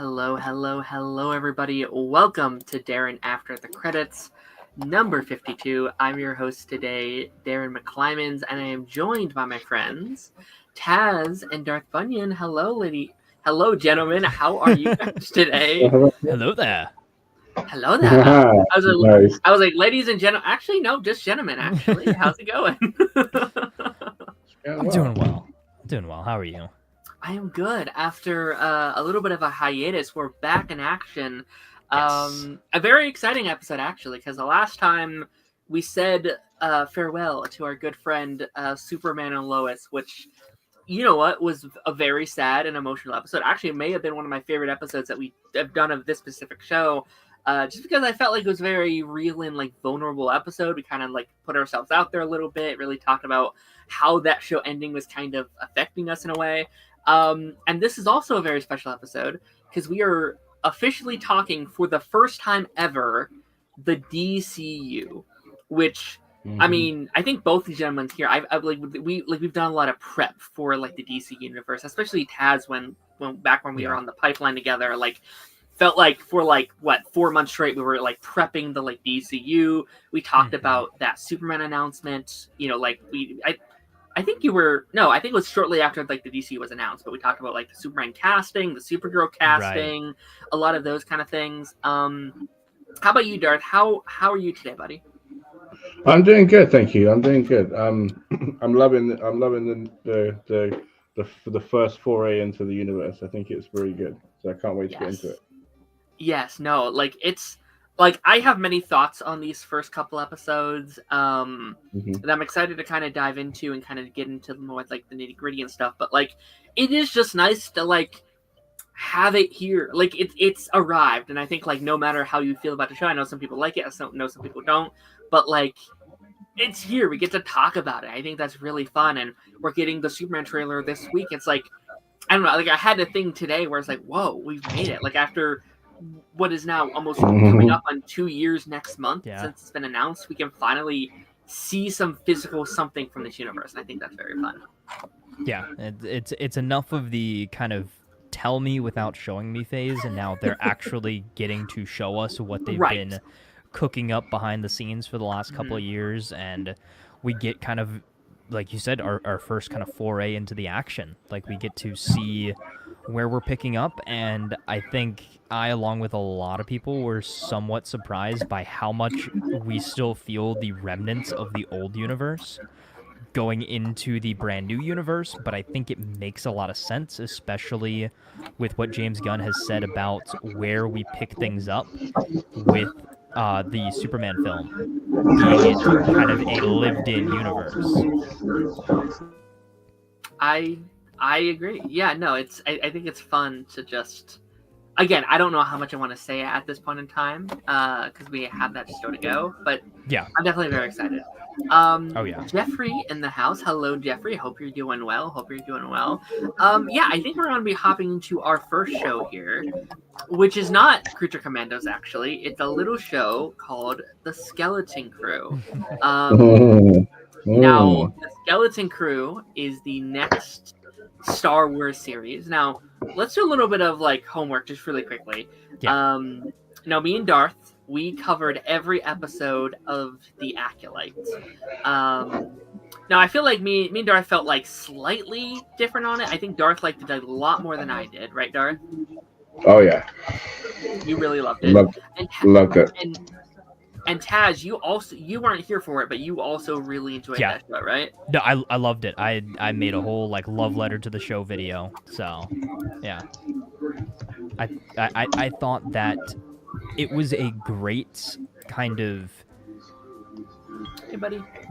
Hello, everybody. Welcome to Darren After the Credits, number 52. I'm your host today, Darren McClymans, and I am joined by my friends, Taz and Darth Bunyan. Hello, gentlemen. How are you guys today? Hello there. Hello there. Nice. I was like, ladies and gentlemen. Actually, no, just gentlemen, actually. How's it going? I'm doing well. How are you? I am good. After a little bit of a hiatus, we're back in action. Yes. A very exciting episode, actually, because the last time we said farewell to our good friend Superman and Lois, which, you know what, was a very sad and emotional episode. Actually, it may have been one of my favorite episodes that we have done of this specific show, just because I felt like it was a very real and like vulnerable episode. We kind of like put ourselves out there a little bit, really talked about how that show ending was kind of affecting us in a way. And this is also a very special episode because we are officially talking for the first time ever the DCU, which I mean, I think both these gentlemen here, we've done a lot of prep for like the DC universe, especially Taz when we were on the pipeline together. Like, felt like for like 4 months straight we were like prepping the like DCU. We talked about that Superman announcement. You know, like I think it was shortly after like the DC was announced, but we talked about like the Superman casting, the Supergirl casting, a lot of those kind of things. How about you, Darth? How are you today, buddy? I'm doing good, thank you. I'm doing good. I'm loving the first foray into the universe. I think it's very good, so I can't wait to get into it. Yes, no, like it's like I have many thoughts on these first couple episodes that I'm excited to kind of dive into and kind of get into more like the nitty gritty and stuff. But like, it is just nice to like have it here. Like it's arrived, and I think like no matter how you feel about the show, I know some people like it, I know some people don't, but like it's here. We get to talk about it. I think that's really fun, and we're getting the Superman trailer this week. It's like I don't know. Like I had a thing today where it's like, whoa, we've made it. Like after what is now almost coming up on 2 years next month since it's been announced, we can finally see some physical something from this universe, and I think that's very fun. Yeah, it's enough of the kind of tell me without showing me phase, and now they're actually getting to show us what they've been cooking up behind the scenes for the last couple of years, and we get kind of, like you said, our first kind of foray into the action. Like we get to see where we're picking up, and I think I, along with a lot of people, were somewhat surprised by how much we still feel the remnants of the old universe going into the brand new universe, but I think it makes a lot of sense, especially with what James Gunn has said about where we pick things up with the Superman film being kind of a lived-in universe. I agree. Yeah, no, I think it's fun to just. Again, I don't know how much I want to say at this point in time because we have that show to go, but yeah, I'm definitely very excited. Jeffrey in the house. Hello, Jeffrey. Hope you're doing well. Yeah, I think we're going to be hopping into our first show here, which is not Creature Commandos, actually. It's a little show called The Skeleton Crew. Now, The Skeleton Crew is the next Star Wars series. Now, let's do a little bit of like homework just really quickly. Now, me and Darth, we covered every episode of The Acolyte. Now, I feel like me and Darth felt like slightly different on it. I think Darth liked it a lot more than I did, right, Darth? Oh yeah, you really loved it. Loved it. And Taz, you weren't here for it, but you also really enjoyed that show, right? No, I loved it. I made a whole like love letter to the show video. So, yeah. I thought that it was a great kind of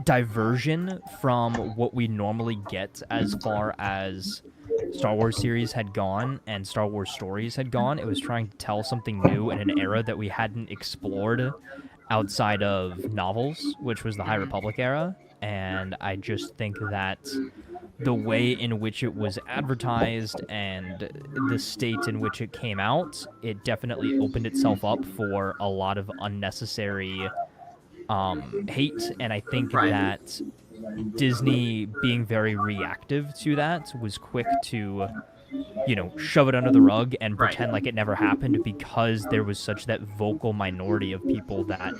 diversion from what we normally get as far as Star Wars series had gone and Star Wars stories had gone. It was trying to tell something new in an era that we hadn't explored outside of novels, which was the High Republic era. And I just think that the way in which it was advertised and the state in which it came out, it definitely opened itself up for a lot of unnecessary hate. And I think that Disney, being very reactive to that, was quick to shove it under the rug and Right. pretend like it never happened, because there was such that vocal minority of people that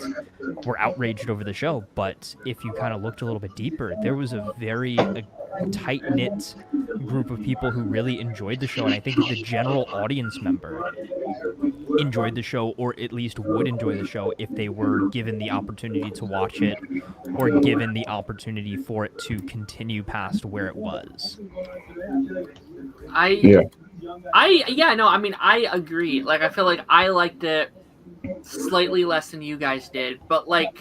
were outraged over the show. But if you kind of looked a little bit deeper, there was a very tight-knit group of people who really enjoyed the show, and I think the general audience member enjoyed the show, or at least would enjoy the show if they were given the opportunity to watch it, or given the opportunity for it to continue past where it was. I agree. Like, I feel like I liked it slightly less than you guys did, but like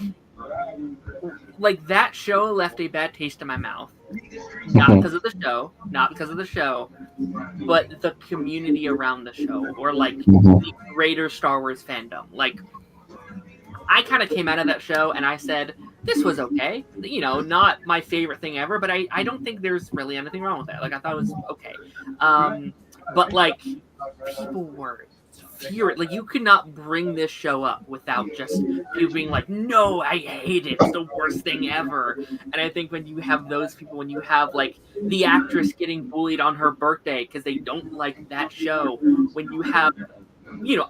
that show left a bad taste in my mouth. Not because of the show, but the community around the show, or like the greater Star Wars fandom. Like, I kind of came out of that show and I said, this was okay. Not my favorite thing ever, but I don't think there's really anything wrong with that. Like, I thought it was okay. But like, people were furious. Like, you could not bring this show up without just you being like, no, I hate it. It's the worst thing ever. And I think when you have those people, when you have like the actress getting bullied on her birthday because they don't like that show, when you have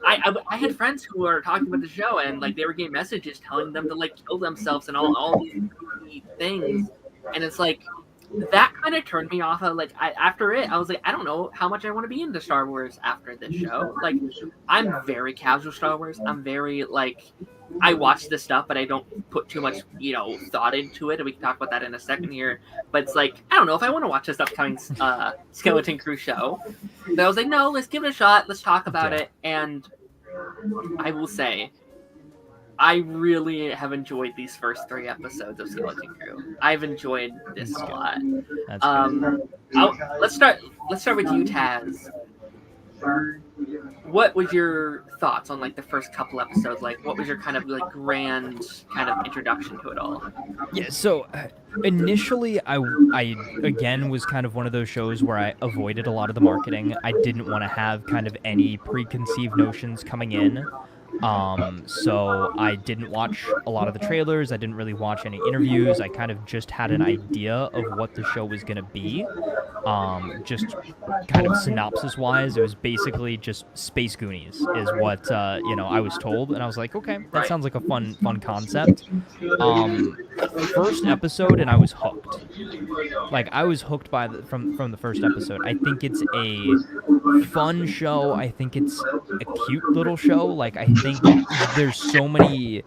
I had friends who were talking about the show and like they were getting messages telling them to like kill themselves and all these things, and it's like that kind of turned me off. After it, I was like, I don't know how much I want to be into Star Wars after this show. Like, I'm very casual Star Wars. I'm very like, I watch this stuff, but I don't put too much thought into it. And we can talk about that in a second here. But it's like, I don't know if I want to watch this upcoming Skeleton Crew show. But I was like, no, let's give it a shot. Let's talk about it. And I will say, I really have enjoyed these first 3 episodes of Skeleton Crew. I've enjoyed this a lot. Let's start with you, Taz. What was your thoughts on like the first couple episodes? Like, what was your kind of like grand kind of introduction to it all? Yeah, so initially I again was kind of one of those shows where I avoided a lot of the marketing. I didn't want to have kind of any preconceived notions coming in. So I didn't watch a lot of the trailers. I didn't really watch any interviews. I kind of just had an idea of what the show was going to be. Just kind of synopsis-wise, it was basically just Space Goonies is what, I was told. And I was like, okay, that sounds like a fun concept. First episode, and I was hooked. Like, I was hooked from the first episode. I think it's a fun show. I think it's a cute little show. Like, I think there's so many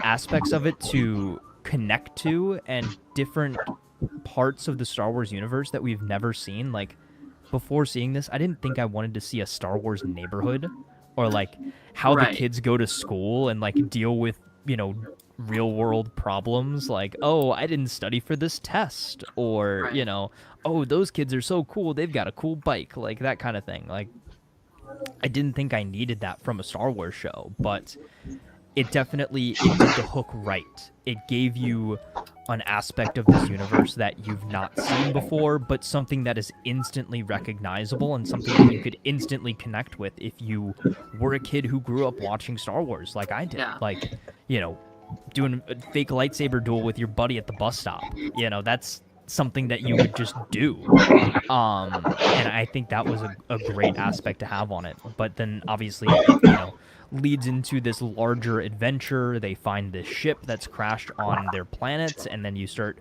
aspects of it to connect to, and different parts of the Star Wars universe that we've never seen. Like, before seeing this, I didn't think I wanted to see a Star Wars neighborhood, or like how the kids go to school and like deal with, real world problems, like, oh, I didn't study for this test, or oh, those kids are so cool, they've got a cool bike, like that kind of thing. Like, I didn't think I needed that from a Star Wars show, but it did the hook right. It gave you an aspect of this universe that you've not seen before, but something that is instantly recognizable and something that you could instantly connect with if you were a kid who grew up watching Star Wars like I did. Yeah. Like, doing a fake lightsaber duel with your buddy at the bus stop. That's something that you would just do. And I think that was a great aspect to have on it. But then obviously, leads into this larger adventure. They find this ship that's crashed on their planet, and then you start,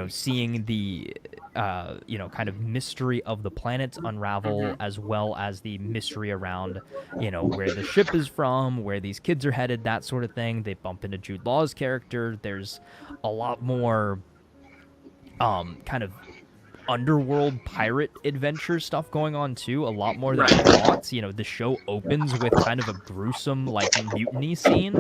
seeing the, kind of mystery of the planet unravel, as well as the mystery around, where the ship is from, where these kids are headed, that sort of thing. They bump into Jude Law's character. There's a lot more kind of underworld pirate adventure stuff going on too, a lot more than I thought. The show opens with kind of a gruesome like mutiny scene,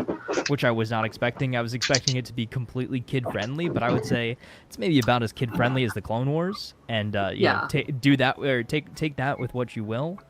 which I was not expecting. I was expecting it to be completely kid friendly, but I would say it's maybe about as kid friendly as the Clone Wars, and do that, or take that with what you will.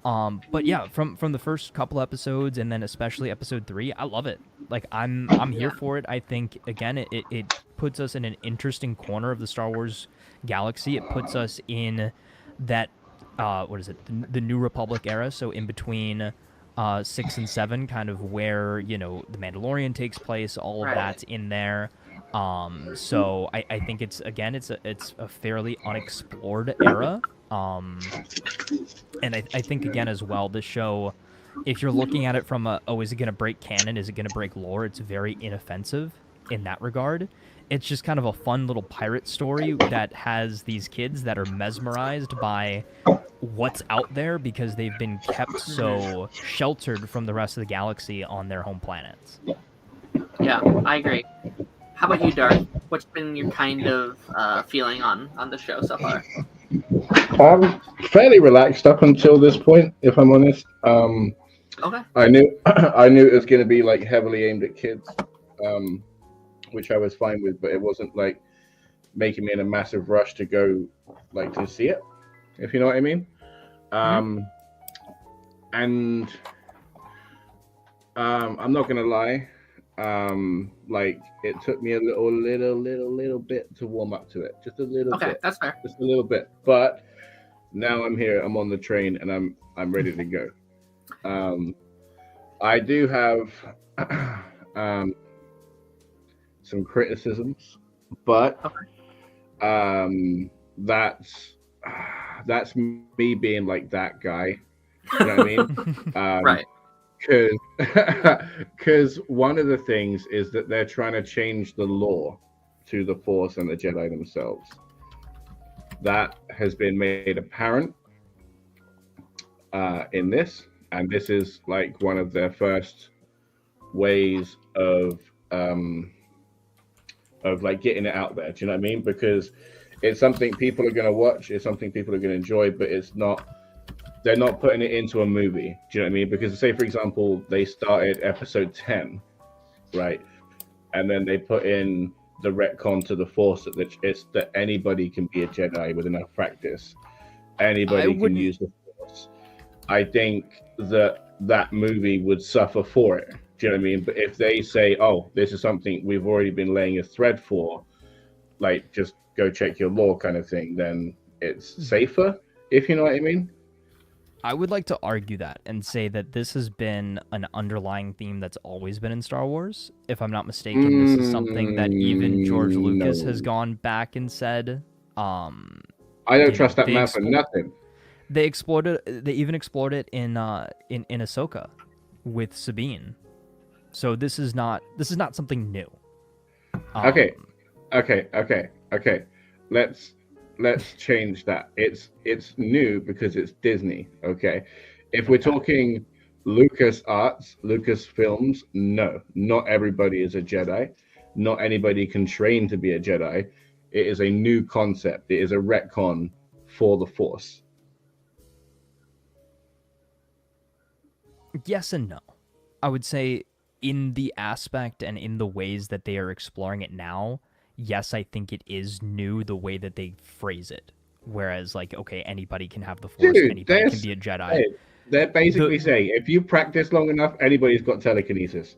But yeah, from the first couple episodes, and then especially episode 3, I love it. Like, I'm here for it. I think again it puts us in an interesting corner of the Star Wars galaxy. It puts us in that the New Republic era, so in between 6 and 7, kind of where the Mandalorian takes place. All of that's in there. So I think it's a fairly unexplored era. And I think, again, as well, this show, if you're looking at it from is it going to break canon? Is it going to break lore? It's very inoffensive in that regard. It's just kind of a fun little pirate story that has these kids that are mesmerized by what's out there because they've been kept so sheltered from the rest of the galaxy on their home planets. Yeah, I agree. How about you, Darth? What's been your kind of feeling on the show so far? Fairly relaxed up until this point, if I'm honest. Okay. I knew it was going to be like heavily aimed at kids, which I was fine with, but it wasn't like making me in a massive rush to go like to see it, if you know what I mean. And I'm not gonna lie, like it took me a little bit to warm up to it, just a little bit. Okay, that's fair. Just a little bit, but now I'm here. I'm on the train, and I'm ready to go. I do have some criticisms, but that's me being like that guy. You know what I mean? Right. Because one of the things is that they're trying to change the law to the Force and the Jedi themselves. That has been made apparent in this, and this is like one of their first ways of like getting it out there. Do you know what I mean? Because it's something people are going to watch, it's something people are going to enjoy, but they're not putting it into a movie. Do you know what I mean? Because say, for example, they started episode 10, right? And then they put in the retcon to the Force that anybody can be a Jedi with enough practice. Anybody can use the Force. I think that movie would suffer for it. Do you know what I mean? But if they say, oh, this is something we've already been laying a thread for, like just go check your lore kind of thing, then it's safer, if you know what I mean. I would like to argue that and say that this has been an underlying theme that's always been in Star Wars. If I'm not mistaken, this is something that even George Lucas has gone back and said. I don't trust that man for nothing. They even explored it in Ahsoka with Sabine. So this is not something new. Okay. Let's change that. It's new because it's Disney. Okay. If we're talking LucasArts, Lucasfilms, no, not everybody is a Jedi. Not anybody can train to be a Jedi. It is a new concept. It is a retcon for the Force. Yes and no. I would say in the aspect and in the ways that they are exploring it now, yes, I think it is new the way that they phrase it. Whereas, like, okay, anybody can have the Force, anybody can be a Jedi. They're basically saying if you practice long enough, anybody's got telekinesis.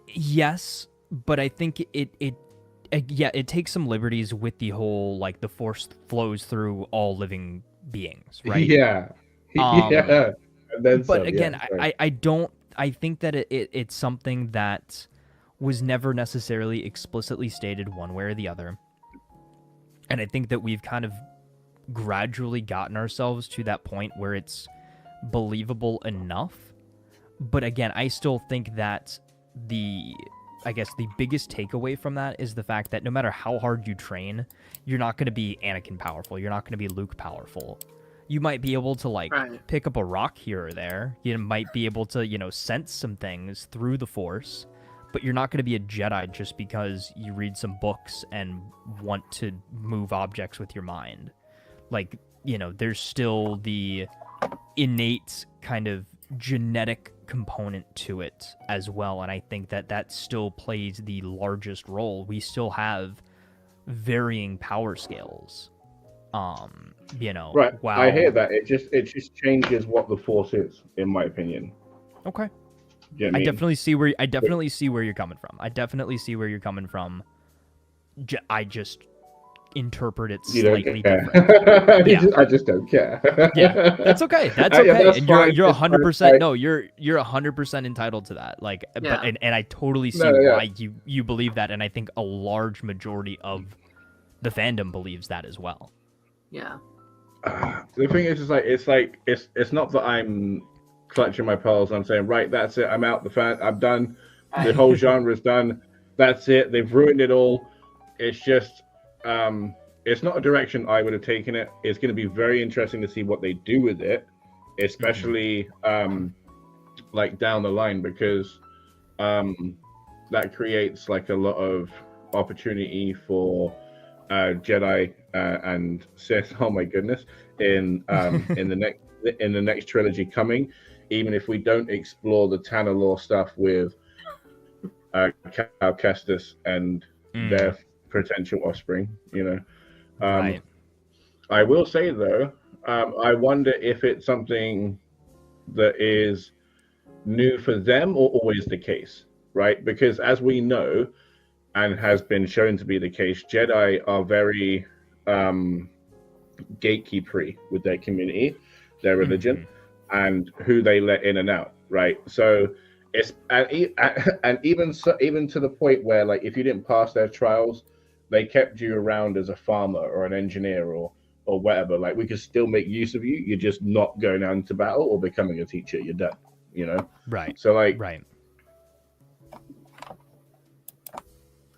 Yes, but I think it takes some liberties with the whole, like, the Force flows through all living beings, right? Yeah. Yeah. But again, I think that it's something that was never necessarily explicitly stated one way or the other. And I think that we've kind of gradually gotten ourselves to that point where it's believable enough. But again, I still think that the biggest takeaway from that is the fact that no matter how hard you train, you're not going to be Anakin powerful. You're not going to be Luke powerful. You might be able to pick up a rock here or there. You might be able to, sense some things through the Force, but you're not going to be a Jedi just because you read some books and want to move objects with your mind. There's still the innate kind of genetic component to it as well, and I think that still plays the largest role. We still have varying power scales. Right. I hear that. It just changes what the Force is, in my opinion. Okay. You know I definitely see where you're coming from. I just interpret it slightly different. Yeah. I just don't care. Yeah, that's okay. That's okay. And you're 100%. No, you're 100% entitled to that. And I totally see why you believe that, and I think a large majority of the fandom believes that as well. Yeah. The thing is, it's not that I'm clutching my pearls and I'm saying, right, that's it, I'm out. I'm done. The whole genre is done. That's it. They've ruined it all. It's just, it's not a direction I would have taken it. It's going to be very interesting to see what they do with it, especially like down the line, because that creates like a lot of opportunity for Jedi and Sith. Oh my goodness! In the next trilogy coming, even if we don't explore the Tanner Law stuff with Cal Kestis and their potential offspring, Right. I will say though, I wonder if it's something that is new for them or always the case, right? Because as we know, and has been shown to be the case, Jedi are very gatekeepery with their community, their religion, and who they let in and out, right? So it's and even to the point where, like, if you didn't pass their trials, they kept you around as a farmer or an engineer or whatever. Like, we could still make use of you. You're just not going out into battle or becoming a teacher. You're done. Right. So like, right.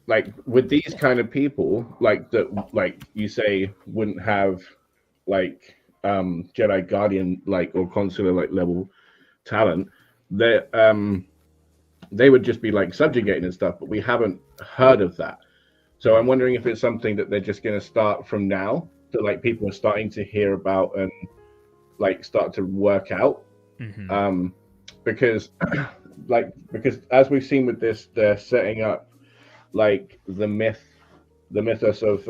Like with these kind of people, like that, like you say, wouldn't have like Jedi Guardian like or consular like level talent. They would just be like subjugating and stuff, but we haven't heard of that. So I'm wondering if it's something that they're just going to start from now, that like people are starting to hear about and like start to work out. Because as we've seen with this, they're setting up like the mythos of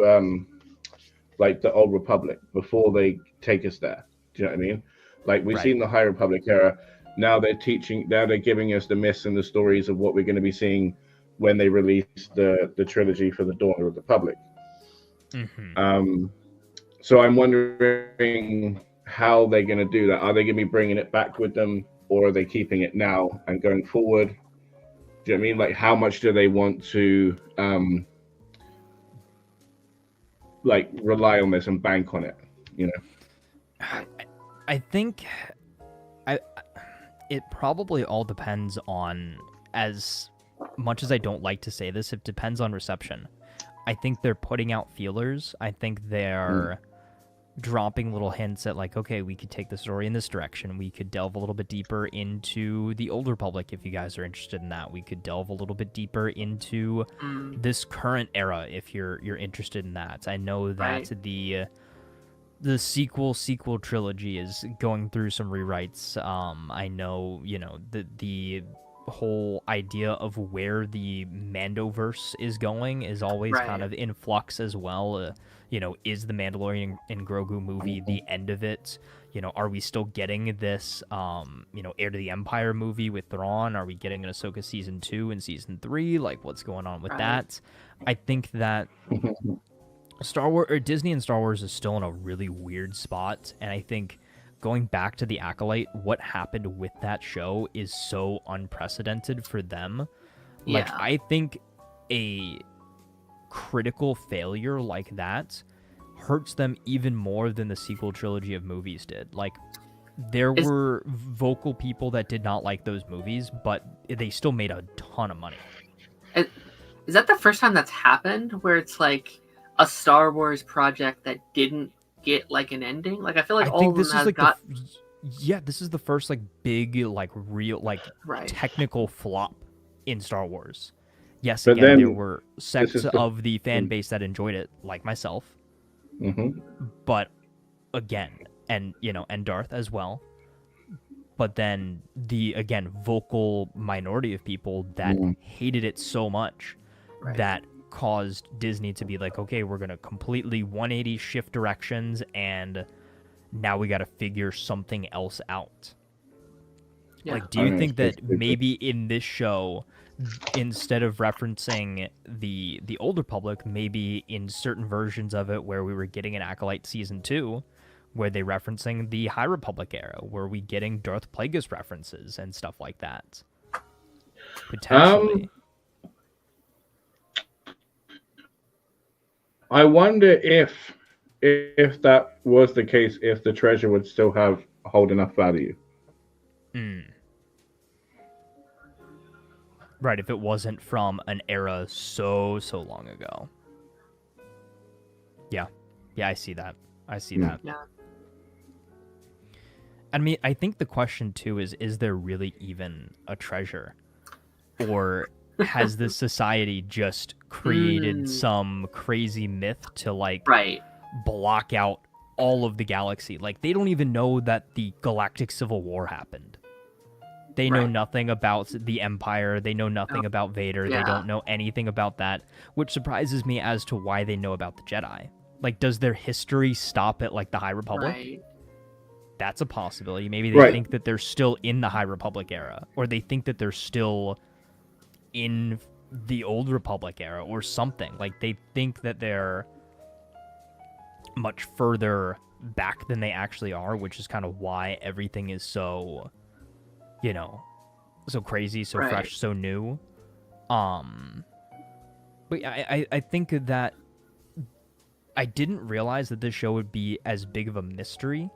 like the Old Republic before they take us there. Do you know what I mean? Like we've seen the High Republic era. Now they're giving us the myths and the stories of what we're going to be seeing when they release the trilogy for the Dawn of the Republic. So I'm wondering how they're going to do that. Are they going to be bringing it back with them, or are they keeping it now and going forward? Do you know what I mean? Like, how much do they want to like rely on this and bank on it? I think it probably all depends on, as much as I don't like to say this, it depends on reception. I think they're putting out feelers. I think they're dropping little hints at like, okay, we could take the story in this direction. We could delve a little bit deeper into the Old Republic if you guys are interested in that. We could delve a little bit deeper into this current era if you're interested in that. I know that the sequel trilogy is going through some rewrites. I know, the whole idea of where the Mandoverse is going is always kind of in flux as well. Is the Mandalorian and Grogu movie the end of it? Are we still getting this, Heir to the Empire movie with Thrawn? Are we getting an Ahsoka season 2 and season 3? Like, what's going on with that? I think that Star Wars or Disney and Star Wars is still in a really weird spot, and I think going back to The Acolyte, what happened with that show is so unprecedented for them. Like, I think a critical failure like that hurts them even more than the sequel trilogy of movies did. Like, there were vocal people that did not like those movies, but they still made a ton of money. Is that the first time that's happened, where it's like a Star Wars project that didn't get like an ending? Like, I feel like all of them have got... this is the first like big like real like technical flop in Star Wars. Yes, but again, there were sects of the fan base that enjoyed it, like myself. But again, and Darth as well. But then the vocal minority of people that hated it so much that caused Disney to be like, okay, we're gonna completely 180 shift directions, and now we got to figure something else out. Like, do you think that maybe in this show, instead of referencing the Old Republic, maybe in certain versions of it where we were getting an Acolyte season 2, were they referencing the High Republic era? Were we getting Darth Plagueis references and stuff like that? Potentially. I wonder if if that was the case, if the treasure would still hold enough value. Right, if it wasn't from an era so long ago. Yeah, I see that. That. Yeah. I mean, I think the question too is there really even a treasure, or has this society just created some crazy myth to like block out all of the galaxy? Like, they don't even know that the Galactic Civil War happened. They know nothing about the Empire. They know nothing about Vader. Yeah. They don't know anything about that, which surprises me as to why they know about the Jedi. Like, does their history stop at like the High Republic? Right. That's a possibility. Maybe they think that they're still in the High Republic era, or they think that they're still in the Old Republic era or something. Like, they think that they're much further back than they actually are, which is kind of why everything is so, you know, so crazy, so fresh, so new. But I think that I didn't realize that this show would be as big of a mystery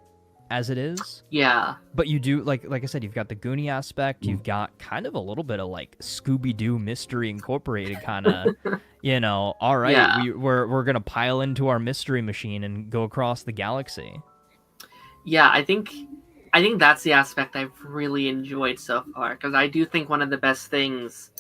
as it is. Yeah. But you do, like I said, you've got the Goonie aspect. You've got kind of a little bit of like Scooby-Doo Mystery Incorporated kind of, you know, all right, we're going to pile into our mystery machine and go across the galaxy. Yeah, I think that's the aspect I've really enjoyed so far, because I do think one of the best things,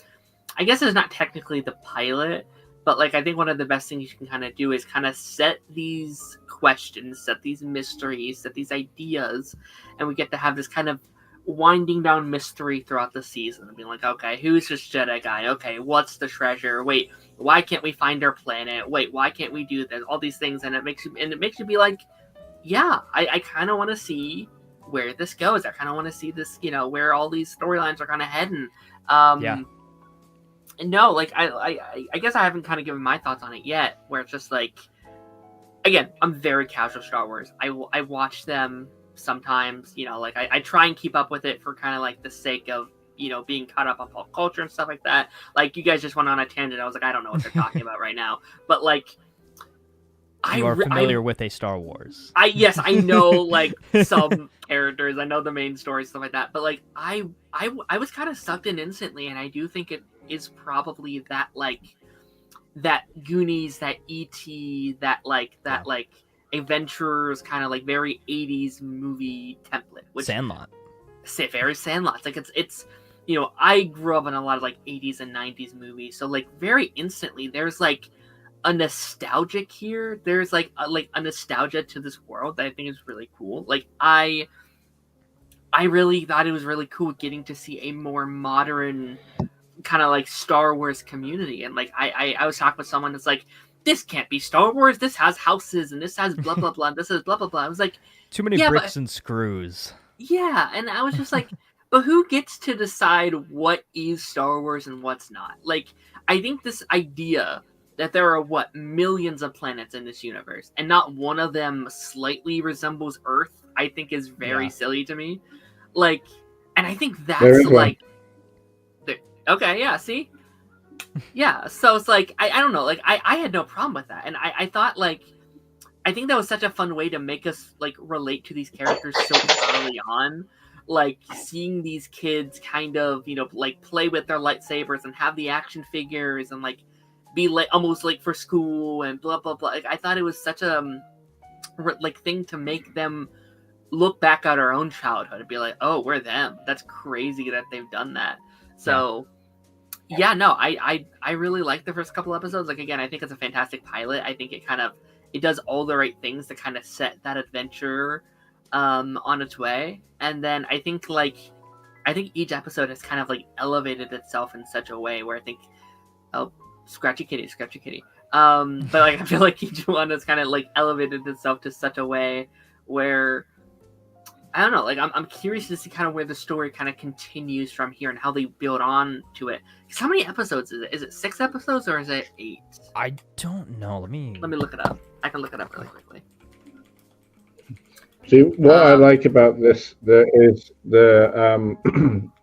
I guess it's not technically the pilot, but like I think one of the best things you can kind of do is kind of set these questions, set these mysteries, set these ideas, and we get to have this kind of winding down mystery throughout the season. Being like, okay, who's this Jedi guy? Okay, what's the treasure? Wait, why can't we find our planet? Wait, why can't we do this? All these things, and it makes you be like, yeah, I kind of want to see where this goes. I kind of want to see this, you know, where all these storylines are kind of heading. No, like I guess I haven't kind of given my thoughts on it yet. Where it's just like, again, I'm very casual Star Wars. I watch them sometimes, you know, like I try and keep up with it for kind of like the sake of, you know, being caught up on pop culture and stuff like that. Like, you guys just went on a tangent. I was like, I don't know what they're talking about right now, but like, you are familiar with a Star Wars. Yes, I know like some characters. I know the main story, stuff like that. But like, I was kind of sucked in instantly, and I do think it is probably that like that Goonies, that E.T., that like Adventurers kind of like very 80s movie template. Which, Sandlot. Very Sandlot. Like it's you know, I grew up in a lot of like 80s and 90s movies, so like very instantly there's like a nostalgic here. There's like a nostalgia to this world that I think is really cool. Like I really thought it was really cool getting to see a more modern kind of like Star Wars community. And like I was talking with someone that's like, this can't be Star Wars. This has houses and this has blah blah blah. This is blah blah blah. I was like, too many bricks and screws. Yeah, and I was just like, but who gets to decide what is Star Wars and what's not? Like, I think this idea that there are millions of planets in this universe, and not one of them slightly resembles Earth, I think is very silly to me. Like, and I think that's like, okay, yeah, see, yeah. So it's like I don't know, like I had no problem with that, and I thought like I think that was such a fun way to make us like relate to these characters so early on. Like seeing these kids kind of, you know, like play with their lightsabers and have the action figures and like be like almost like for school and blah blah blah. Like, I thought it was such a like thing to make them look back at our own childhood and be like, oh, we're them. That's crazy that they've done that. So yeah, no, I really like the first couple episodes. Like, again, I think it's a fantastic pilot. I think it does all the right things to kind of set that adventure on its way. And then I think each episode has kind of like elevated itself in such a way where I think, oh, scratchy kitty. But like I feel like each one has kind of like elevated itself to such a way where I don't know, like I'm curious to see kind of where the story kind of continues from here and how they build on to it. Because how many episodes is it? Is it 6 episodes or is it 8? I don't know. Let me look it up. I can look it up really quickly. See, what I like about this is the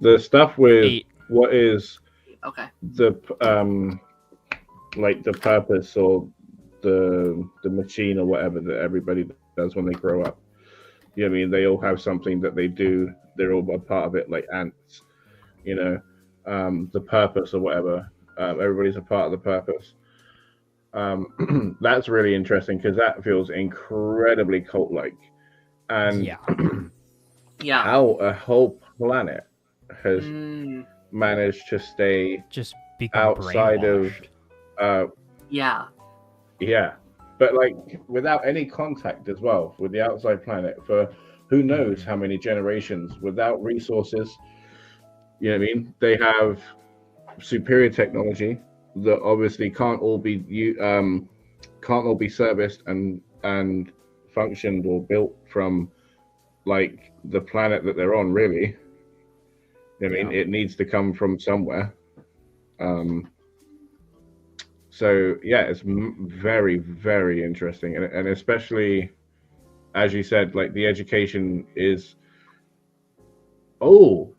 the stuff with 8. What is okay the like the purpose or the machine or whatever that everybody does when they grow up. You know what I mean? They all have something that they do. They're all a part of it, like ants. You know, the purpose or whatever. Everybody's a part of the purpose. That's really interesting because that feels incredibly cult-like, and yeah, how a whole planet has managed to stay just outside of yeah, but like without any contact as well with the outside planet for who knows how many generations, without resources. You know what I mean? They have superior technology that obviously can't all be serviced and functioned or built from like the planet that they're on, really. I mean, it needs to come from somewhere. So yeah, it's very, very interesting, and especially as you said, like the education is. Okay.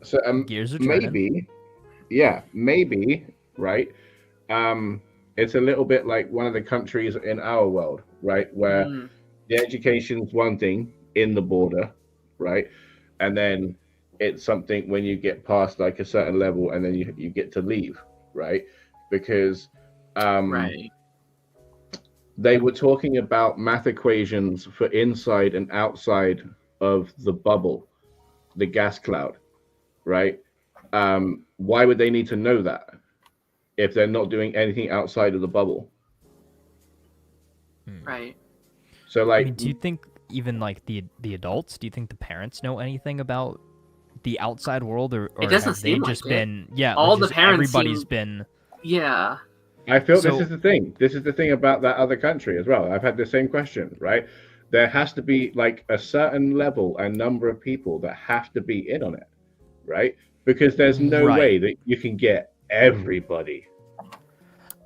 So Gears are turning. maybe, right? It's a little bit like one of the countries in our world, right, where the education's one thing in the border, right, and then it's something when you get past like a certain level, and then you get to leave, right, because they were talking about math equations for inside and outside of the bubble, the gas cloud, right? Why would they need to know that if they're not doing anything outside of the bubble? Right. So, like, I mean, do you think even like the adults? Do you think the parents know anything about the outside world, or it doesn't have they seem just like been? it. Yeah, all the parents. Everybody's been. Yeah. I feel this is the thing. This is the thing about that other country as well. I've had the same question, right? There has to be like a certain level and number of people that have to be in on it, right? Because there's no way that you can get everybody.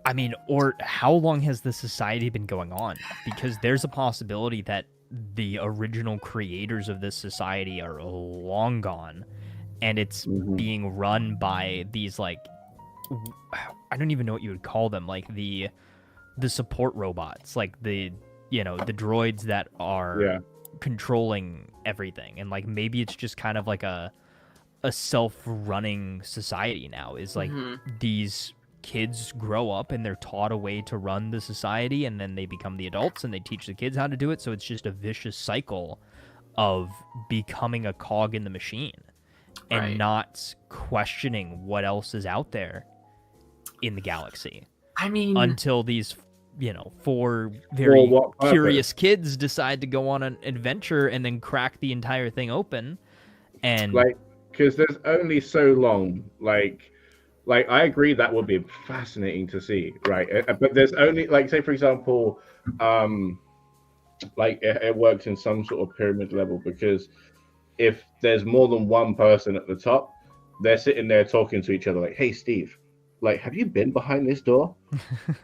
I mean, or how long has this society been going on? Because there's a possibility that the original creators of this society are long gone, and it's being run by these like, I don't even know what you would call them, like the support robots, like the droids that are controlling everything, and like maybe it's just kind of like a self-running society now. Is like these kids grow up and they're taught a way to run the society, and then they become the adults and they teach the kids how to do it. So it's just a vicious cycle of becoming a cog in the machine and not questioning what else is out there in the galaxy. I mean, until these, four very curious kids decide to go on an adventure and then crack the entire thing open. And like, because there's only so long, like I agree that would be fascinating to see, right? But there's only, like, say for example, like it works in some sort of pyramid level, because if there's more than one person at the top, they're sitting there talking to each other like, hey Steve, like, have you been behind this door?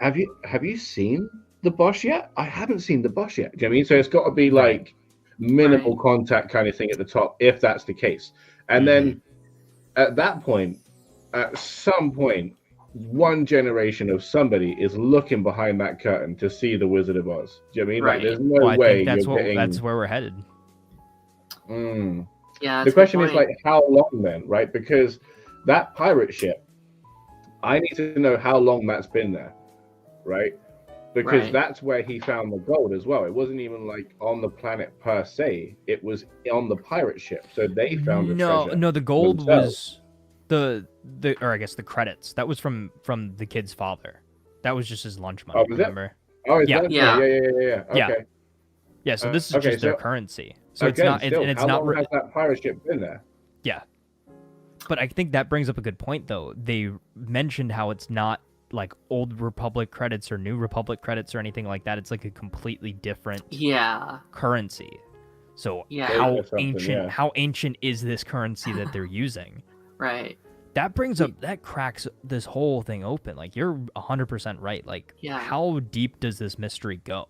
have you seen the boss yet? I haven't seen the boss yet. Do you know what I mean? So it's got to be like minimal contact kind of thing at the top, if that's the case. And then at that point, at some point, one generation of somebody is looking behind that curtain to see the Wizard of Oz. Do you know what I mean? Like, there's no way that's where we're headed. Yeah. The question is, like, how long then, right? Because that pirate ship, I need to know how long that's been there, right? Because that's where he found the gold as well. It wasn't even like on the planet per se. It was on the pirate ship. So they found the treasure. No, the gold was the or I guess the credits. That was from the kid's father. That was just his lunch money, remember? Oh, is that? Yeah. Okay. Yeah, so this is just their currency. So it's not how long has that pirate ship been there? Yeah. But I think that brings up a good point, though. They mentioned how it's not like old Republic credits or new Republic credits or anything like that. It's like a completely different currency. So how ancient is this currency that they're using? Right. That cracks this whole thing open. Like, you're 100% right. Like, how deep does this mystery go?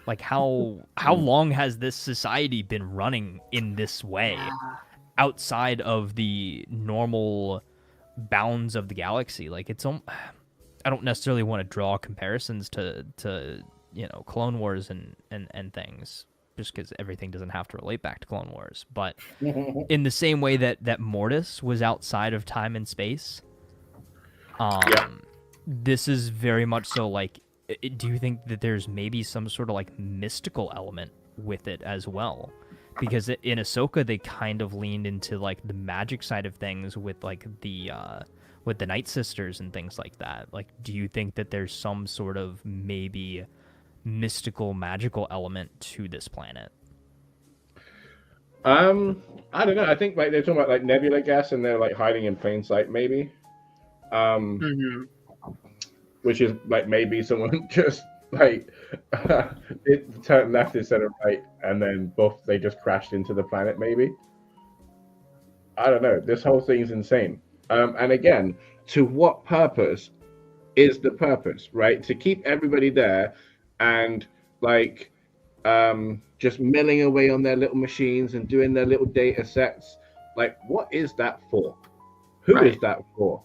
Like, how long has this society been running in this way? Outside of the normal bounds of the galaxy. Like I don't necessarily want to draw comparisons to Clone Wars and things, just because everything doesn't have to relate back to Clone Wars. But in the same way that Mortis was outside of time and space, this is very much so like. Do you think that there's maybe some sort of like mystical element with it as well? Because in Ahsoka, they kind of leaned into like the magic side of things with like the Night Sisters and things like that. Like, do you think that there's some sort of maybe mystical, magical element to this planet? I don't know. I think like they're talking about like nebula gas and they're like hiding in plain sight, maybe. Which is like maybe someone just like it turned left instead of right, and then they just crashed into the planet. Maybe, I don't know. This whole thing's insane. And again, to what purpose is the purpose, right? To keep everybody there and like just milling away on their little machines and doing their little data sets. Like, what is that for? Who is that for?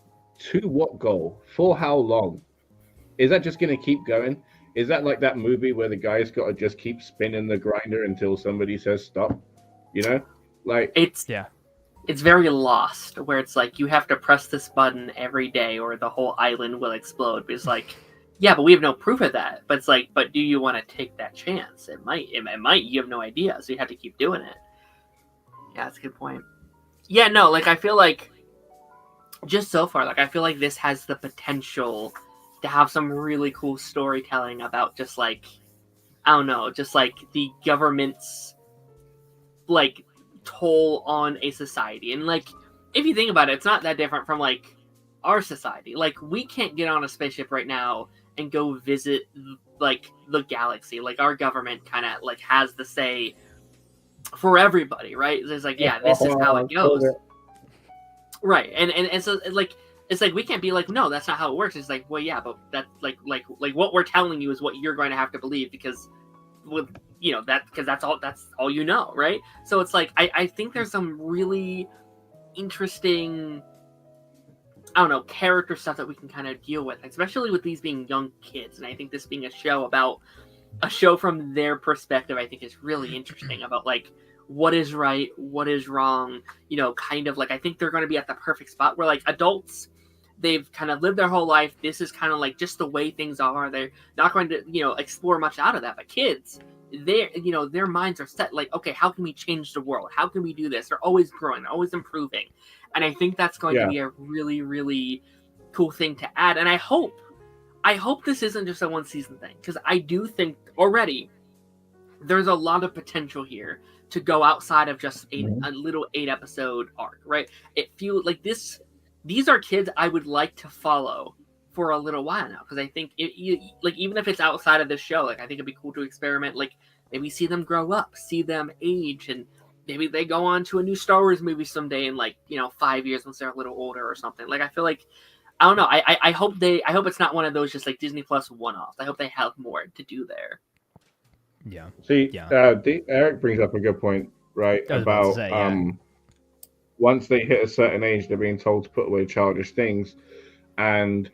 To what goal? For how long? Is that just going to keep going? Is that like that movie where the guy's got to just keep spinning the grinder until somebody says stop? You know, like it's very Lost, where it's like you have to press this button every day or the whole island will explode. But it's like, yeah, but we have no proof of that. But it's like, but do you want to take that chance? It might. You have no idea, so you have to keep doing it. Yeah, that's a good point. Yeah, no, like I feel like just so far, like I feel like this has the potential to have some really cool storytelling about just like, I don't know, just like the government's like toll on a society. And like, if you think about it, it's not that different from like our society. Like, we can't get on a spaceship right now and go visit like the galaxy. Like, our government kind of like has the say for everybody, right? It's like, yeah, this is how it goes. Right. And so like, it's like we can't be like, no, that's not how it works. It's like, well, yeah, but that's like what we're telling you is what you're going to have to believe because, with that's all you know, right? So it's like I think there's some really interesting, I don't know, character stuff that we can kind of deal with, especially with these being young kids. And I think this being a show from their perspective, I think is really interesting about like what is right, what is wrong. Kind of like I think they're going to be at the perfect spot where like adults, they've kind of lived their whole life. This is kind of like just the way things are. They're not going to, explore much out of that. But kids, their minds are set like, okay, how can we change the world? How can we do this? They're always growing. They're always improving. And I think that's going to be a really, really cool thing to add. And I hope this isn't just a one season thing, because I do think already there's a lot of potential here to go outside of just a little 8-episode arc, right? It feels like these are kids I would like to follow for a little while now, because I think even if it's outside of this show, like I think it'd be cool to experiment, like maybe see them grow up, see them age, and maybe they go on to a new Star Wars movie someday in 5 years once they're a little older or something. Like I feel like, I don't know, I hope it's not one of those just like Disney Plus one-offs. I hope they have more to do there. Yeah. See, Eric brings up a good point, right? About once they hit a certain age, they're being told to put away childish things, and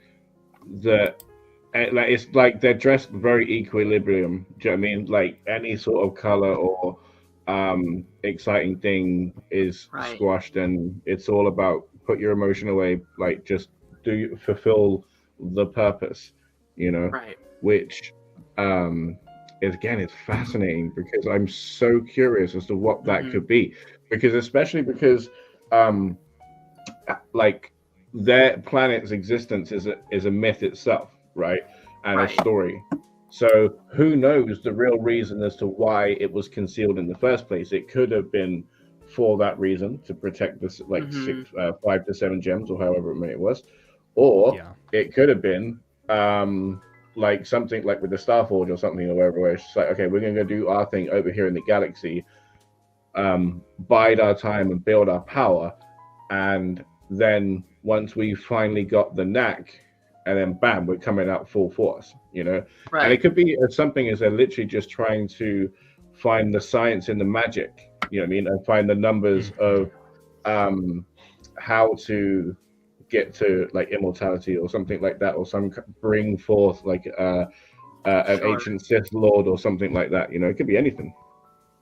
it's like they're dressed very equilibrium. Do you know what I mean? Like any sort of color or exciting thing is squashed, and it's all about put your emotion away. Like just fulfill the purpose, which is fascinating because I'm so curious as to what that could be, especially because like their planet's existence is a myth itself, right? And a story. So who knows the real reason as to why it was concealed in the first place? It could have been for that reason, to protect this 5 to 7 gems or however many it was, or it could have been like something like with the Starforge or something or whatever, where it's just like, okay, we're going to go do our thing over here in the galaxy, bide our time and build our power, and then once we finally got the knack, and then bam, we're coming out full force, And it could be something as they're literally just trying to find the science in the magic, and find the numbers of how to get to like immortality or something like that, or bring forth like an ancient Sith Lord or something like that. You know, it could be anything.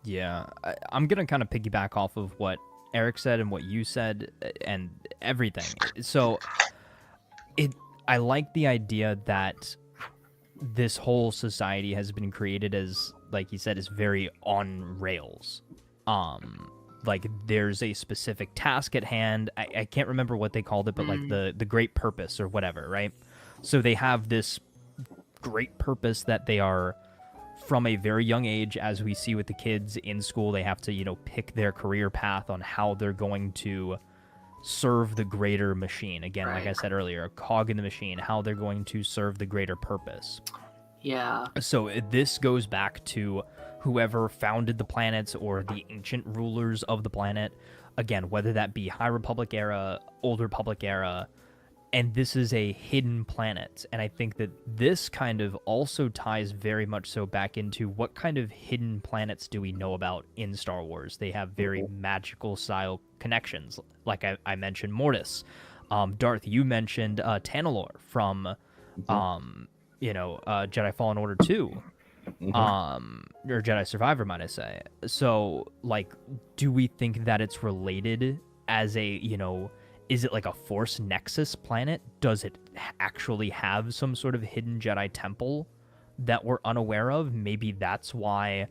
Yeah, I'm gonna kind of piggyback off of what Eric said and what you said and everything. So I like the idea that this whole society has been created as, like he said, is very on rails. Like there's a specific task at hand. I can't remember what they called it, but like the great purpose or whatever, right? So they have this great purpose that they are, from a very young age, as we see with the kids in school, they have to, you know, pick their career path on how they're going to serve the greater machine. Again, like I said earlier, a cog in the machine, how they're going to serve the greater purpose. Yeah. So this goes back to whoever founded the planets or the ancient rulers of the planet. Again, whether that be High Republic era, Old Republic era, and this is a hidden planet. And I think that this kind of also ties very much so back into what kind of hidden planets do we know about in Star Wars. They have very magical style connections. Like I mentioned Mortis. Darth, you mentioned Tanalorr from, Jedi Fallen Order 2. Or Jedi Survivor, might I say. So, like, do we think that it's related as a, you know, is it like a Force Nexus planet? Does it actually have some sort of hidden Jedi temple that we're unaware of? Maybe that's why,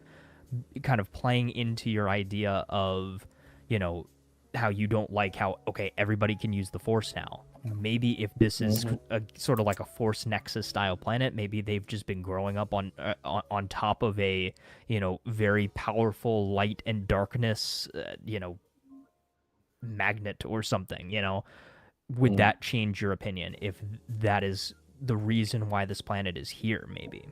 kind of playing into your idea of, you know, how you don't like how, okay, everybody can use the Force now. Maybe if this is a sort of like a Force Nexus style planet, maybe they've just been growing up on top of a, you know, very powerful light and darkness, magnet or something, you know. Would that change your opinion if that is the reason why this planet is here? Maybe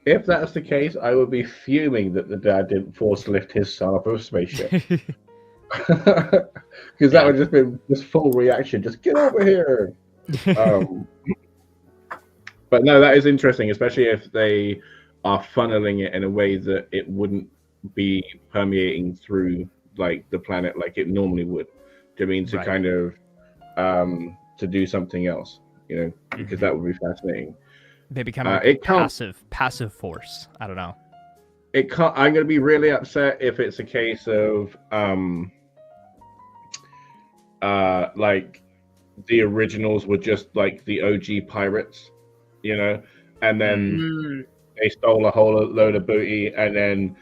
if that's the case, I would be fuming that the dad didn't force lift his son off of a spaceship, because that would just be this full reaction, just get over here. But no, that is interesting, especially if they are funneling it in a way that it wouldn't be permeating through like the planet like it normally would. Do you mean to kind of to do something else, you know, because that would be fascinating. Maybe kind of like passive force. I don't know. It can't. I'm going to be really upset if it's a case of like the originals were just like the OG pirates, you know, and then they stole a whole load of booty, and then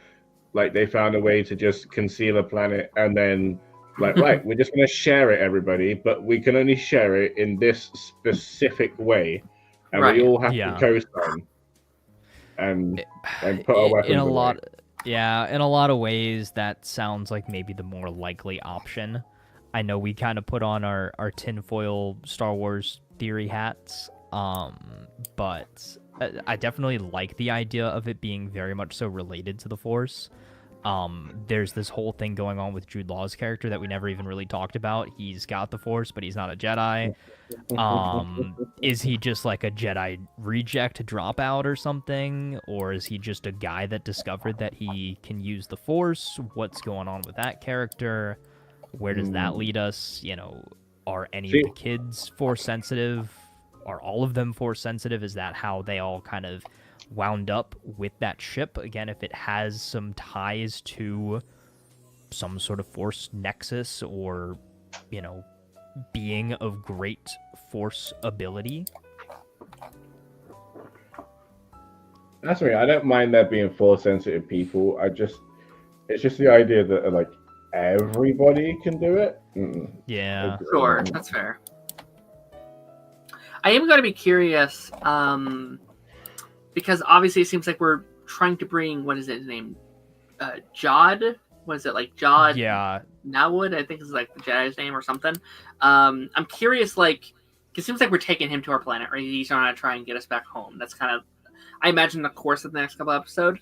like they found a way to just conceal a planet, and then like, right, we're just going to share it, everybody, but we can only share it in this specific way, and we all have to co-sign and put our weapons away. In a lot of ways, that sounds like maybe the more likely option. I know we kind of put on our tinfoil Star Wars theory hats, but I definitely like the idea of it being very much so related to the Force. There's this whole thing going on with Jude Law's character that we never even really talked about. He's got the Force, but he's not a Jedi. Is he just like a Jedi reject dropout or something? Or is he just a guy that discovered that he can use the Force? What's going on with that character? Where does that lead us? You know, are any of the kids Force sensitive? Are all of them Force sensitive? Is that how they all kind of wound up with that ship? Again, if it has some ties to some sort of Force nexus or, you know, being of great Force ability. That's right. I don't mind there being Force sensitive people. It's just the idea that like everybody can do it. Yeah, sure, that's fair. I am going to be curious, because obviously it seems like we're trying to bring, what is his name? Jod? What is it, like Jod? Yeah. Nowwood, I think is like the Jedi's name or something. I'm curious, like, it seems like we're taking him to our planet, right? He's going to try and get us back home. That's kind of, I imagine, the course of the next couple episodes.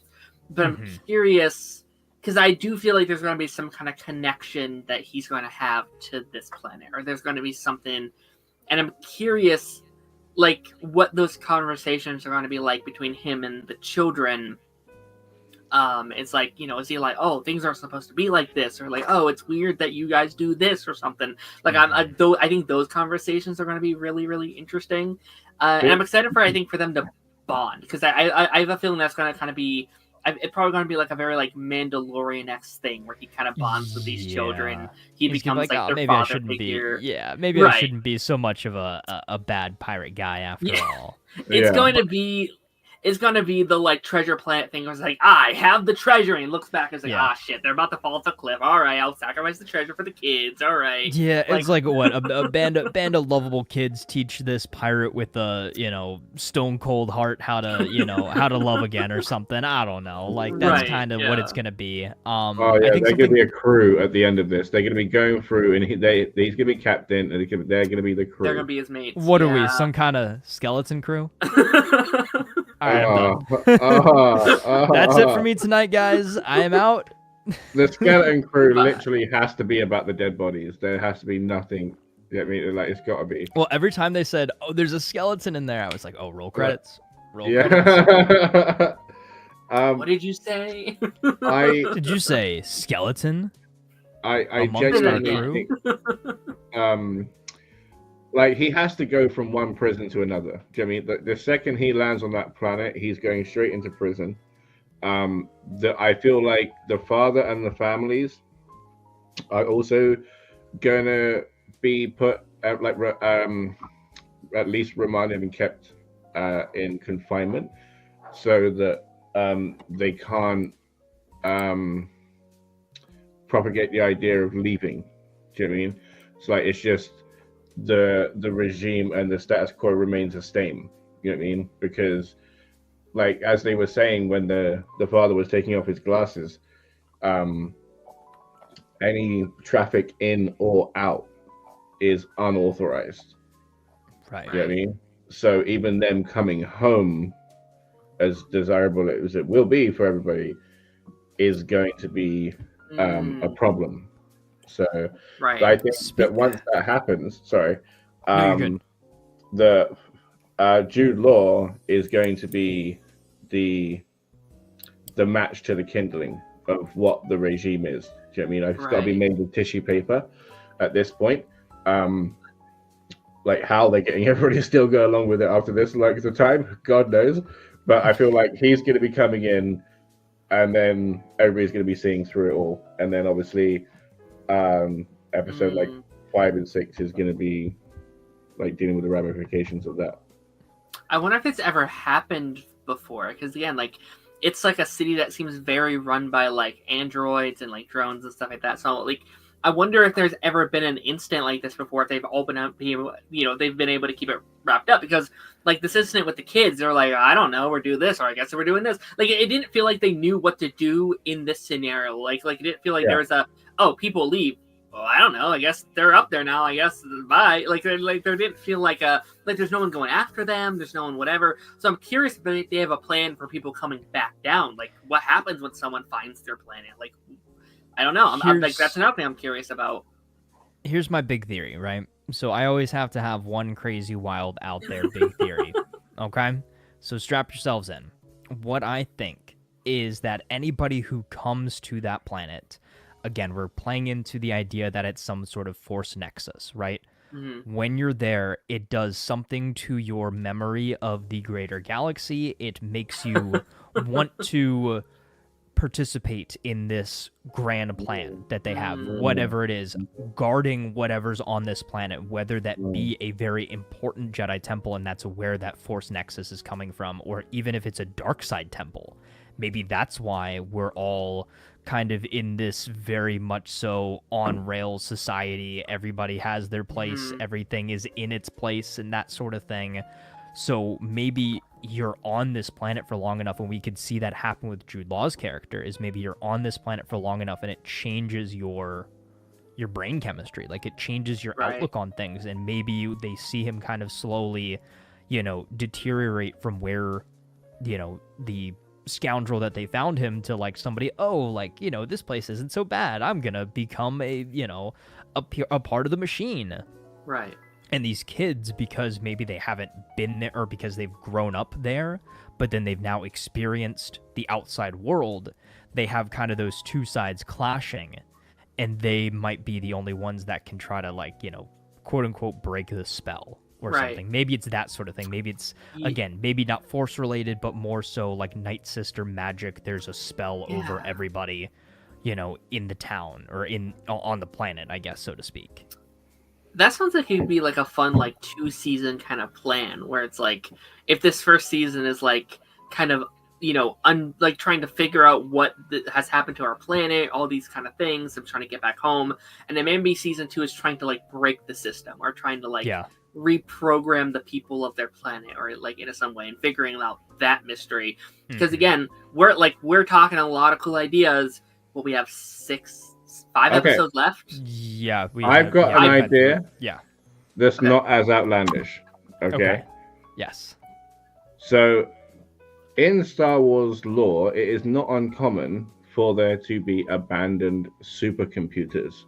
But I'm curious, because I do feel like there's going to be some kind of connection that he's going to have to this planet, or there's going to be something, and I'm curious, like, what those conversations are going to be like between him and the children, It's like, is he like, oh, things aren't supposed to be like this, or like, oh, it's weird that you guys do this or something. Like, I think those conversations are going to be really, really interesting, and I'm excited for them to bond, because I have a feeling that's going to kind of be. It's probably going to be like a very like Mandalorian-esque thing where he kind of bonds with these children. He becomes like their maybe father I shouldn't figure. maybe I shouldn't be so much of a bad pirate guy after all. It's going to be the like treasure planet thing. Where it's like, I have the treasure, and he looks back and is like, shit, they're about to fall off the cliff. All right, I'll sacrifice the treasure for the kids. All right. Yeah, it's like what a band of lovable kids teach this pirate with a stone cold heart how to love again or something. I don't know. Like that's kind of what it's gonna be. I think they're gonna be a crew at the end of this. They're gonna be going through, and he's gonna be captain, and they're gonna be the crew. They're gonna be his mates. What are we? Some kind of skeleton crew? All right, I'm done. That's it for me tonight, guys. I am out. The skeleton crew literally has to be about the dead bodies. There has to be nothing. I mean, like it's got to be. Well, every time they said, "Oh, there's a skeleton in there," I was like, "Oh, roll credits." Roll credits. What did you say? Did you say skeleton? I genuinely think. Like, he has to go from one prison to another. Do you know what I mean? The second he lands on that planet, he's going straight into prison. I feel like the father and the families are also going to be put, at least remanded and kept in confinement so that they can't propagate the idea of leaving. Do you know what I mean? It's like, it's just the regime and the status quo remains the same. You know what I mean? Because, like, as they were saying when the father was taking off his glasses, any traffic in or out is unauthorized. Right. You know what I mean? So even them coming home, as desirable as it will be for everybody, is going to be a problem. So I think that once that happens, the Jude Law is going to be the match to the kindling of what the regime is. Do you know what I mean? It's got to be made with tissue paper at this point. Like how they're getting everybody to still go along with it after this length of time, God knows. But I feel like he's going to be coming in, and then everybody's going to be seeing through it all. And then obviously, episode like 5 and 6 is going to be like dealing with the ramifications of that. I wonder if it's ever happened before, because again, like, it's like a city that seems very run by like androids and like drones and stuff like that. So like, I wonder if there's ever been an incident like this before. If they've opened up, they've been able to keep it wrapped up, because like this incident with the kids, they're like, I don't know, we're doing this, or I guess we're doing this. Like, it didn't feel like they knew what to do in this scenario. Like it didn't feel like there was people leave. Well, I don't know. I guess they're up there now. I guess bye. Like there didn't feel like there's no one going after them. There's no one whatever. So I'm curious if they have a plan for people coming back down. Like, what happens when someone finds their planet? Like, I don't know. I'm like, that's another thing I'm curious about. Here's my big theory, right? So I always have to have one crazy, wild, out there big theory. Okay? So strap yourselves in. What I think is that anybody who comes to that planet, again, we're playing into the idea that it's some sort of force nexus, right? Mm-hmm. When you're there, it does something to your memory of the greater galaxy. It makes you want to participate in this grand plan that they have, whatever it is, guarding whatever's on this planet, whether that be a very important Jedi temple, and that's where that force nexus is coming from, or even if it's a dark side temple. Maybe that's why we're all kind of in this very much so on rails society. Everybody has their place, everything is in its place, and that sort of thing. So maybe you're on this planet for long enough, and we could see that happen with Jude Law's character, is maybe you're on this planet for long enough and it changes your brain chemistry. Like, it changes your outlook on things, and maybe they see him kind of slowly, deteriorate from where, the scoundrel that they found him to, like, somebody, this place isn't so bad. I'm gonna become a part of the machine. Right. And these kids, because maybe they haven't been there or because they've grown up there, but then they've now experienced the outside world, they have kind of those two sides clashing, and they might be the only ones that can try to, like, you know, quote unquote break the spell or something. Maybe it's that sort of thing. Maybe it's, again, maybe not force related, but more so like Night Sister magic. There's a spell over everybody, you know, in the town or on the planet, I guess, so to speak. That sounds like it would be like a fun, like, 2-season kind of plan where it's like, if this first season is like kind of, you know, like trying to figure out what has happened to our planet, all these kind of things, I'm trying to get back home, and then maybe season 2 is trying to like break the system or trying to like reprogram the people of their planet or like in some way and figuring out that mystery. Because again, we're talking a lot of cool ideas, but we have 5 episodes left. Yeah, I've got an idea. Yeah, that's not as outlandish. Okay. Yes. So, in Star Wars lore, it is not uncommon for there to be abandoned supercomputers.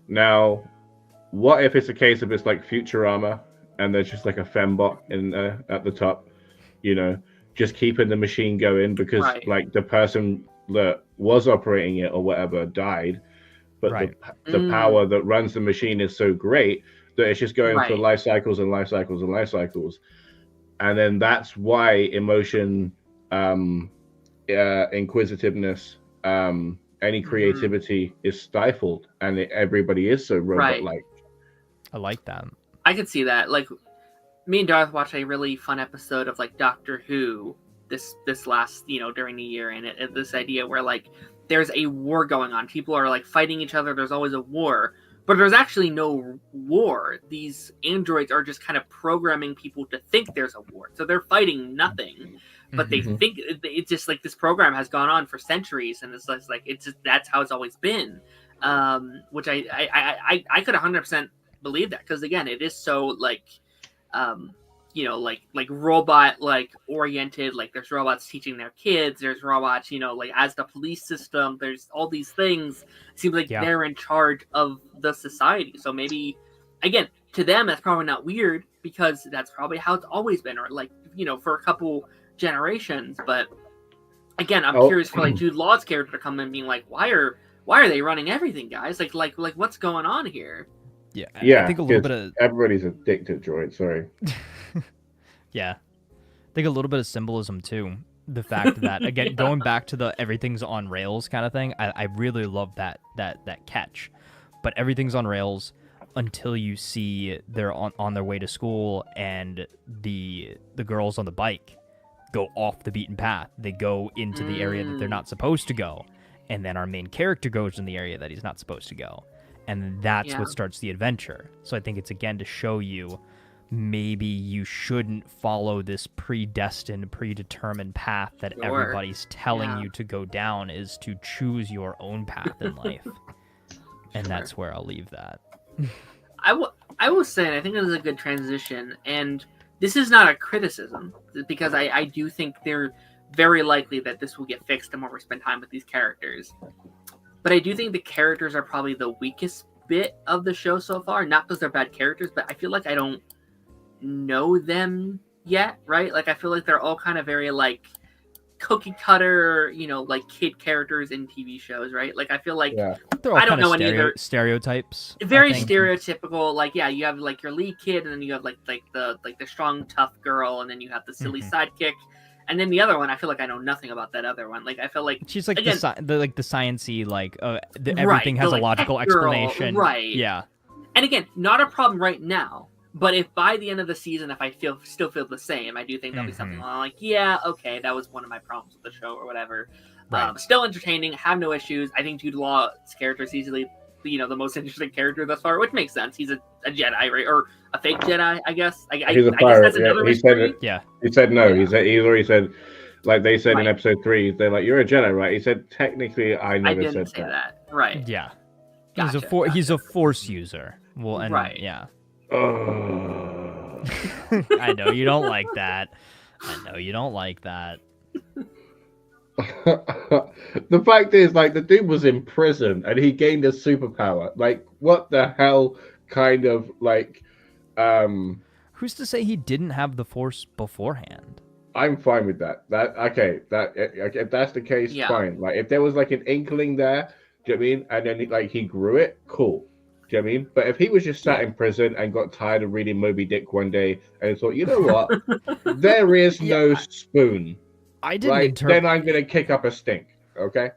Now, what if it's a case of it's like Futurama and there's just like a fembot in at the top, you know, just keeping the machine going because like the person that was operating it or whatever died, but the power that runs the machine is so great that it's just going through life cycles and life cycles and life cycles. And then that's why emotion, inquisitiveness, any creativity is stifled, and everybody is so robot-like. I like that. I could see that. Like, me and Darth watched a really fun episode of like Doctor Who this last, you know, during the year, and this idea where like there's a war going on, people are like fighting each other, there's always a war, but there's actually no war. These androids are just kind of programming people to think there's a war, so they're fighting nothing, but they think it's just like this program has gone on for centuries, and it's like it's just, that's how it's always been. Which I could 100% believe that, because again, it is so like you know, like robot like oriented, like there's robots teaching their kids, there's robots, you know, like as the police system, there's all these things. It seems like they're in charge of the society. So maybe, again, to them that's probably not weird, because that's probably how it's always been, or like, you know, for a couple generations. But again, I'm curious for like Jude Law's character to come in being like, why are they running everything, guys? Like what's going on here? Yeah, I think a little bit of everybody's addicted to it. Sorry. Yeah, I think a little bit of symbolism too. The fact that, again, going back to the everything's on rails kind of thing, I really love that catch. But everything's on rails until you see they're on their way to school, and the girls on the bike go off the beaten path. They go into the area that they're not supposed to go, and then our main character goes in the area that he's not supposed to go. And that's what starts the adventure. So I think it's, again, to show you maybe you shouldn't follow this predestined, predetermined path that everybody's telling you to go down, is to choose your own path in life. And that's where I'll leave that. I will say, and I think this is a good transition, and this is not a criticism, because I do think they're very likely that this will get fixed the more we spend time with these characters. But I do think the characters are probably the weakest bit of the show so far. Not because they're bad characters, but I feel like I don't know them yet, right? Like, I feel like they're all kind of very, like, cookie cutter, you know, like, kid characters in TV shows, right? Like, I feel like they're all I don't know any of their stereotypes. Very stereotypical. Like, yeah, you have, like, your lead kid, and then you have, like the strong, tough girl, and then you have the silly sidekick. And then the other one, I feel like I know nothing about that other one. Like, I feel like she's like, again, the sciencey, like everything has a logical explanation. Right. Yeah. And again, not a problem right now. But if by the end of the season, if I still feel the same, I do think there'll be something like, yeah, okay, that was one of my problems with the show or whatever. Right. Still entertaining, have no issues. I think Jude Law's character is easily, you know, the most interesting character thus far, which makes sense. He's a Jedi, right? Or a fake Jedi, I guess. He's a pirate. Guess that's another he said it. Yeah. He said no. He already said, like they said in episode 3, they're like, you're a Jedi, right? He said, technically, I never said that. Right. Yeah. Gotcha, he's a Force user. Well, and yeah. I know you don't like that. The fact is, like, the dude was in prison and he gained a superpower. Like, what the hell kind of, like, Who's to say he didn't have the Force beforehand? I'm fine with that. If that's the case, fine. Like, if there was like an inkling there, do you know what I mean? And then like he grew it, cool. Do you know what I mean? But if he was just sat in prison and got tired of reading Moby Dick one day and thought, you know what, there is no spoon. I didn't then I'm gonna kick up a stink. Okay.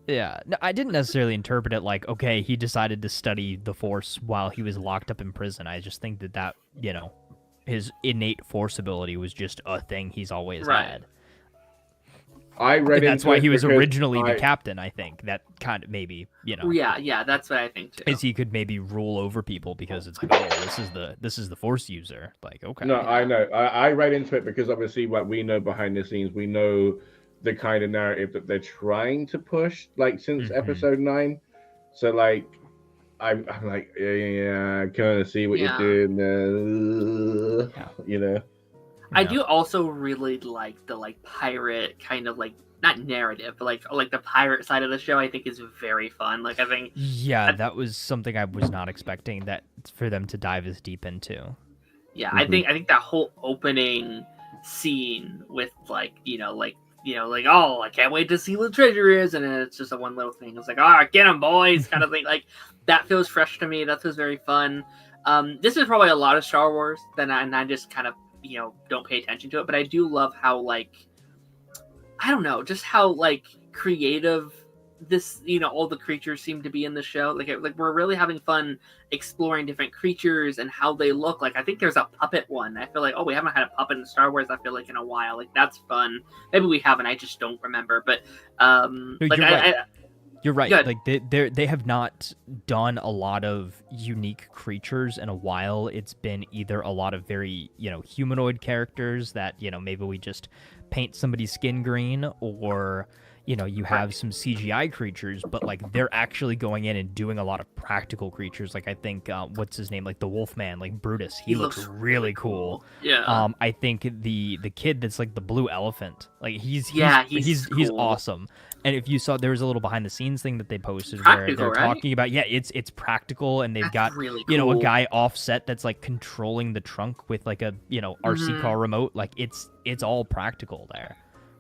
Yeah, no, I didn't necessarily interpret it like, okay, he decided to study the Force while he was locked up in prison. I just think that you know, his innate Force ability was just a thing he's always had. I read and that's why he was originally the captain. I think that kind of maybe, you know. Yeah, that's what I think too. Is he could maybe rule over people because it's like, oh, this is the Force user. Like, okay. No, I know. I read into it because obviously what we know behind the scenes, we know the kind of narrative that they're trying to push, like since episode 9. So like, I'm like, yeah, I kind of see what you're doing, you know. I do also really like the like pirate kind of like not narrative, but like the pirate side of the show. I think is very fun. Like I think that was something I was not expecting that for them to dive as deep into. Yeah, I think that whole opening scene with like oh, I can't wait to see what the treasure is, and then it's just a one little thing. It's like, all right, get them, boys, kind of thing. Like that feels fresh to me. That feels very fun. This is probably a lot of Star Wars, and I just kind of don't pay attention to it. But I do love how like I don't know, just how like creative this all the creatures seem to be in the show. Like we're really having fun exploring different creatures and how they look. Like I think there's a puppet one. I feel like, oh, we haven't had a puppet in Star Wars, I feel like, in a while. Like that's fun. Maybe we haven't, I just don't remember. But you're right. Good. Like they have not done a lot of unique creatures in a while. It's been either a lot of very humanoid characters that maybe we just paint somebody's skin green, or you have some CGI creatures, but like they're actually going in and doing a lot of practical creatures. Like I think what's his name, like the Wolfman, like Brutus, he looks really cool. Yeah. I think the kid that's like the blue elephant, like he's cool. awesome. And if you saw, there was a little behind the scenes thing that they posted practical, where they're talking about it's practical, and they've got really cool. a guy offset that's like controlling the trunk with like a RC car remote. Like it's all practical there.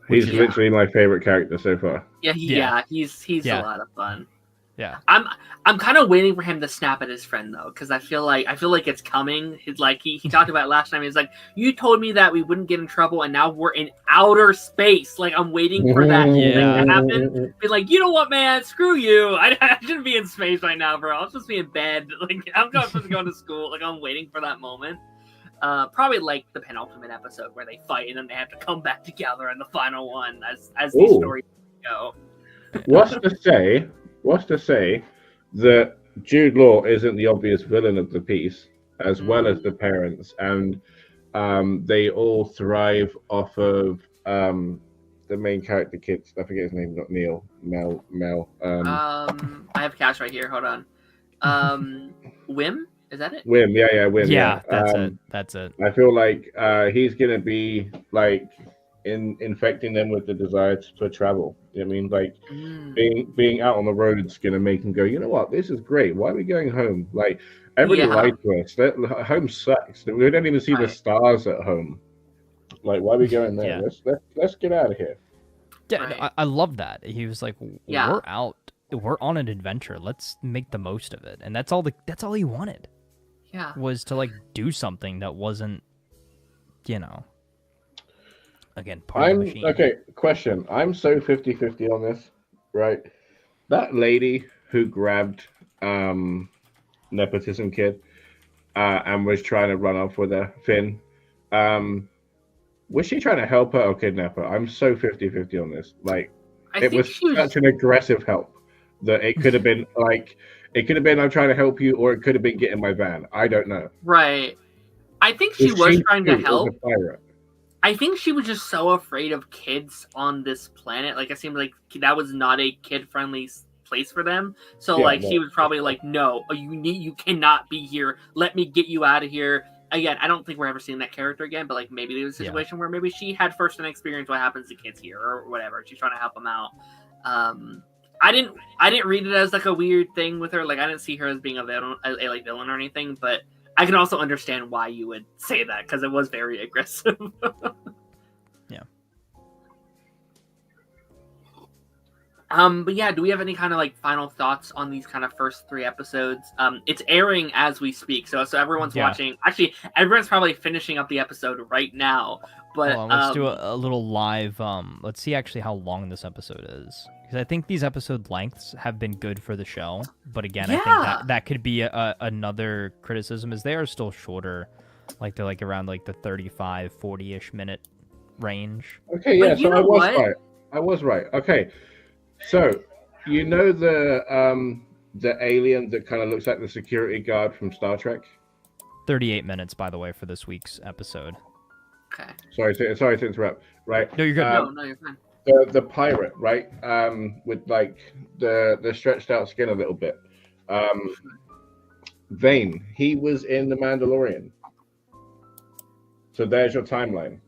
He's literally my favorite character so far. He's a lot of fun. Yeah, I'm kind of waiting for him to snap at his friend though, because I feel like it's coming. He's like he talked about it last time. He's like, you told me that we wouldn't get in trouble, and now we're in outer space. Like I'm waiting for that thing to happen. Be like, you know what, man? Screw you. I shouldn't be in space right now, bro. I'm supposed to be in bed. Like I'm supposed to go to school. Like I'm waiting for that moment. Probably like the penultimate episode where they fight and then they have to come back together in the final one as these stories go. What's to say that Jude Law isn't the obvious villain of the piece, as well as the parents, and they all thrive off of the main character kids. I forget his name, not Neil. Mel. I have Cash right here. Hold on. Wim. Is that it? Wim, yeah, Wim. Yeah, that's it. I feel like he's gonna be like infecting them with the desire for travel. You know what I mean? Like being out on the road is gonna make them go, you know what, this is great. Why are we going home? Like everybody lied to us. Home sucks. We don't even see the stars at home. Like, why are we going there? Let's get out of here. Yeah, I love that. He was like, we're out. We're on an adventure. Let's make the most of it. And that's all he wanted. Yeah. Was to like do something that wasn't, again, part of the machine. Okay, question. I'm so 50-50 on this, right? That lady who grabbed nepotism kid and was trying to run off with her, Finn, was she trying to help her or kidnap her? I'm so 50-50 on this. Like, it was such an aggressive help that it could have been like, I'm trying to help you, or it could have been get in my van. I don't know. Right. I think she was trying to help. I think she was just so afraid of kids on this planet. Like, it seemed like that was not a kid-friendly place for them. So, she was probably like, no, you cannot be here. Let me get you out of here. again, I don't think we're ever seeing that character again, but like maybe there's a situation where maybe she had first-hand experience what happens to kids here or whatever. She's trying to help them out. I didn't read it as like a weird thing with her. Like I didn't see her as being a like villain or anything, but I can also understand why you would say that because it was very aggressive. Yeah. But yeah, do we have any kind of like final thoughts on these kind of first 3 episodes? It's airing as we speak, so everyone's watching. Actually, everyone's probably finishing up the episode right now. But let's do a little live. Let's see actually how long this episode is, because I think these episode lengths have been good for the show. But again, I think that could be another criticism, is they are still shorter. Like they're like around like the 35, 40-ish minute range. Okay, yeah. So I was right. I was right. Okay. So, you know the alien that kind of looks like the security guard from Star Trek? 38 minutes, by the way, for this week's episode. Okay. Sorry to interrupt. Right? No, you're good. No, you're fine. The pirate, right? With like the stretched out skin a little bit. Vane, he was in The Mandalorian. So there's your timeline.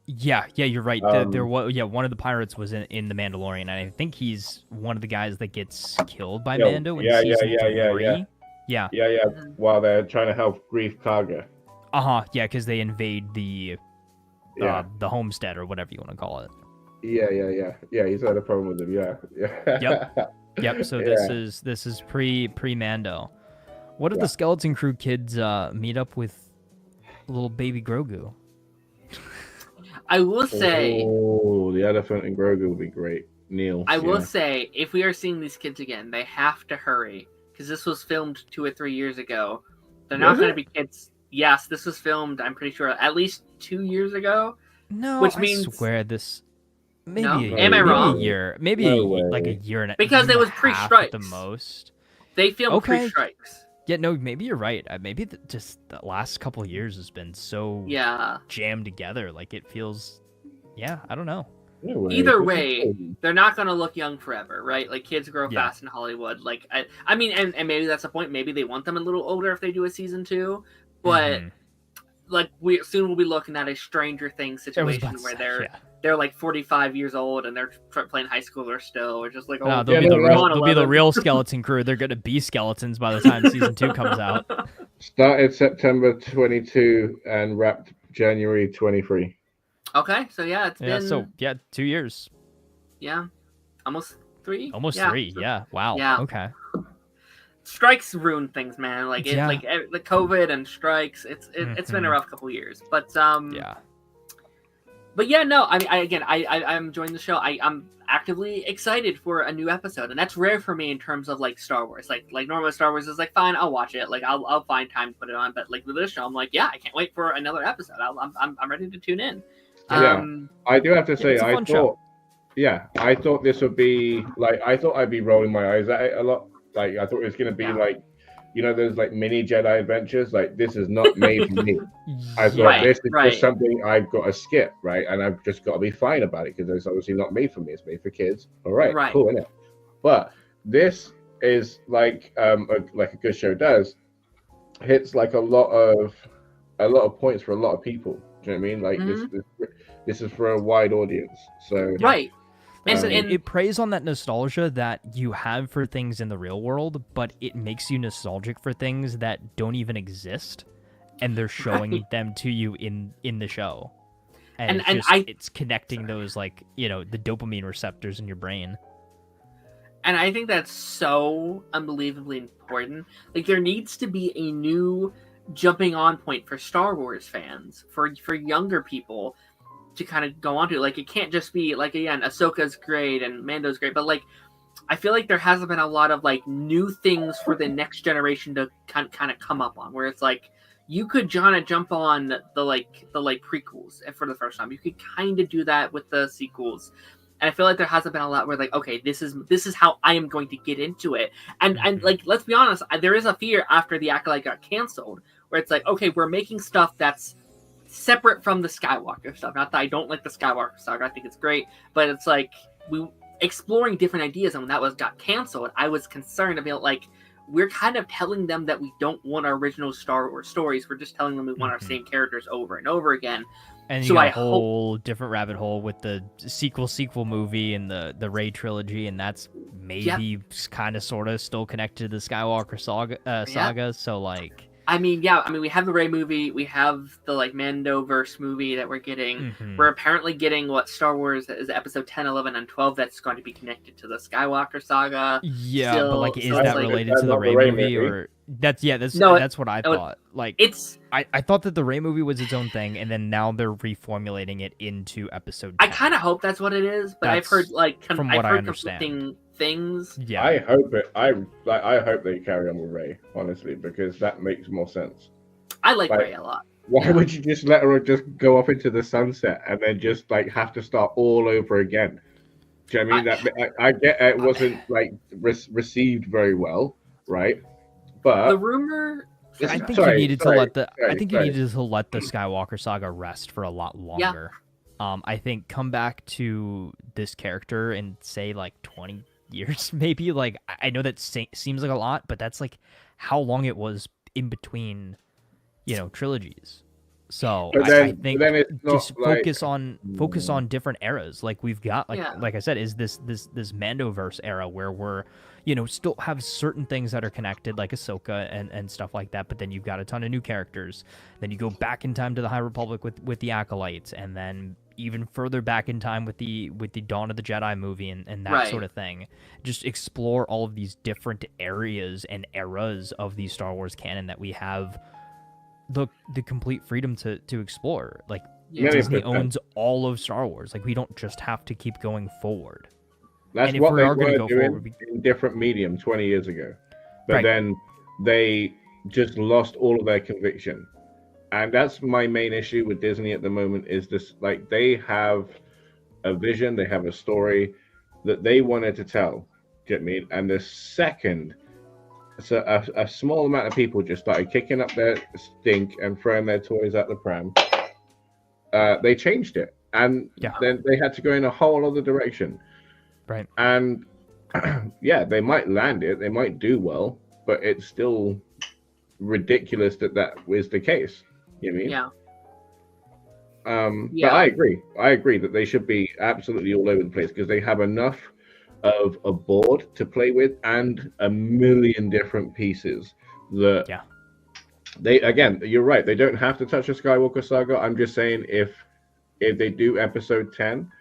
Yeah, you're right. There was one of the pirates was in The Mandalorian, and I think he's one of the guys that gets killed by Mando in season 3. Yeah. While they're trying to help Grief Karga. Yeah, because they invade the homestead or whatever you want to call it. Yeah. He's had a problem with him. Yeah. Yep. So this is pre Mando. What if the Skeleton Crew kids meet up with little baby Grogu? I will say, the elephant and Grogu will be great. Neil. I will say, if we are seeing these kids again, they have to hurry because this was filmed 2 or 3 years ago. They're not going to be kids. Yes, this was filmed, I'm pretty sure, at least 2 years ago. No, which means I swear this. Maybe no? Am I wrong? A year, maybe like a year and because it was pre-strikes at the most. They filmed pre-strikes. Yeah, no, maybe you're right. Maybe just the last couple of years has been so jammed together. Like it feels, I don't know. Either way, they're not going to look young forever, right? Like kids grow fast in Hollywood. Like I mean, and maybe that's the point. Maybe they want them a little older if they do a season 2, but like we soon will be looking at a Stranger Things situation where they're like 45 years old and they're playing high schooler still, or just like they'll be the real Skeleton Crew. They're gonna be skeletons by the time season 2 comes out. Started September 22 and wrapped January 23. Okay, so it's been 2 years. Yeah, almost 3. Almost 3. Yeah. Wow. Yeah. Okay. Strikes ruin things, man. Like the COVID and strikes. It's been a rough couple years, but But yeah, no. I mean, I'm enjoying the show. I'm actively excited for a new episode, and that's rare for me in terms of like Star Wars. Like normally Star Wars is like fine, I'll watch it. Like I'll find time to put it on. But like with this show, I'm like, I can't wait for another episode. I'm ready to tune in. I do have to say, I thought this would be like, I thought I'd be rolling my eyes at it a lot. Like I thought it was gonna be like, there's like mini Jedi adventures. Like this is not made for me. I thought this is just something I've got to skip, right? And I've just got to be fine about it because it's obviously not made for me. It's made for kids. All right, cool, isn't it? But this is like a good show does. Hits like a lot of points for a lot of people. Do you know what I mean? Like this is for a wide audience. So And it preys on that nostalgia that you have for things in the real world, but it makes you nostalgic for things that don't even exist, and they're showing them to you in the show. And it's connecting those the dopamine receptors in your brain. And I think that's so unbelievably important. Like there needs to be a new jumping on point for Star Wars fans, for younger people, to kind of go on to. Like it can't just be like, again, Ahsoka's great and Mando's great, but like I feel like there hasn't been a lot of like new things for the next generation to kind of come up on, where it's like you could jump on the prequels for the first time. You could kind of do that with the sequels. And I feel like there hasn't been a lot where like, okay, this is how I am going to get into it. And like, let's be honest, there is a fear after the Acolyte got canceled where it's like, okay, we're making stuff that's separate from the Skywalker stuff. Not that I don't like the Skywalker saga, I think it's great, but it's like we exploring different ideas, and when that got canceled, I was concerned about like, we're kind of telling them that we don't want our original Star Wars stories. We're just telling them we want our same characters over and over again. And so you got a whole different rabbit hole with the sequel movie and the Rey trilogy, and that's maybe kind of sort of still connected to the Skywalker saga. So like, I mean, we have the Rey movie, we have the like Mandoverse movie that we're getting. We're apparently getting what Star Wars is episode 10, 11, and 12 that's going to be connected to the Skywalker saga. Yeah, but like, is that related to the Rey movie or that's what I thought. Like, I thought that the Rey movie was its own thing, and then now they're reformulating it into episode 10. I kind of hope that's what it is, but I've heard like from what I understand conflicting things. Yeah, I hope it. I hope they carry on with Rey, honestly, because that makes more sense. I like Rey a lot. Why would you just let her just go off into the sunset and then just like have to start all over again? Do you know what I mean? I get it wasn't like received very well, right? But the rumor. I think you needed to let the Skywalker saga rest for a lot longer. Yeah. I think come back to this character and say like 20 years, maybe. Like, I know that seems like a lot, but that's like how long it was in between, trilogies. So I think just focus on different eras. Like we've got like I said, is this Mandoverse era where we're still have certain things that are connected, like Ahsoka and stuff like that. But then you've got a ton of new characters. Then you go back in time to the High Republic with the Acolytes, and then even further back in time with the Dawn of the Jedi movie and that sort of thing. Just explore all of these different areas and eras of the Star Wars canon that we have the complete freedom to explore. Like, Disney owns all of Star Wars. Like, we don't just have to keep going forward. That's what they were doing in different medium 20 years ago. But then they just lost all of their conviction. And that's my main issue with Disney at the moment is this, like, they have a vision, they have a story that they wanted to tell. Do you know what I mean? And the second a small amount of people just started kicking up their stink and throwing their toys at the pram, they changed it. And then they had to go in a whole other direction. Right. And they might land it, they might do well, but it's still ridiculous that is the case. You know what I mean? Yeah. But I agree that they should be absolutely all over the place because they have enough of a board to play with and a million different pieces that you're right, they don't have to touch a Skywalker saga. I'm just saying if they do episode 10,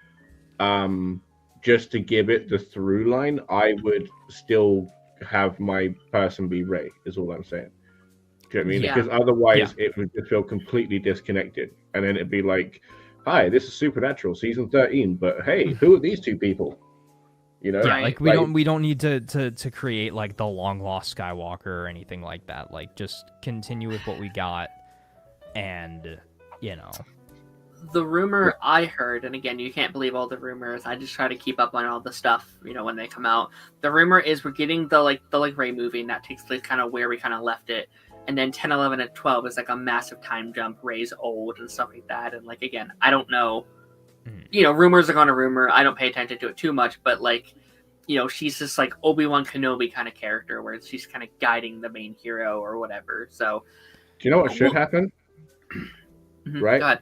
just to give it the through line, I would still have my person be Rey, is all I'm saying. Do you know what I mean? Because otherwise it would just feel completely disconnected. And then it'd be like, hi, this is Supernatural season 13, but hey, who are these two people? We don't need to create like the long lost Skywalker or anything like that. Like, just continue with what we got, and the rumor I heard, and again, you can't believe all the rumors. I just try to keep up on all the stuff, when they come out. The rumor is we're getting the Rey movie, and that takes place kind of where we kind of left it. And then 10, 11, and 12 is like a massive time jump. Rey's old and stuff like that. And like, again, I don't know. Rumors are going to rumor. I don't pay attention to it too much, but like, she's this like Obi-Wan Kenobi kind of character where she's kind of guiding the main hero or whatever. So, do you know what should happen? Right? Go ahead.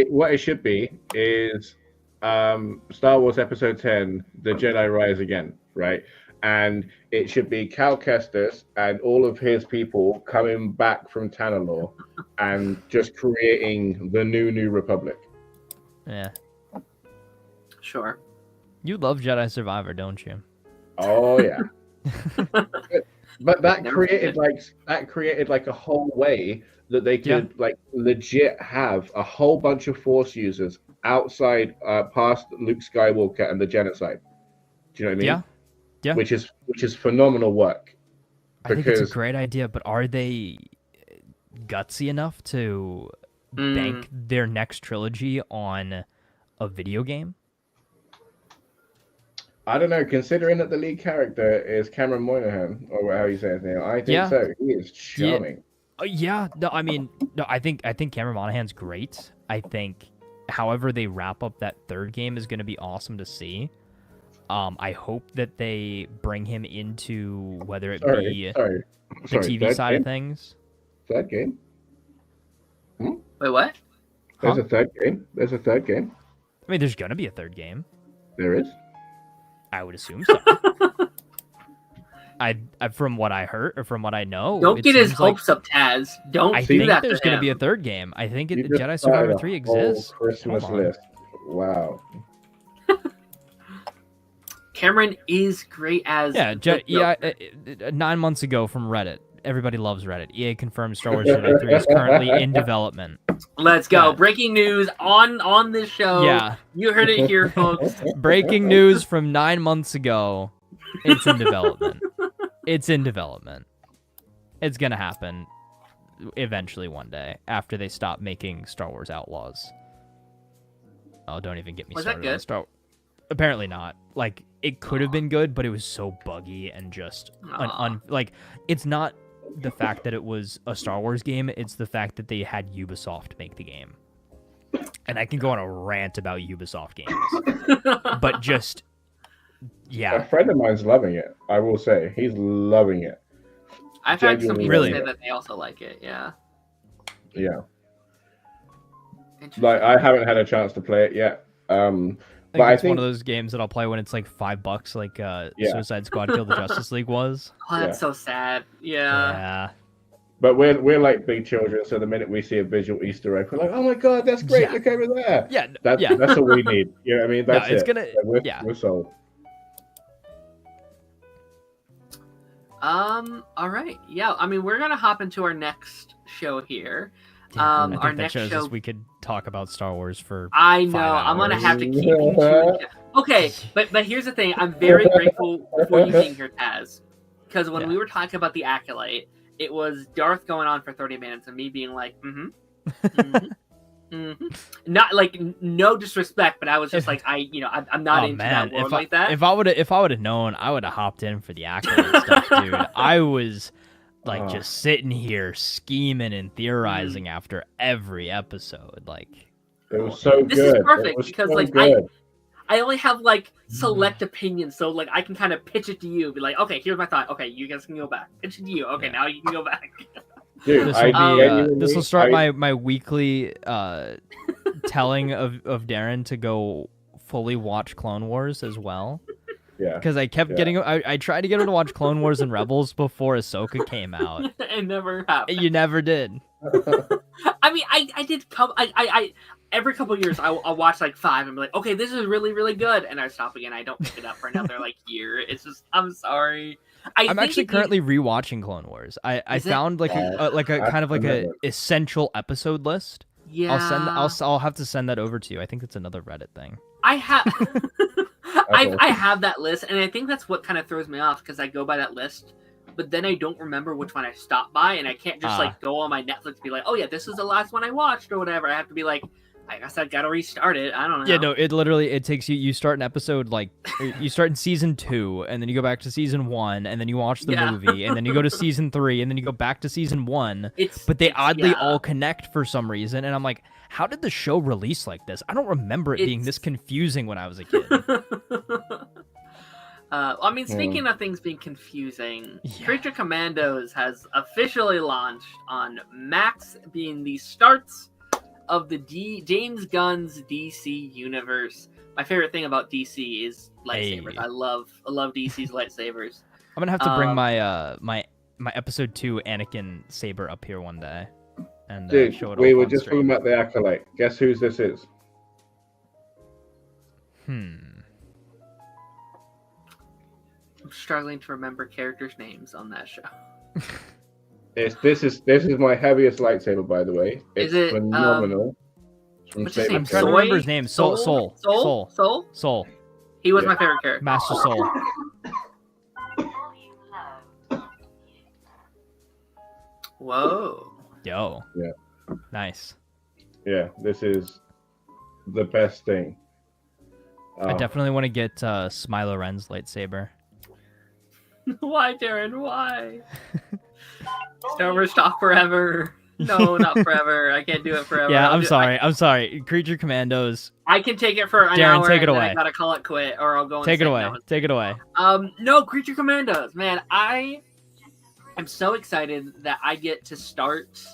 What it should be is Star Wars Episode 10, The Jedi Rise Again, right? And it should be Cal Kestis and all of his people coming back from Tanalorr and just creating the new Republic. Yeah. Sure. You love Jedi Survivor, don't you? Oh yeah. but that created like a whole way that they could like legit have a whole bunch of Force users outside past Luke Skywalker and the genocide. Do you know what I mean? Yeah. Which is phenomenal work. I think it's a great idea, but are they gutsy enough to bank their next trilogy on a video game? I don't know. Considering that the lead character is Cameron Monaghan, or how you say his name, I think so. He is charming. I think Cameron Monaghan's great. I think, however they wrap up that third game is going to be awesome to see. I hope that they bring him into whether it be Sorry. the TV side of things. Third game? Wait, what? There's a third game? There's a third game? I mean, there's going to be a third game. There is? I would assume so. I from what I heard, or from what I know... Don't get his hopes up, Taz. Don't I do think that there's going to be a third game. I think You just Jedi started Survivor a 3 whole exists. Christmas list. Wow. Cameron is great as... Yeah, 9 months ago from Reddit. Everybody loves Reddit. EA confirms Star Wars Jedi 3 is currently in development. Let's go. Breaking news on this show. Yeah. You heard it here, folks. Breaking news from 9 months ago. It's in development. It's in development. It's going to happen eventually one day after they stop making Star Wars Outlaws. Oh, don't even get me Was that started on good? Star Apparently not. Like, it could have been good, but it was so buggy and just like, it's not the fact that it was a Star Wars game, it's the fact that they had Ubisoft make the game. And I can go on a rant about Ubisoft games. But just A friend of mine's loving it, I will say. He's loving it. I've had some people Really? say that they also like it, yeah. Yeah. Interesting. Like, I haven't had a chance to play it yet. I But think I it's think one of those games that I'll play when it's like $5, like Suicide Squad Kill the Justice League was. Oh, that's Yeah. so sad. Yeah. But we're like big children, so the minute we see a visual Easter egg, we're like, "Oh my god, that's great! Yeah. Look over there!" Yeah, That's all we need. You know what I mean? That's it's it. gonna. We're sold. All right. Yeah, I mean, we're gonna hop into our next show here. I think Our that next shows show. us we could talk about Star Wars for. I know. 5 I'm gonna hours. have to keep you to it. Okay, but here's the thing. I'm very grateful for you being here, Taz, because when we were talking about the Acolyte, it was Darth going on for 30 minutes and me being like, not like no disrespect, but I was just like, I'm not into that world like that. If I would have known, I would have hopped in for the Acolyte stuff, dude. I was like just sitting here scheming and theorizing after every episode. Like, it was so good. This is perfect because so like good. I only have like select opinions, so like I can kind of pitch it to you, be like, okay, here's my thought. Okay, you guys can go back. Pitch it to you. Okay, now you can go back. Dude, this will start my weekly telling of Darren to go fully watch Clone Wars as well. Yeah. Because I kept getting I tried to get her to watch Clone Wars and Rebels before Ahsoka came out. It never happened. You never did. I mean, I did come. I every couple of years I'll watch like 5 and be like, okay, this is really really good, and I stop again. I don't pick it up for another like year. It's just I'm sorry. I'm actually currently rewatching Clone Wars. I found like a kind of like a essential episode list. Yeah. I'll have to send that over to you. I think it's another Reddit thing. I have I have that list, and I think that's what kind of throws me off because I go by that list, but then I don't remember which one I stopped by, and I can't just like go on my Netflix and be like, oh yeah, this is the last one I watched or whatever. I have to be like, I guess I gotta restart it. I don't know. Yeah, no, it takes you start an episode like you start in season 2, and then you go back to season 1, and then you watch the movie, and then you go to season 3, and then you go back to season 1. But they oddly all connect for some reason, and I'm like, how did the show release like this? I don't remember it being this confusing when I was a kid. I mean, speaking of things being confusing, Creature Commandos has officially launched on Max, being the starts of the James Gunn's DC universe. My favorite thing about DC is lightsabers. I love DC's lightsabers. I'm gonna have to bring my my episode 2 Anakin saber up here one day and Dude, show it. We were just talking about the Acolyte. Guess whose this is? I'm struggling to remember characters' names on that show. This is my heaviest lightsaber, by the way. It's phenomenal. What's his name? I'm trying to remember his name. Soul. He was my favorite character. Master Soul. Whoa. Yo. Yeah. Nice. Yeah, this is the best thing. I definitely want to get Smilo Ren's lightsaber. Why, Darren? Why? Star Wars talk forever. No, not forever. I can't do it forever. Yeah, I'm sorry. Creature Commandos. I can take it for an Darren, hour take it and then away. I gotta call it quit, or I'll go. Take it insane. away. No. Take it away. No, Creature Commandos, man. I'm so excited that I get to start.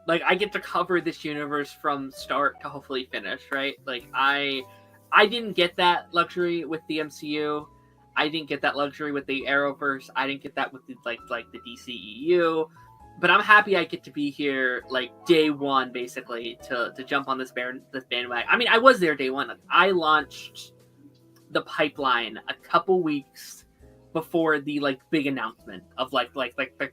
Like, I get to cover this universe from start to hopefully finish, right? Like, I didn't get that luxury with the MCU. I didn't get that luxury with the Arrowverse. I didn't get that with the like the DCEU. But I'm happy I get to be here like day one, basically, to jump on this bandwagon. I mean, I was there day one. I launched the pipeline a couple weeks before the like big announcement of like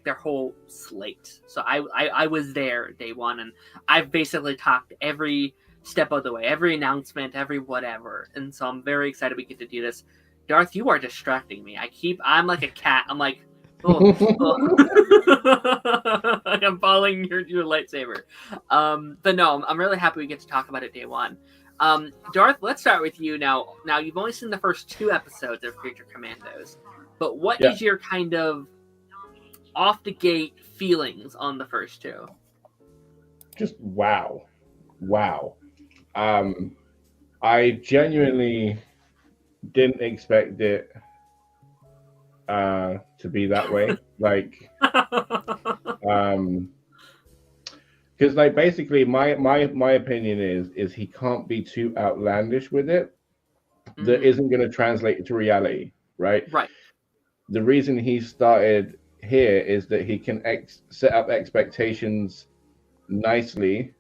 their whole slate. So I was there day one, and I've basically talked every step of the way, every announcement, every whatever. And so I'm very excited we get to do this. Darth, you are distracting me. I'm like a cat. I'm like, oh. I'm following your lightsaber. But no, I'm really happy we get to talk about it day one. Darth, let's start with you now. Now, you've only seen the first 2 episodes of Creature Commandos, but what is your kind of off the gate feelings on the first 2? Just wow. I genuinely didn't expect it to be that way. Like, because like basically my opinion is he can't be too outlandish with it. That isn't going to translate into reality, right? Right. The reason he started here is that he can set up expectations nicely,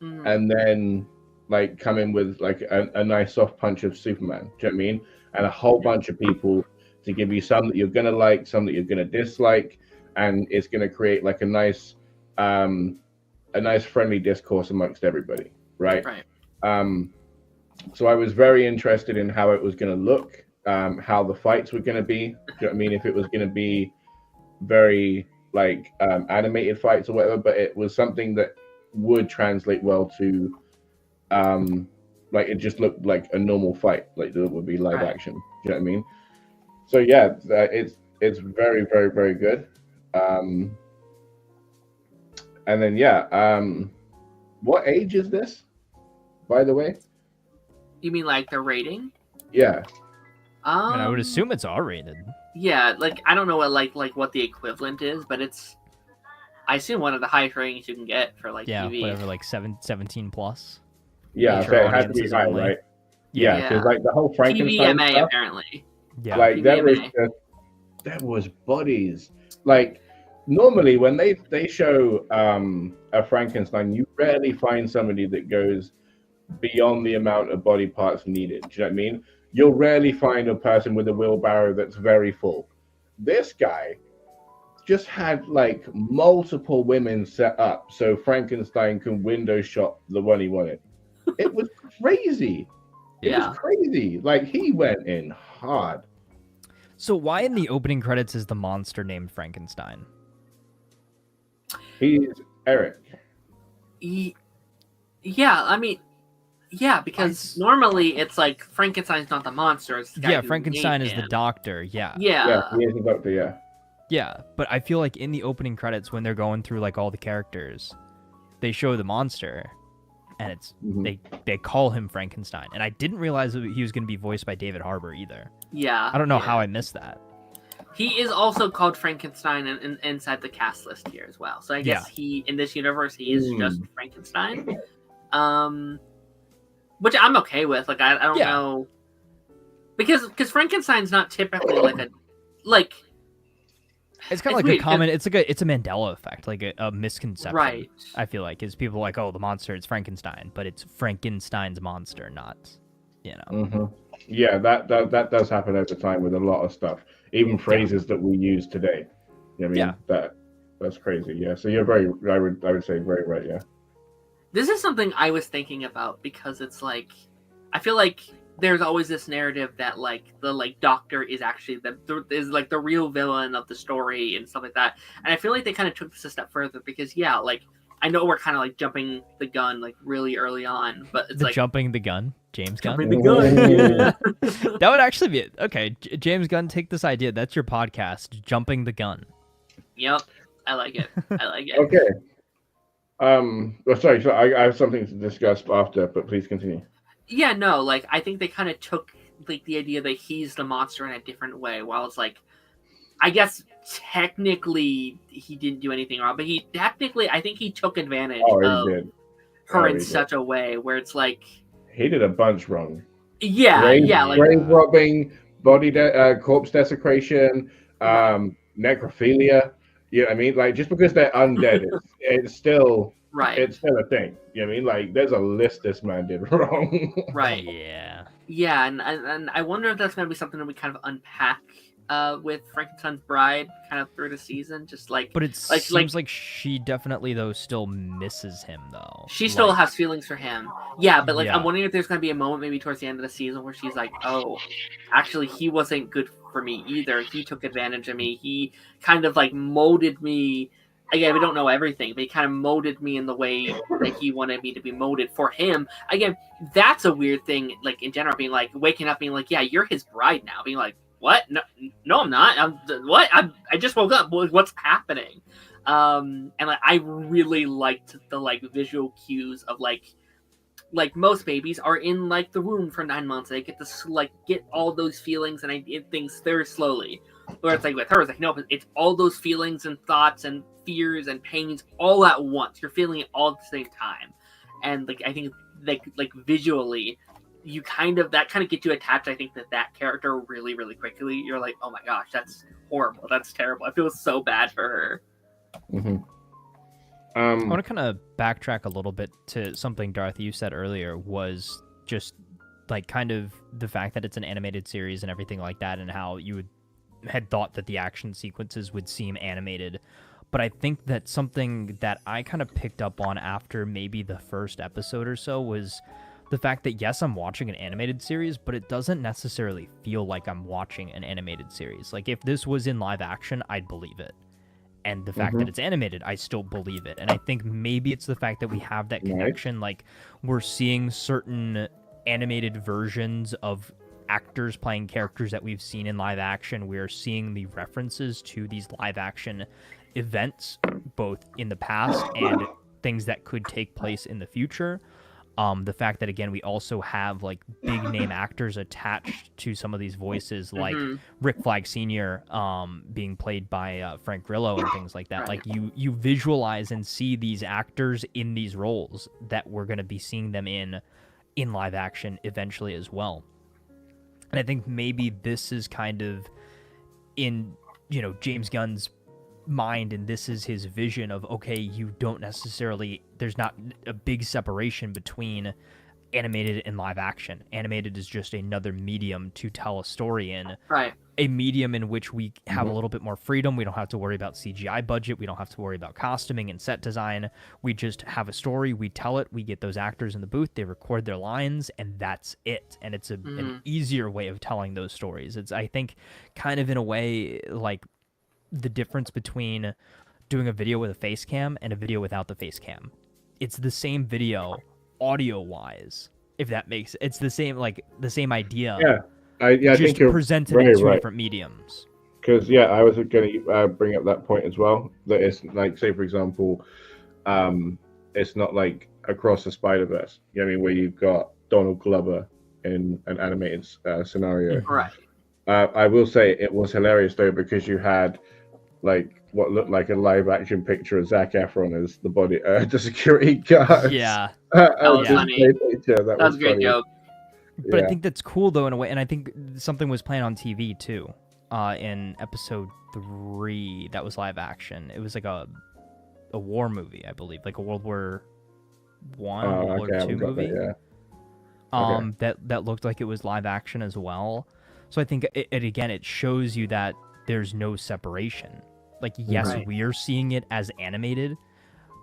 and then like come in with like a nice soft punch of Superman. Do you know what I mean? And a whole bunch of people to give you some that you're gonna like, some that you're gonna dislike, and it's gonna create like a nice friendly discourse amongst everybody, right? So I was very interested in how it was gonna look, how the fights were gonna be. Do you know what I mean? If it was gonna be very like animated fights or whatever, but it was something that would translate well to like it just looked like a normal fight, like that would be live action. Do you know what I mean? So yeah, it's very, very, very good. And then what age is this, by the way? You mean like the rating? Yeah. I mean, I would assume it's R-rated. Yeah, like I don't know what what the equivalent is, but it's I assume one of the highest ratings you can get for like TV. Whatever, like 17 plus. Yeah, so it has to be high, right? Yeah, because like the whole Frankenstein TVMA stuff, apparently. Yeah, like there was bodies. Like normally when they show a Frankenstein, you rarely find somebody that goes beyond the amount of body parts needed. Do you know what I mean? You'll rarely find a person with a wheelbarrow that's very full. This guy just had like multiple women set up so Frankenstein can window shop the one he wanted. It was crazy. It was crazy. Like he went in hard. So why in the opening credits is the monster named Frankenstein? He's Eric. Yeah, I mean, yeah, because normally it's like Frankenstein's not the monster. It's the guy who Frankenstein made is him. the doctor. Yeah, he is the doctor. Yeah, but I feel like in the opening credits when they're going through like all the characters, they show the monster, and it's they call him Frankenstein, and I didn't realize that he was going to be voiced by David Harbour either. Yeah, I don't know how I missed that. He is also called Frankenstein inside the cast list here as well. So I guess he in this universe he is just Frankenstein, which I'm okay with. Like I don't know, because Frankenstein's not typically like. It's kind of like a common. It's a Mandela effect, like a misconception. Right. I feel like is people like, oh, the monster, it's Frankenstein, but it's Frankenstein's monster, not, you know. Yeah, that does happen over time with a lot of stuff, even phrases that we use today. You know what I mean? That's crazy. Yeah. So you're very, I would say very right. Yeah. This is something I was thinking about because it's like, I feel like there's always this narrative that like the doctor is actually the real villain of the story and stuff like that, and I feel like they kind of took this a step further because like I know we're kind of like jumping the gun like really early on, but it's like jumping the gun, James Gunn. Jumping the gun. That would actually be okay. James Gunn, take this idea. That's your podcast, jumping the gun. Yep, I like it. Okay. Well, sorry, so I have something to discuss after, but please continue. Yeah, no, like I think they kind of took like the idea that he's the monster in a different way. While it's like, I guess technically he didn't do anything wrong, but he technically, I think he took advantage Oh, he of did. her in He did. such a way where it's like, He did a bunch wrong. yeah, like grave robbing, corpse desecration, necrophilia. You know what I mean? Like, just because they're undead, it's still right. It's still a thing. You know what I mean? Like, there's a list this man did wrong. Right. Yeah, and I wonder if that's going to be something that we kind of unpack with Frankenstein's Bride kind of through the season, just like. But it seems like she definitely though still misses him though. She still has feelings for him. Yeah, but like I'm wondering if there's going to be a moment maybe towards the end of the season where she's like, "Oh, actually, he wasn't good for me either. He took advantage of me. He kind of like molded me." Again, we don't know everything, but he kind of molded me in the way that he wanted me to be molded for him. Again, that's a weird thing, like in general, being like waking up, being like, "Yeah, you're his bride now." Being like, "What? No, I'm not. What? I just woke up. What's happening?" And like I really liked the like visual cues of like most babies are in like the womb for 9 months. They get to like get all those feelings and things very slowly. Where it's like with her, it's like no, but it's all those feelings and thoughts and fears and pains all at once. You're feeling it all at the same time, and like I think like visually, you kind of get you attached. I think that character really quickly. You're like, oh my gosh, that's horrible. That's terrible. I feel so bad for her. Mm-hmm. I want to kind of backtrack a little bit to something, Darth, you said earlier, was just like kind of the fact that it's an animated series and everything like that, and how you had thought that the action sequences would seem animated. But I think that something that I kind of picked up on after maybe the first episode or so was the fact that, yes, I'm watching an animated series, but it doesn't necessarily feel like I'm watching an animated series. Like, if this was in live action, I'd believe it. And the fact that it's animated, I still believe it. And I think maybe it's the fact that we have that connection. Like, we're seeing certain animated versions of actors playing characters that we've seen in live action. We're seeing the references to these live action events, both in the past and things that could take place in the future. The fact that, again, we also have like big name actors attached to some of these voices, like Rick Flag Sr. Being played by Frank Grillo and things like that. Like you visualize and see these actors in these roles that we're going to be seeing them in live action eventually as well. And I think maybe this is kind of in, James Gunn's mind, and this is his vision of, okay, you don't necessarily, there's not a big separation between animated and live action. Animated is just another medium to tell a story in. Right. A medium in which we have a little bit more freedom. We don't have to worry about CGI budget. We don't have to worry about costuming and set design. We just have a story. We tell it. We get those actors in the booth. They record their lines, and that's it. And it's an easier way of telling those stories. It's, I think, kind of in a way like the difference between doing a video with a face cam and a video without the face cam. It's the same video audio-wise, if that makes it's the same idea. Yeah. I think you're presented in two different mediums. Because I was going to bring up that point as well. That it's like, say for example, it's not like Across the Spider-Verse. You know what I mean? Where you've got Donald Glover in an animated scenario. Right. I will say it was hilarious though, because you had like what looked like a live action picture of Zac Efron as the security guard. Yeah. That was funny. That was a great joke. But I think that's cool though in a way, and I think something was playing on TV too. In episode 3, that was live action. It was like a war movie, I believe, like a World War I, World War II movie. That looked like it was live action as well. So I think it shows you that there's no separation. Like, yes, we are seeing it as animated,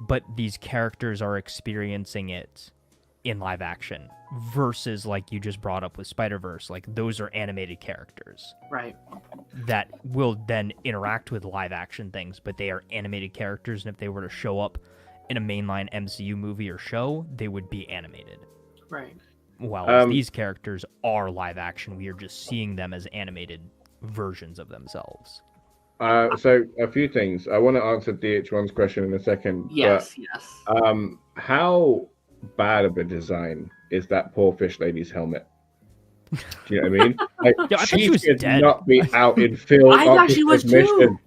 but these characters are experiencing it in live action versus, like you just brought up with Spider-Verse, like those are animated characters. Right. That will then interact with live action things, but they are animated characters, and if they were to show up in a mainline MCU movie or show, they would be animated. Right. While these characters are live action, we are just seeing them as animated versions of themselves. So a few things. I want to answer DH1's question in a second. Yes, but, yes. How bad of a design is that poor fish lady's helmet? Do you know what I mean? Like, Yo, I thought she was should dead. not be out in field I on thought she was mission. too.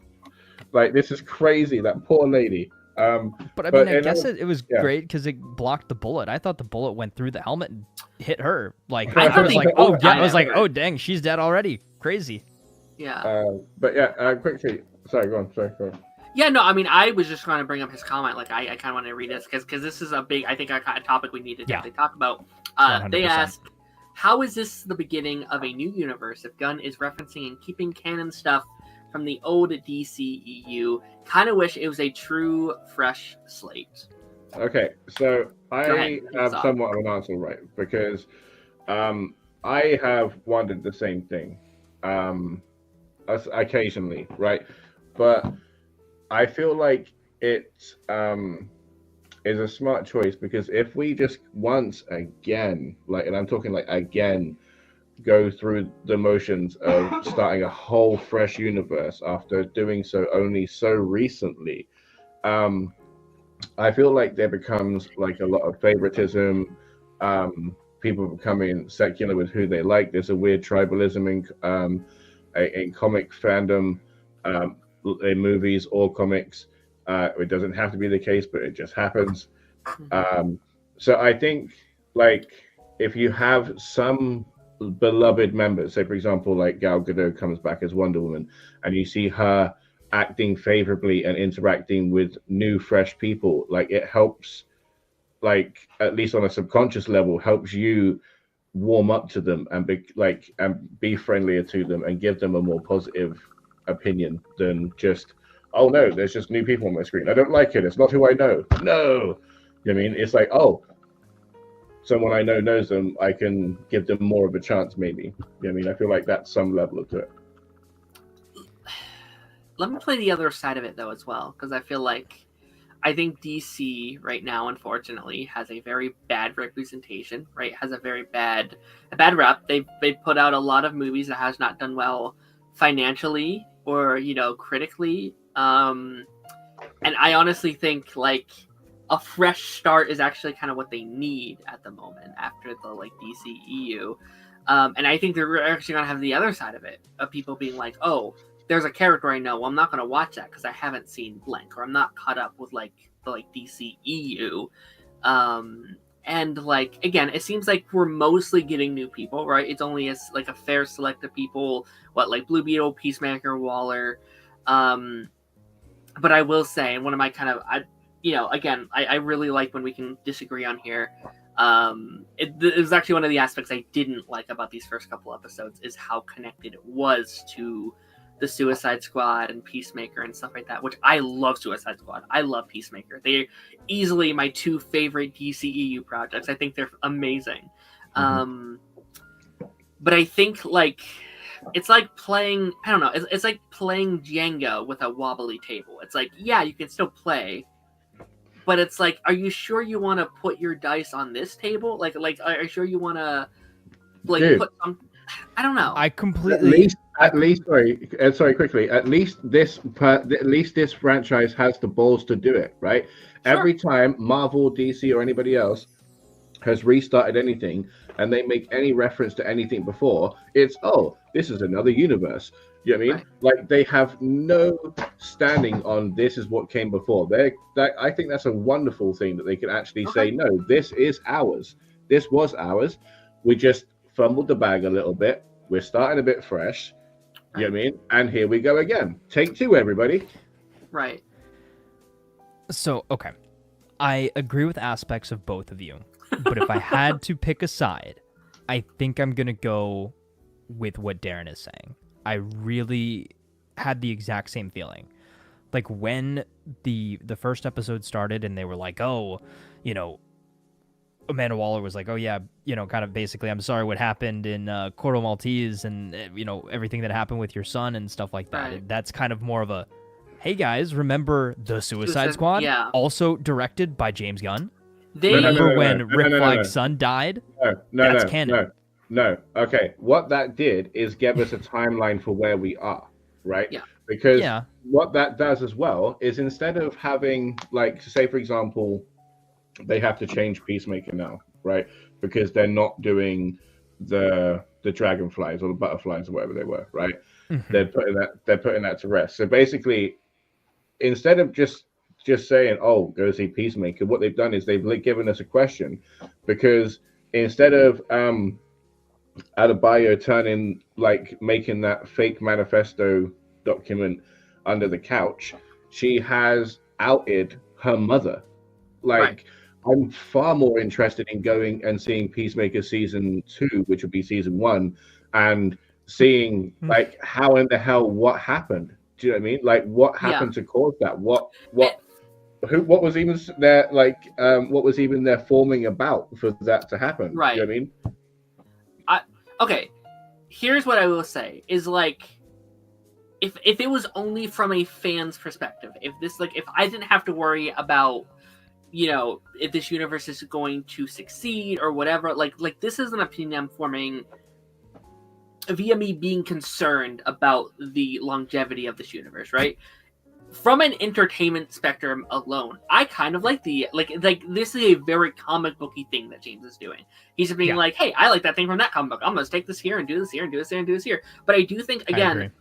Like, this is crazy. That poor lady. But I mean, I guess it was great because it blocked the bullet. I thought the bullet went through the helmet and hit her. Like I was like, oh yeah, I was like, oh dang, she's dead already. Crazy. Yeah. But yeah, quickly. Sorry, go on. Yeah, no, I mean, I was just trying to bring up his comment. Like, I kind of want to read this because this is a big, I think, a topic we need to definitely talk about. 100%. They ask, how is this the beginning of a new universe if Gunn is referencing and keeping canon stuff from the old DCEU? Kind of wish it was a true, fresh slate. Okay, so I have somewhat of an answer, right? Because I have wondered the same thing occasionally, right? But I feel like it is a smart choice because if we just once again, like, and I'm talking like again, go through the motions of starting a whole fresh universe after doing so only so recently, I feel like there becomes like a lot of favoritism, people becoming secular with who they like. There's a weird tribalism in comic fandom, in movies or comics. It doesn't have to be the case, but it just happens. So I think, like, if you have some beloved members, say for example, like Gal Gadot comes back as Wonder Woman, and you see her acting favorably and interacting with new, fresh people, like, it helps, like, at least on a subconscious level, helps you warm up to them and be friendlier to them and give them a more positive opinion than just, oh no, there's just new people on my screen, I don't like it, it's not who I know. No, you know what I mean? It's like, oh, someone I know knows them, I can give them more of a chance, maybe. You know what I mean? I feel like that's some level to it. Let me play the other side of it though as well, because I think DC right now, unfortunately, has a very bad representation. Right, has a very bad rep. They've put out a lot of movies that has not done well financially or critically. And I honestly think like a fresh start is actually kind of what they need at the moment after the DCEU. And I think they're actually gonna have the other side of it of people being like, oh, there's a character I know. Well, I'm not going to watch that because I haven't seen blank, or I'm not caught up with the DCEU. And again, it seems like we're mostly getting new people, right? It's only a fair select of people. Blue Beetle, Peacemaker, Waller. But I will say, and one of my I really like when we can disagree on here. It was actually one of the aspects I didn't like about these first couple episodes is how connected it was to the Suicide Squad and Peacemaker and stuff like that, which I love Suicide Squad. I love Peacemaker. They're easily my two favorite DCEU projects. I think they're amazing. Mm-hmm. But I think it's like playing, I don't know, it's like playing Jenga with a wobbly table. It's like, yeah, you can still play, but it's like, are you sure you want to put your dice on this table? Are you sure you want to put some, I don't know. I completely... At least, quickly. At least this franchise has the balls to do it, right? Sure. Every time Marvel, DC, or anybody else has restarted anything, and they make any reference to anything before, it's, oh, this is another universe. You know what I mean? Right. They have no standing on this is what came before. I think that's a wonderful thing that they can actually say, no, this is ours. This was ours. We just fumbled the bag a little bit. We're starting a bit fresh. You know what I mean? And here we go again. Take two, everybody. Right. So, okay. I agree with aspects of both of you. But if I had to pick a side, I think I'm going to go with what Darren is saying. I really had the exact same feeling. When the first episode started and they were like, oh, Amanda Waller was like, oh yeah, kind of basically, I'm sorry what happened in Corto Maltese and, everything that happened with your son and stuff like that. Right. That's kind of more of a, hey guys, remember the Suicide Squad? Yeah. Also directed by James Gunn? Remember when Rick Flagg's son died? That's canon. No. Okay. What that did is give us a timeline for where we are, right? Yeah. Because Yeah. what that does as well is instead of having, like, say for example, they have to change Peacemaker now, right? Because they're not doing the dragonflies or the butterflies or whatever they were, right? Mhm. They're putting that to rest. So basically, instead of just saying, "Oh, go see Peacemaker," what they've done is they've given us a question, because instead of Adebayo turning, like, making that fake manifesto document under the couch, she has outed her mother. Right. Like, I'm far more interested in going and seeing Peacemaker season 2, which would be season 1, and seeing, like, how in the hell, what happened. Do you know what I mean? Like, what Yeah. happened to cause that? What And- what was even there, like, what was even there forming about for that to happen? Right. Do you know what I mean? Okay, here's what I will say is, like, if it was only from a fan's perspective, if I didn't have to worry about, if this universe is going to succeed or whatever, like this is an opinion I'm forming via me being concerned about the longevity of this universe, right? From an entertainment spectrum alone, I kind of like this is a very comic booky thing that James is doing. He's just being like, hey, I like that thing from that comic book. I'm going to take this here and do this here and do this here and do this here. But I do think, again,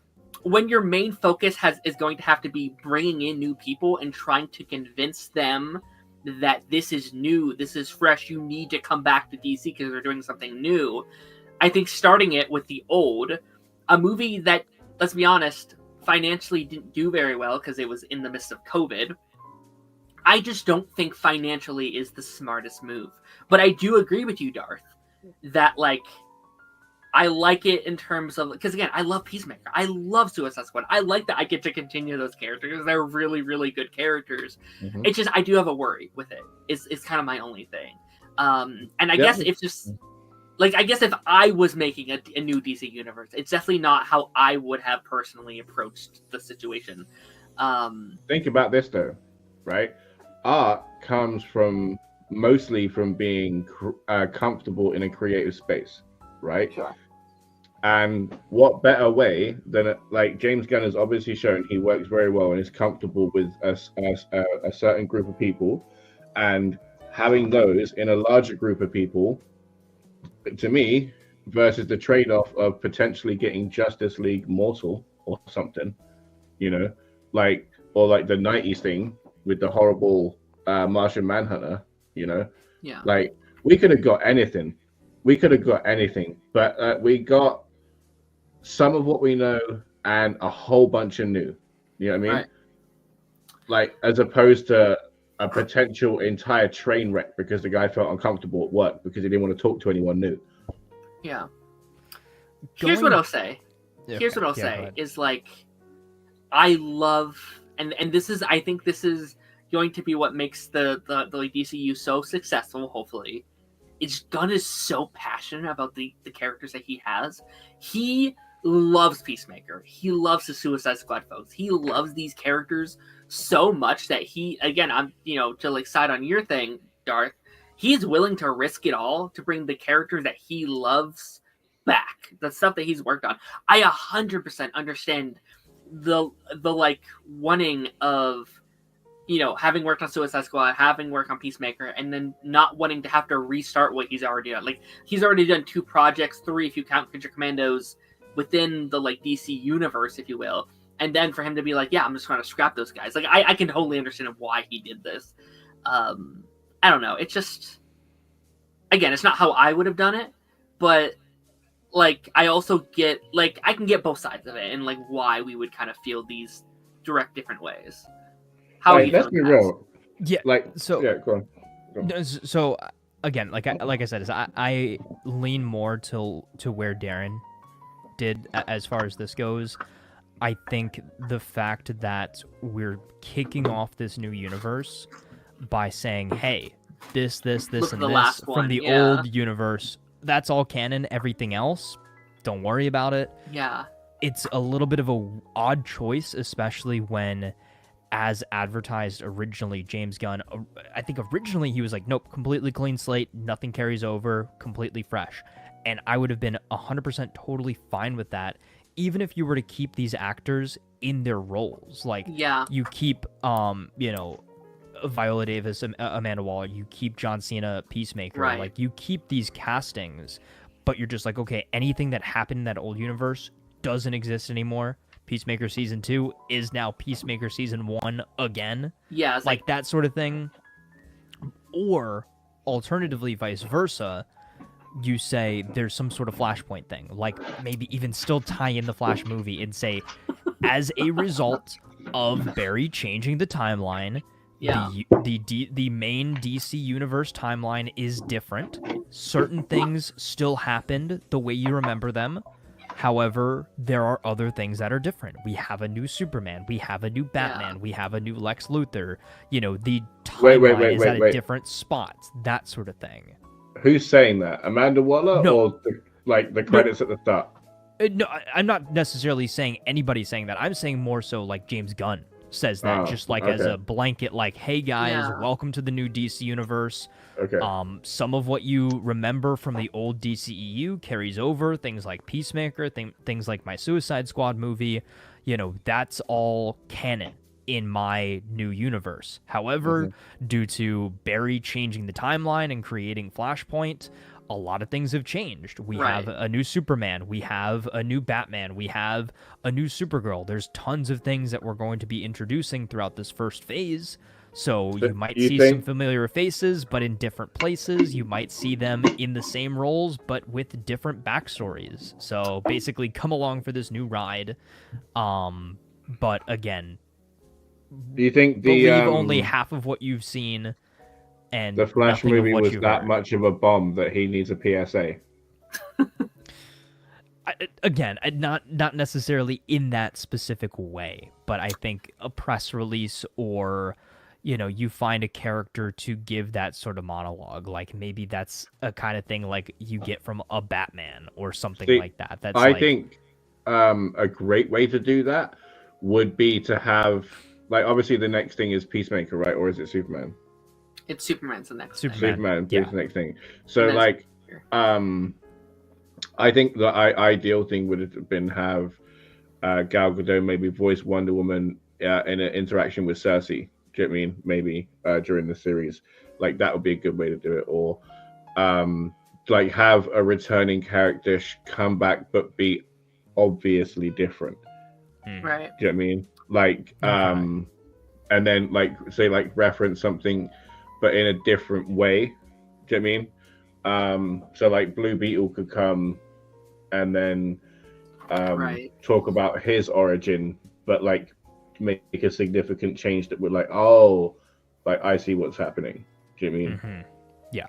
when your main focus is going to have to be bringing in new people and trying to convince them that this is new, this is fresh, you need to come back to DC because they're doing something new. I think starting it with the old, a movie that, let's be honest, financially didn't do very well because it was in the midst of COVID. I just don't think financially is the smartest move. But I do agree with you, Darth, that, like, I like it in terms of, because again, I love Peacemaker. I love Suicide Squad. I like that I get to continue those characters because they're really, really good characters. Mm-hmm. It's just, I do have a worry with it. It's kind of my only thing. And I guess it's just, like, I guess if I was making a new DC universe, it's definitely not how I would have personally approached the situation. Think about this though, right? Art comes mostly from being comfortable in a creative space, right? Sure. And what better way than, like, James Gunn has obviously shown he works very well and is comfortable with a certain group of people, and having those in a larger group of people, to me, versus the trade-off of potentially getting Justice League Mortal or something, like, or like the 90s thing with the horrible Martian Manhunter, Yeah. like, we could have got anything. But we got some of what we know and a whole bunch of new. You know what I mean? Right. Like, as opposed to a potential entire train wreck because the guy felt uncomfortable at work because he didn't want to talk to anyone new. Yeah. Here's what I'll say. Here's what I'll say is, like, I love, and this is, I think this is going to be what makes the DCU so successful, hopefully. Gunn is so passionate about the characters that he has. He loves Peacemaker. He loves the Suicide Squad folks. He loves these characters so much that he, again, I'm, to, like, side on your thing, Darth, he's willing to risk it all to bring the characters that he loves back. The stuff that he's worked on. I 100% understand the like, wanting of, having worked on Suicide Squad, having worked on Peacemaker, and then not wanting to have to restart what he's already done. Like, he's already done 2 projects, 3 if you count Commandos, within the, like, DC universe, if you will. And then for him to be like, yeah, I'm just going to scrap those guys. Like, I can totally understand why he did this. I don't know. It's just, again, it's not how I would have done it, but, like, I also get, like, I can get both sides of it and, like, why we would kind of feel these direct different ways. How Like, let's be real. Yeah. Like, so yeah, go on. So again, like I said, is I lean more to where Darren did as far as this goes. I think the fact that we're kicking off this new universe by saying, hey, this, and this from the old universe, that's all canon. Everything else, don't worry about it. Yeah. It's a little bit of a odd choice, especially when, as advertised originally, James Gunn, I think originally he was like, nope, completely clean slate, nothing carries over, completely fresh. And I would have been 100% totally fine with that, even if you were to keep these actors in their roles. Like, Yeah. you keep, Viola Davis, Amanda Waller, you keep John Cena, Peacemaker. Right. Like, you keep these castings, but you're just like, okay, anything that happened in that old universe doesn't exist anymore. Peacemaker Season 2 is now Peacemaker Season 1 again. Yeah. It's Like that sort of thing. Or, alternatively, vice versa, you say there's some sort of Flashpoint thing. Like, maybe even still tie in the Flash movie and say, as a result of Barry changing the timeline, yeah. the main DC universe timeline is different. Certain things still happened the way you remember them. However, there are other things that are different. We have a new Superman. We have a new Batman. We have a new Lex Luthor. You know, the timeline is at a different spot. That sort of thing. Who's saying that? Amanda Waller No. or the credits at the start? No, I'm not necessarily saying anybody's saying that. I'm saying more so like James Gunn says that, just like as a blanket, like, hey guys, welcome to the new DC universe. Okay. Some of what you remember from the old DCEU carries over. Things like Peacemaker, things like my Suicide Squad movie. You know, that's all canon in my new universe. However, due to Barry changing the timeline and creating Flashpoint, a lot of things have changed. We have a new Superman. We have a new Batman. We have a new Supergirl. There's tons of things that we're going to be introducing throughout this first phase. So you might see some familiar faces, but in different places. You might see them in the same roles, but with different backstories. So basically, come along for this new ride. But again, do you think believe only half of what you've seen? And the Flash movie was that much of a bomb that he needs a PSA? Not necessarily in that specific way, but I think a press release or, you know, you find a character to give that sort of monologue. Like maybe that's a kind of thing like you get from a Batman or something like that. I think a great way to do that would be to have, like, obviously the next thing is Peacemaker, right? Or is it Superman? It's Superman's the next Superman is the next thing. So, like, I think the ideal thing would have been have Gal Gadot maybe voice Wonder Woman in an interaction with Cersei. Do you know what I mean? Maybe during the series. Like, that would be a good way to do it. Or, like, have a returning character come back but be obviously different. Right. Do you know what I mean? Like, and then, like, say, like, reference something but in a different way. Do you know what I mean? So like Blue Beetle could come and then talk about his origin, but like make a significant change that would like, oh, like I see what's happening. Do you know what I mean? Yeah,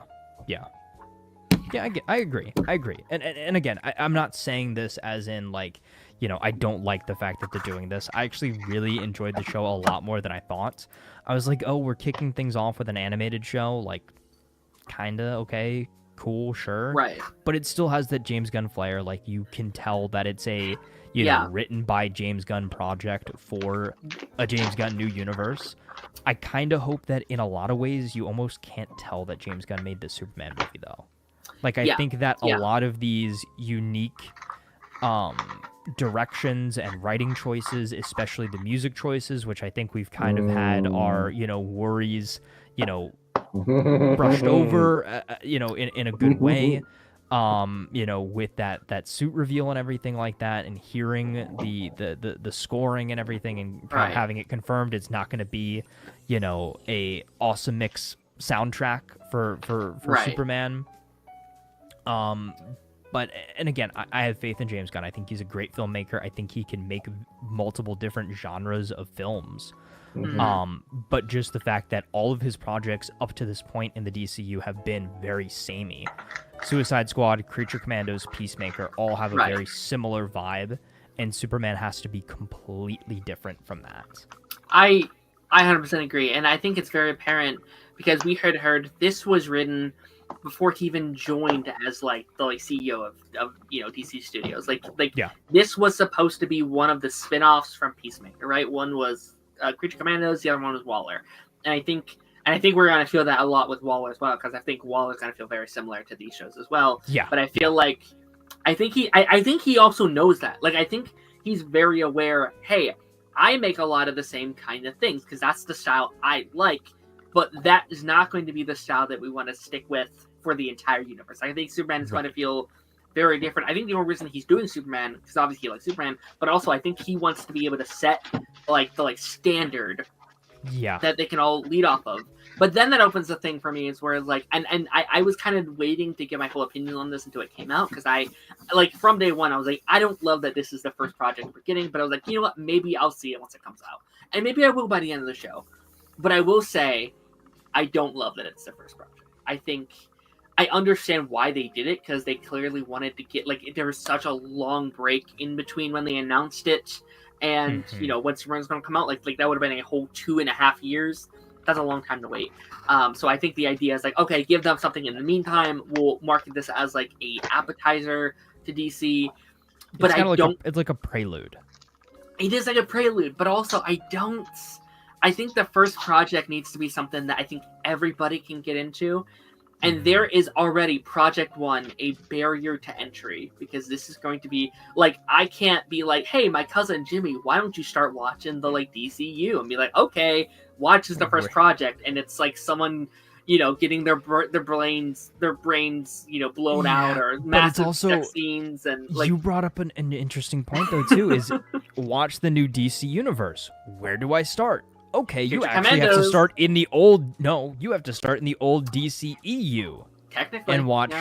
I agree. And again, I'm not saying this as in like, you know, I don't like the fact that they're doing this. I actually really enjoyed the show a lot more than I thought. I was like, oh, we're kicking things off with an animated show, like, kinda okay, cool, sure. Right. But it still has that James Gunn flair. Like, you can tell that it's a, you know, written by James Gunn project for a James Gunn new universe. I kind of hope that in a lot of ways you almost can't tell that James Gunn made this Superman movie, though. Like, I think that a lot of these unique directions and writing choices, especially the music choices, which I think we've kind of had our, you know, worries, you know, brushed over, you know, in a good way, you know, with that suit reveal and everything like that, and hearing the scoring and everything, and kind of having it confirmed it's not going to be, you know, a awesome mix soundtrack for Superman. But, and again, I have faith in James Gunn. I think he's a great filmmaker. I think he can make multiple different genres of films. But just the fact that all of his projects up to this point in the DCU have been very samey. Suicide Squad, Creature Commandos, Peacemaker all have a very similar vibe, and Superman has to be completely different from that. I 100% agree, and I think it's very apparent because we heard this was written before he even joined as like the CEO of you know, DC Studios. This was supposed to be one of the spin-offs from Peacemaker, right? One was Creature Commandos, the other one was Waller, and I think we're gonna feel that a lot with Waller as well, because I think Waller's gonna feel very similar to these shows as well. Yeah. But I feel like I think he also knows that. Like, I think he's very aware. Hey, I make a lot of the same kind of things because that's the style I like, but that is not going to be the style that we want to stick with for the entire universe. I think Superman is going to feel very different. I think the only reason he's doing Superman, because obviously he likes Superman, but also I think he wants to be able to set the standard that they can all lead off of. But then that opens the thing for me is where I was kind of waiting to get my full opinion on this until it came out, because I from day one I was like, I don't love that this is the first project we're getting, but I was like, you know what, maybe I'll see it once it comes out, and maybe I will by the end of the show. But I will say, I don't love that it's the first project. I think I understand why they did it, because they clearly wanted to get there was such a long break in between when they announced it and when Superman's going to come out. Like that would have been a whole 2.5 years. That's a long time to wait. So I think the idea is okay, give them something in the meantime. We'll market this as a appetizer to DC. But it's like a prelude. It is like a prelude, but also I think the first project needs to be something that I think everybody can get into. And there is already Project 1 a barrier to entry, because this is going to be I can't be hey, my cousin Jimmy, why don't you start watching the DCU, and be okay, watch the first project, and it's someone getting their brains blown out, or massive sex scenes. And you brought up an interesting point though too, is watch the new DC universe. Where do I start? Okay, you actually have to start in the old. No, you have to start in the old DCEU. Technically, and watch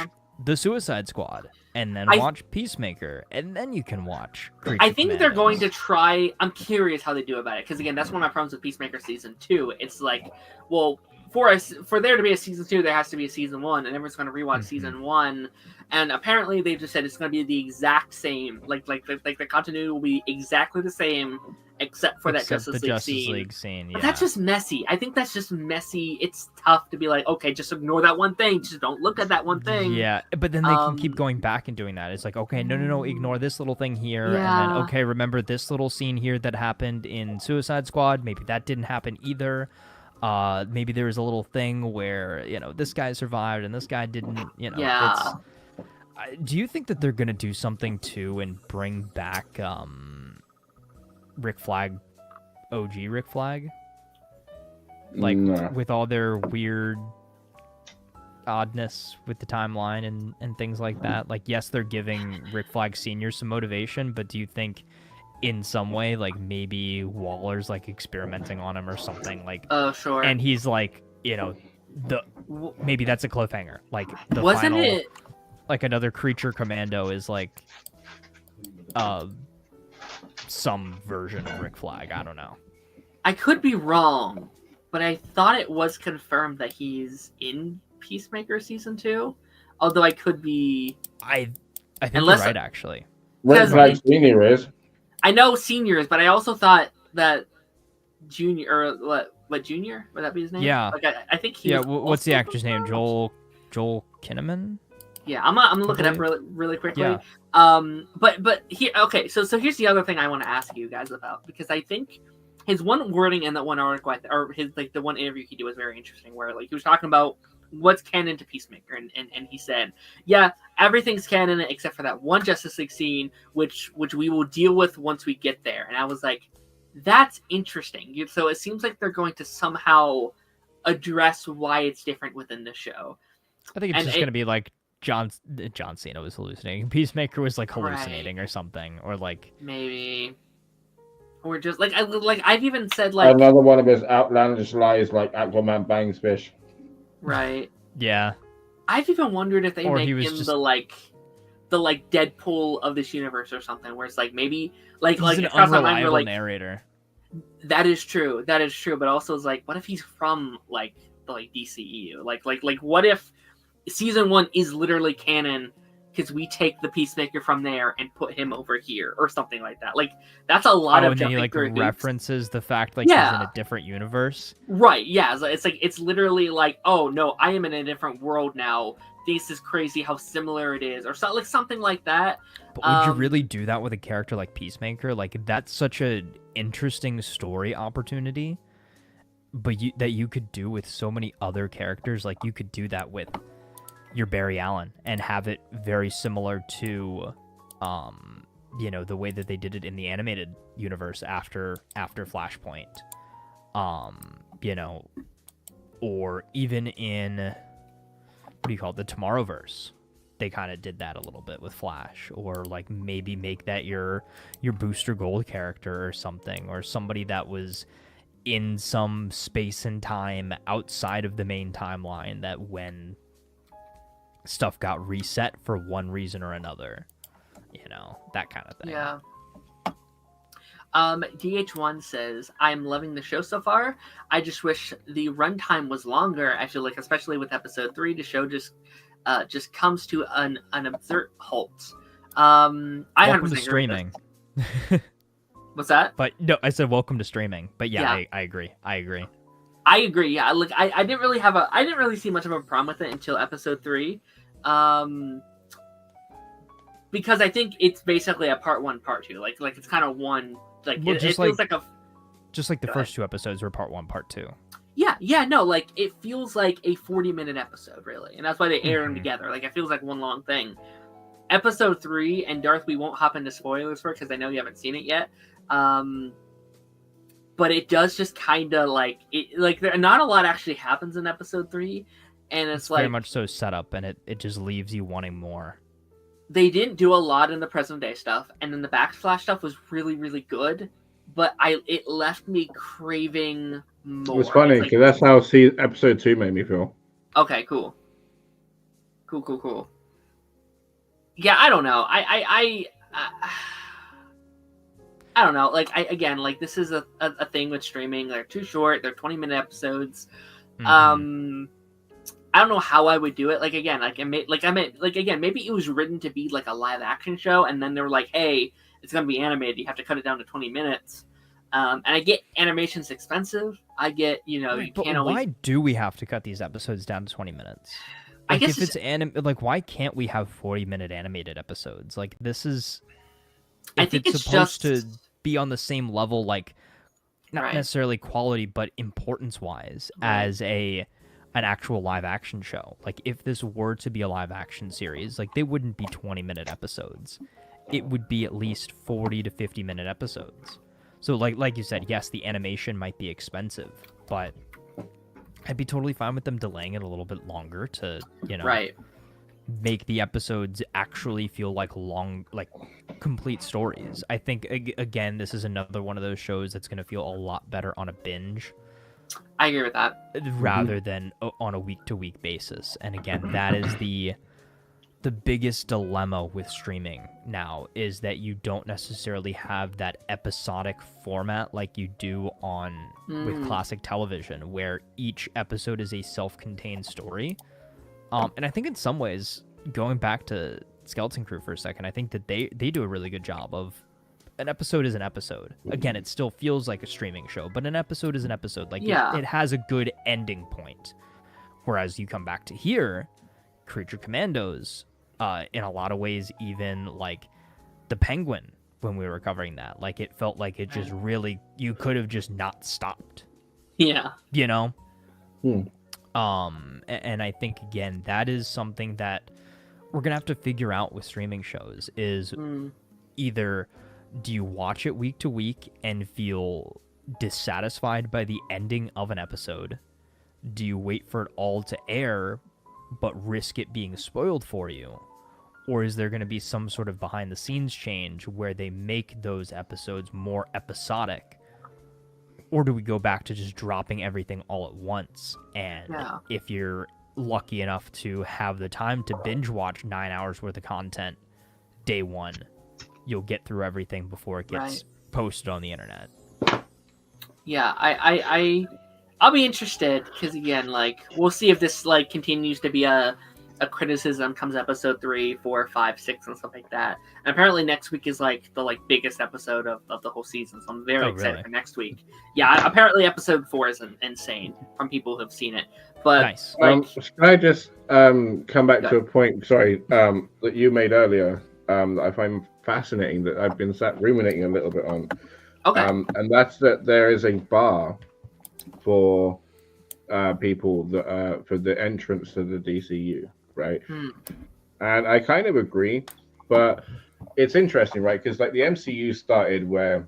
the Suicide Squad, and then watch Peacemaker, and then you can watch. I think they're going to try. I'm curious how they do about it, because again, that's one of my problems with Peacemaker season 2. It's well, for there to be a season 2, there has to be a season 1, and everyone's going to rewatch season 1. And apparently, they've just said it's going to be the exact same. The continuity will be exactly the same, except for that Justice League scene. But that's just messy. I think that's just messy. It's tough to be okay, just ignore that one thing. Just don't look at that one thing. Yeah, but then they can keep going back and doing that. It's okay, no, ignore this little thing here. And then, okay, remember this little scene here that happened in Suicide Squad. Maybe that didn't happen either. Maybe there was a little thing where, this guy survived and this guy didn't, do you think that they're going to do something too and bring back Rick Flag, OG Rick Flag? With all their weird oddness with the timeline and things like that? Yes, they're giving Rick Flag Sr. some motivation, but do you think in some way, maybe Waller's experimenting on him or something? Sure. And he's maybe that's a cliffhanger. Wasn't it another creature commando is some version of Rick Flag? I don't know. I could be wrong, but I thought it was confirmed that he's in Peacemaker season 2. Although I could be. I think you're right, actually. Rick Flag Senior is. I know Seniors, but I also thought that Junior, or what Junior? Would that be his name? Yeah. I think he. Yeah. What's the actor's name? Joel Kinnaman. Yeah, I'm gonna look it up really quickly. Yeah. But here, okay. So here's the other thing I want to ask you guys about, because I think his one wording in that one article, or his the one interview he did, was very interesting, where he was talking about what's canon to Peacemaker, and he said, yeah, everything's canon except for that one Justice League scene, which we will deal with once we get there. And I was like, that's interesting. So it seems like they're going to somehow address why it's different within the show. I think it's just going to be John Cena was hallucinating. Peacemaker was hallucinating or something, or maybe, or just I've even said another one of his outlandish lies, Aquaman bangs fish. Right. Yeah. I've even wondered if they make him just the Deadpool of this universe or something, where it's maybe he's an unreliable narrator. That is true. But also it's what if he's from the DCEU? What if season 1 is literally canon because we take the Peacemaker from there and put him over here, or something like that. That's a lot of jumping through hoops. References the fact he's in a different universe. Right, yeah. It's literally oh no, I am in a different world now. This is crazy how similar it is, or something like that. But would you really do that with a character like Peacemaker? That's such an interesting story opportunity, but that you could do with so many other characters. You could do that with your Barry Allen and have it very similar to you know, the way that they did it in the animated universe after Flashpoint, you know, or even in, what do you call it, the Tomorrowverse. They kind of did that a little bit with Flash, or like maybe make that your Booster Gold character or something, or somebody that was in some space and time outside of the main timeline, that when stuff got reset for one reason or another, you know, that kind of thing. Yeah. DH1 says, I'm loving the show so far. I just wish the runtime was longer. I feel like, especially with episode 3, the show just comes to an absurd halt. Welcome to streaming. What's that? But no, I said welcome to streaming. But yeah. I agree. I agree. Yeah, like I didn't really see much of a problem with it until episode 3, because I think it's basically a part 1, part 2. Like it's kind of one. Like well, it feels like a. Just like the first 2 episodes were part 1, part 2. Yeah, no, like it feels like a 40-minute episode, really, and that's why they air them together. Like it feels like one long thing. Episode 3, and Darth, we won't hop into spoilers for it because I know you haven't seen it yet. But it does just kind of like there not a lot actually happens in episode 3, and it's like very much so set up, and it just leaves you wanting more. They didn't do a lot in the present day stuff, and then the backflash stuff was really, really good, but it left me craving more. It was funny because that's how episode 2 made me feel. Okay, cool. Yeah, I don't know. I don't know. Like like this is a thing with streaming. They're too short. They're 20-minute episodes. I don't know how I would do it. Maybe it was written to be like a live action show, and then they were like, "Hey, it's gonna be animated. You have to cut it down to 20 minutes." And I get animation's expensive. I get, you can't always. Why do we have to cut these episodes down to 20 minutes? Like, I guess if it's why can't we have 40-minute animated episodes? Like this is. I think it's supposed to be on the same level, like not necessarily quality, but importance-wise, as an actual live action show. Like if this were to be a live action series, like they wouldn't be 20-minute episodes. It would be at least 40 to 50-minute episodes. So like you said, yes, the animation might be expensive, but I'd be totally fine with them delaying it a little bit longer to, make the episodes actually feel like long, like complete stories. I think again, this is another one of those shows that's going to feel a lot better on a binge. I agree with that. Rather than on a week-to-week basis. And again, that is the biggest dilemma with streaming now, is that you don't necessarily have that episodic format like you do with classic television, where each episode is a self-contained story. And I think in some ways, going back to Skeleton Crew for a second, I think that they do a really good job of, an episode is an episode. Again, it still feels like a streaming show, but an episode is an episode. Like it has a good ending point. Whereas you come back to here, Creature Commandos, in a lot of ways, even like the Penguin, when we were covering that, like it felt like it just really, you could have just not stopped. Yeah. You know? And I think, again, that is something that we're going to have to figure out with streaming shows, is either do you watch it week to week and feel dissatisfied by the ending of an episode? Do you wait for it all to air but risk it being spoiled for you? Or is there going to be some sort of behind the scenes change where they make those episodes more episodic? Or do we go back to just dropping everything all at once? And if you're lucky enough to have the time to binge watch 9 hours worth of content day one, you'll get through everything before it gets posted on the internet. Yeah, I'll be interested, because again, like, we'll see if this like continues to be a criticism comes episode 3, 4, 5, 6, and stuff like that. And apparently next week is like the biggest episode of the whole season, so I'm very excited for next week. Yeah, apparently episode 4 is insane from people who have seen it. But nice. Can I just come back to a point, that you made earlier, that I find fascinating, that I've been sat ruminating a little bit on. Okay. And that's that there is a bar for people that for the entrance to the DCU, right? And I kind of agree, but it's interesting, right? Because like the MCU started where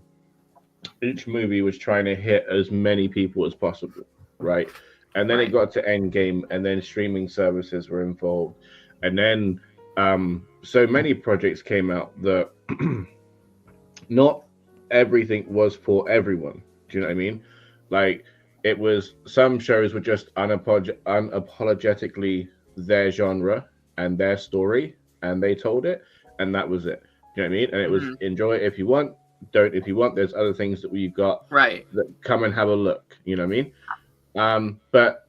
each movie was trying to hit as many people as possible, right? And then it got to Endgame, and then streaming services were involved, and then so many projects came out that not everything was for everyone. Do you know what I mean? Like it was some shows were just unapologetically their genre and their story, and they told it, and that was it. Do you know what I mean? And it was enjoy it if you want, don't if you want. There's other things that we've got that come and have a look. You know what I mean? But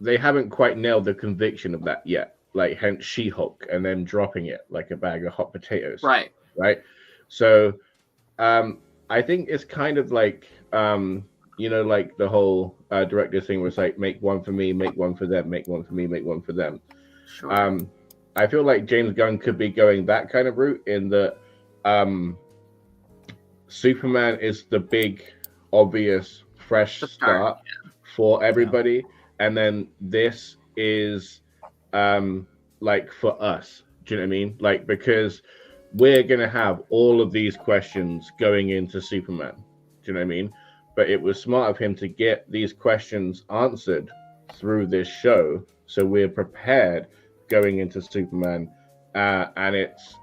they haven't quite nailed the conviction of that yet. Like hence She-Hulk and then dropping it like a bag of hot potatoes. Right. So I think it's kind of like you know, like the whole director thing was like make one for me, make one for them, make one for me, make one for them. Sure. I feel like James Gunn could be going that kind of route in that Superman is the big, obvious, fresh start for everybody, and then this is like for us. Do you know what I mean? Like because we're gonna have all of these questions going into Superman. Do you know what I mean? But it was smart of him to get these questions answered through this show, so we're prepared going into Superman, and it's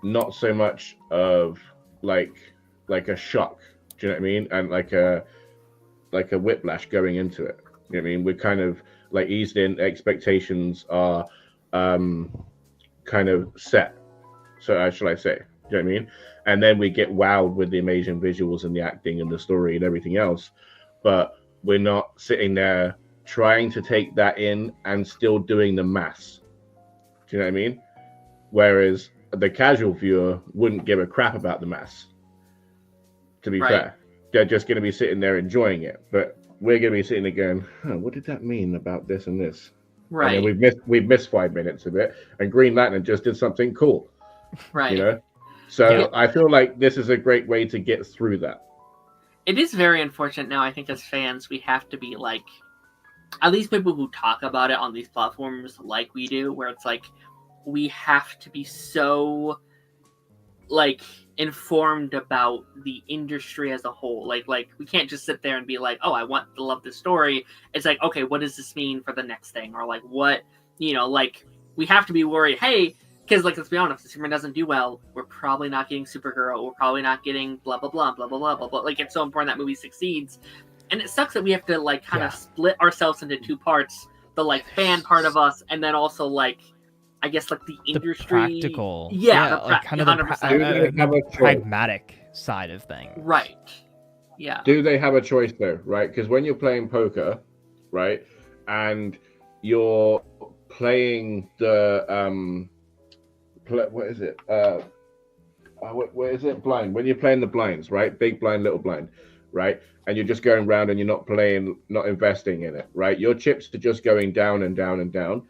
not so much of like a shock. Do you know what I mean? And like a whiplash going into it. You know what I mean? We're kind of like eased in. Expectations are kind of set. So how shall I say? Do you know what I mean? And then we get wowed with the amazing visuals and the acting and the story and everything else. But we're not sitting there trying to take that in and still doing the maths. Do you know what I mean? Whereas the casual viewer wouldn't give a crap about the maths. To be fair, they're just going to be sitting there enjoying it. But we're going to be sitting there going, what did that mean about this and this? Right. And then we've missed 5 minutes of it. And Green Lantern just did something cool. Right. You know? So I feel like this is a great way to get through that. It is very unfortunate now, I think, as fans, we have to be like, at least people who talk about it on these platforms like we do, where it's like, we have to be so, like, informed about the industry as a whole. Like we can't just sit there and be like, oh, I want to love this story. It's like, okay, what does this mean for the next thing? Or like, what, you know, like, we have to be worried, hey, because, like, let's be honest, if Superman doesn't do well, we're probably not getting Supergirl. We're probably not getting blah, blah, blah, blah, blah, blah, blah, blah. Like, it's so important that movie succeeds. And it sucks that we have to, like, kind of split ourselves into two parts. The, like, fan part of us, and then also, like, I guess, like, the industry. The practical. Like, kind of the pragmatic side of things. Right. Yeah. Do they have a choice, though, right? Because when you're playing poker, right, and you're playing the... what is it? What is it? Blind. When you're playing the blinds, right? Big blind, little blind, right? And you're just going around and you're not playing, not investing in it, right? Your chips are just going down and down and down.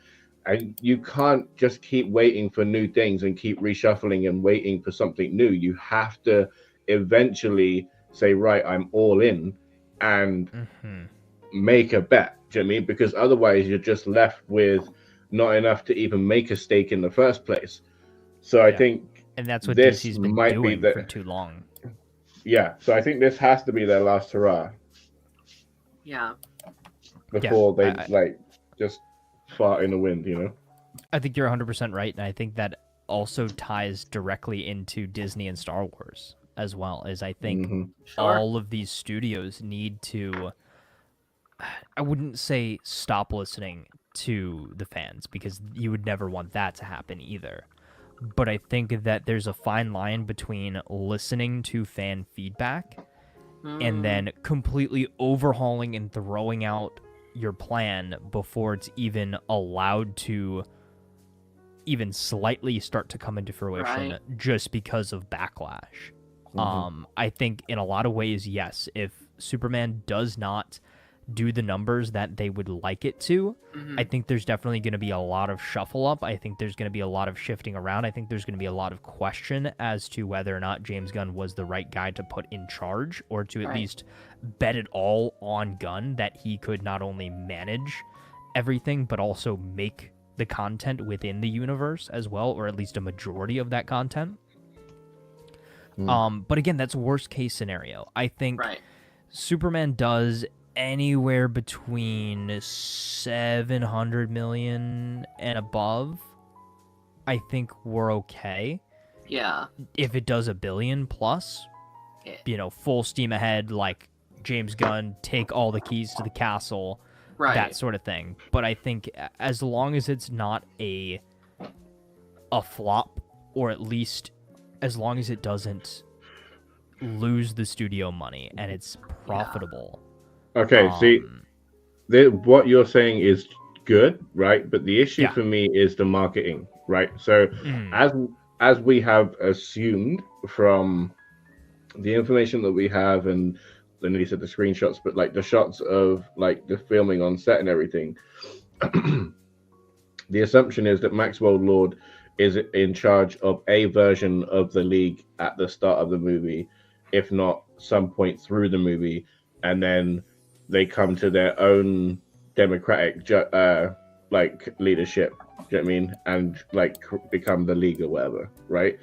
And you can't just keep waiting for new things and keep reshuffling and waiting for something new. You have to eventually say, right, I'm all in and make a bet. Do you know what I mean? Because otherwise you're just left with not enough to even make a stake in the first place. So I think, and that's what DC's been doing for too long. Yeah, so I think this has to be their last hurrah. Yeah. Before they like just fart in the wind, you know. I think you're 100% right, and I think that also ties directly into Disney and Star Wars as well. As I think all of these studios need to, I wouldn't say stop listening to the fans, because you would never want that to happen either. But I think that there's a fine line between listening to fan feedback and then completely overhauling and throwing out your plan before it's even allowed to even slightly start to come into fruition just because of backlash. I think in a lot of ways, yes, if Superman does not do the numbers that they would like it to, I think there's definitely going to be a lot of shuffle up. I think there's going to be a lot of shifting around. I think there's going to be a lot of question as to whether or not James Gunn was the right guy to put in charge, or to at least bet it all on Gunn that he could not only manage everything but also make the content within the universe as well, or at least a majority of that content. But again, that's worst case scenario. I think Right. Superman does anywhere between 700 million and above. I think we're okay. Yeah. If it does $1 billion plus, Yeah. Full steam ahead, like James Gunn, take all the keys to the castle, Right. that sort of thing. But I think as long as it's not a flop, or at least as long as it doesn't lose the studio money and it's profitable. Okay, see, what you're saying is good, right? But the issue for me is the marketing, right? So as we have assumed from the information that we have, and then you said the screenshots, but like the shots of like the filming on set and everything, the assumption is that Maxwell Lord is in charge of a version of the League at the start of the movie, if not some point through the movie, and then they come to their own democratic like leadership, do you know what I mean, and like become the League or whatever, right?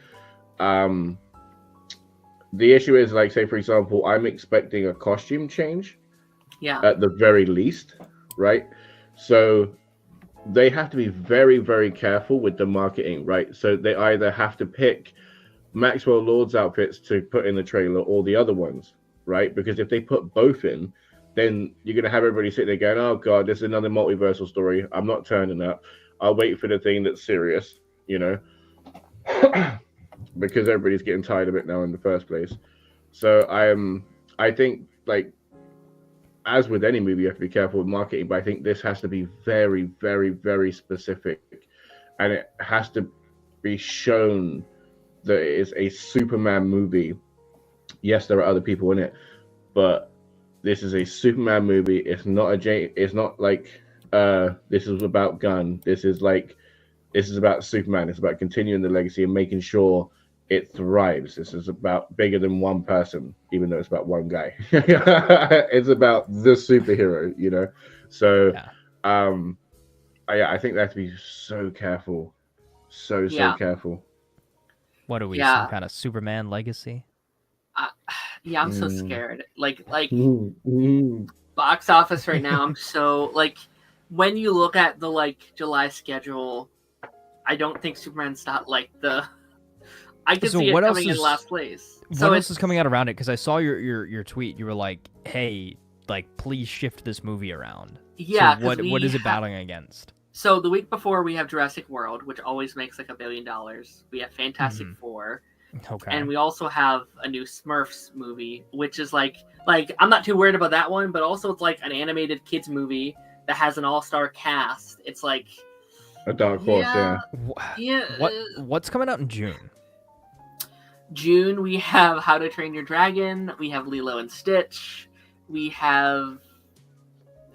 The issue is, like, say for example, I'm expecting a costume change, at the very least, right? So they have to be very, very careful with the marketing, right? So they either have to pick Maxwell Lord's outfits to put in the trailer or the other ones, right? Because if they put both in, then you're going to have everybody sit there going, oh God, this is another multiversal story. I'm not turning up. I'll wait for the thing that's serious, because everybody's getting tired of it now in the first place. So I think, like, as with any movie, you have to be careful with marketing, but I think this has to be very, very, very specific, and it has to be shown that it is a Superman movie. Yes, there are other people in it, but this is a Superman movie. It's not it's not like this is about Gunn. This is about Superman. It's about continuing the legacy and making sure it thrives. This is about bigger than one person, even though it's about one guy. It's about the superhero, So, I think they have to be so careful, so careful. What are we? Some kind of Superman legacy? I'm so scared. Like box office right now. I'm so like, when you look at the like July schedule, I don't think Superman's not like the. I can see it coming in last place. What else is coming out around it? Because I saw your tweet. You were like, "Hey, like, please shift this movie around." Yeah. So what is it battling against? So the week before we have Jurassic World, which always makes like $1 billion. We have Fantastic Four. Okay. And we also have a new Smurfs movie, which is like I'm not too worried about that one, but also it's like an animated kids movie that has an all-star cast. It's like a dark horse, What's coming out in June? June, we have How to Train Your Dragon. We have Lilo and Stitch. We have,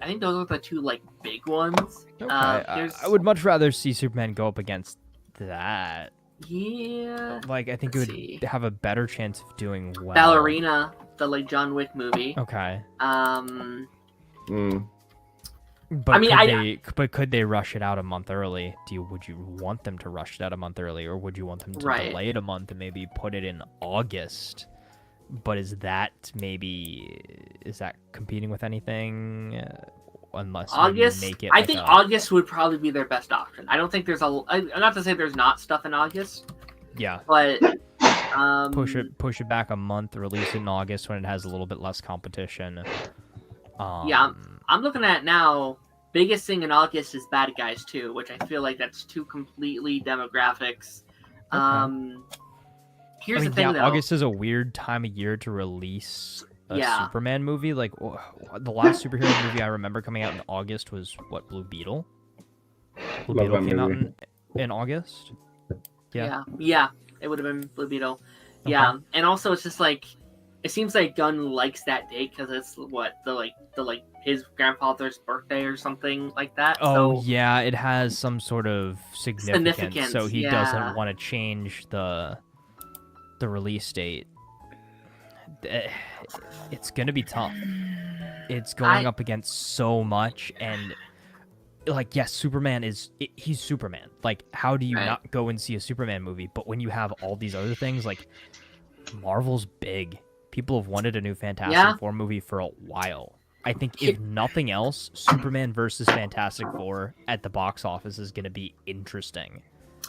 I think those are the two like big ones. Okay. I would much rather see Superman go up against that. Yeah. Like, I think it would have a better chance of doing well. Ballerina, the like John Wick movie. Okay. But I mean, could they rush it out a month early? Would you want them to rush it out a month early, or would you want them to delay it a month and maybe put it in August? But is that competing with anything? Unless August, make it I think August would probably be their best option. I don't think there's not to say there's not stuff in August. Yeah. But push it back a month, release it in August when it has a little bit less competition. I'm looking at now. Biggest thing in August is Bad Guys 2, which I feel like that's two completely demographics. Okay. Here's the thing, though. August is a weird time of year to release a Superman movie. Like, the last superhero movie I remember coming out in August was what, Blue Beetle? Blue Beetle came out in August. Yeah, it would have been Blue Beetle. Okay. Yeah, and also it's just like, it seems like Gunn likes that date because it's the his grandfather's birthday or something like that. Oh, so, yeah, it has some sort of significance. So he doesn't want to change the release date. It's gonna be tough. It's going up against so much, and like, yes, Superman he's Superman. Like, how do you not go and see a Superman movie? But when you have all these other things, like, Marvel's big. People have wanted a new Fantastic Four movie for a while. I think if nothing else, Superman versus Fantastic Four at the box office is going to be interesting.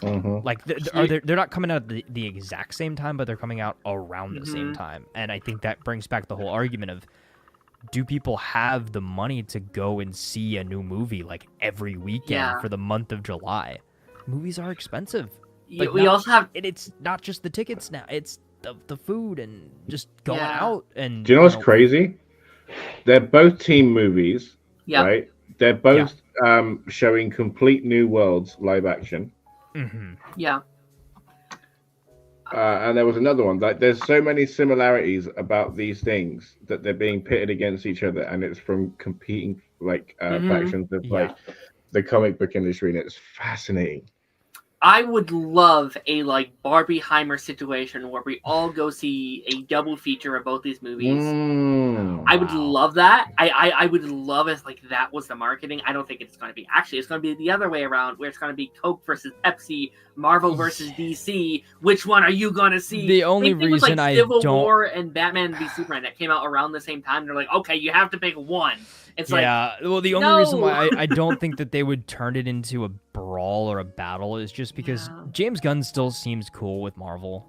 Like they're not coming out at the exact same time, but they're coming out around the same time. And I think that brings back the whole argument of, do people have the money to go and see a new movie like every weekend for the month of July? Movies are expensive. Like, we also have... It's not just the tickets now. It's the food and just going out. And do you know what's crazy? They're both team movies, right? They're both showing complete new worlds live action. Yeah. And there was another one. Like, there's so many similarities about these things that they're being pitted against each other, and it's from competing factions of like the comic book industry, and it's fascinating. I would love a like Barbieheimer situation where we all go see a double feature of both these movies. I would love that. I would love if like that was the marketing. I don't think it's going to be. Actually, it's going to be the other way around, where it's going to be Coke versus Pepsi, Marvel versus DC. Which one are you going to see? The only reason I Civil don't... War and Batman v Superman that came out around the same time. They're like, okay, you have to pick one. It's well, the only reason why I don't think that they would turn it into a brawl or a battle is just because James Gunn still seems cool with Marvel.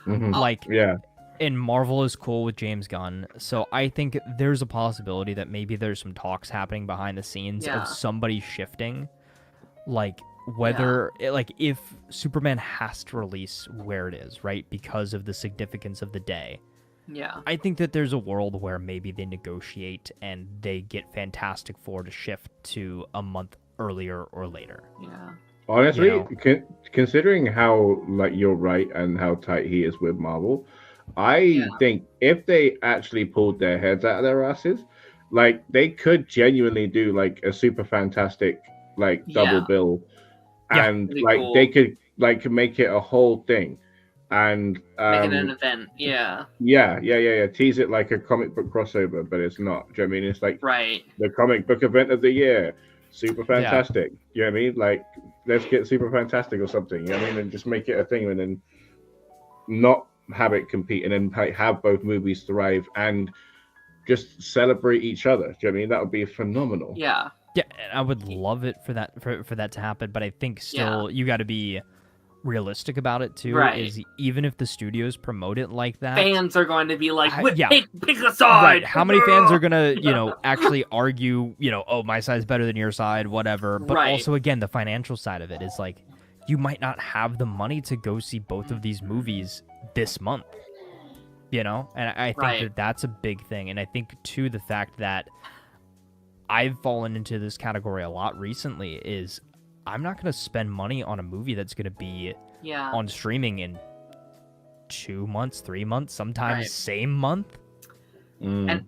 And Marvel is cool with James Gunn. So I think there's a possibility that maybe there's some talks happening behind the scenes of somebody shifting. Like, whether, like, if Superman has to release where it is, right? Because of the significance of the day. Yeah. I think that there's a world where maybe they negotiate and they get Fantastic Four to shift to a month earlier or later. Yeah. Honestly, considering how, like, you're right and how tight he is with Marvel, I think if they actually pulled their heads out of their asses, like, they could genuinely do like a super fantastic like double bill, and like cool. They could like make it a whole thing. And make it an event, yeah. Tease it like a comic book crossover, but it's not. Do you know what I mean? It's like the comic book event of the year, super fantastic. You know what I mean? Like, let's get super fantastic or something. You know what I mean? And just make it a thing, and then not have it compete, and then have both movies thrive and just celebrate each other. Do you know what I mean? That would be phenomenal. Yeah, I would love it for that to happen, but I think still you got to be realistic about it too. Is even if the studios promote it like that, fans are going to be like, pick a side. Right. How many fans are gonna, actually argue, oh, my side's better than your side, whatever. But also, again, the financial side of it is like, you might not have the money to go see both of these movies this month. And I think that that's a big thing. And I think too, the fact that I've fallen into this category a lot recently is, I'm not going to spend money on a movie that's going to be on streaming in 2 months, 3 months, sometimes same month. And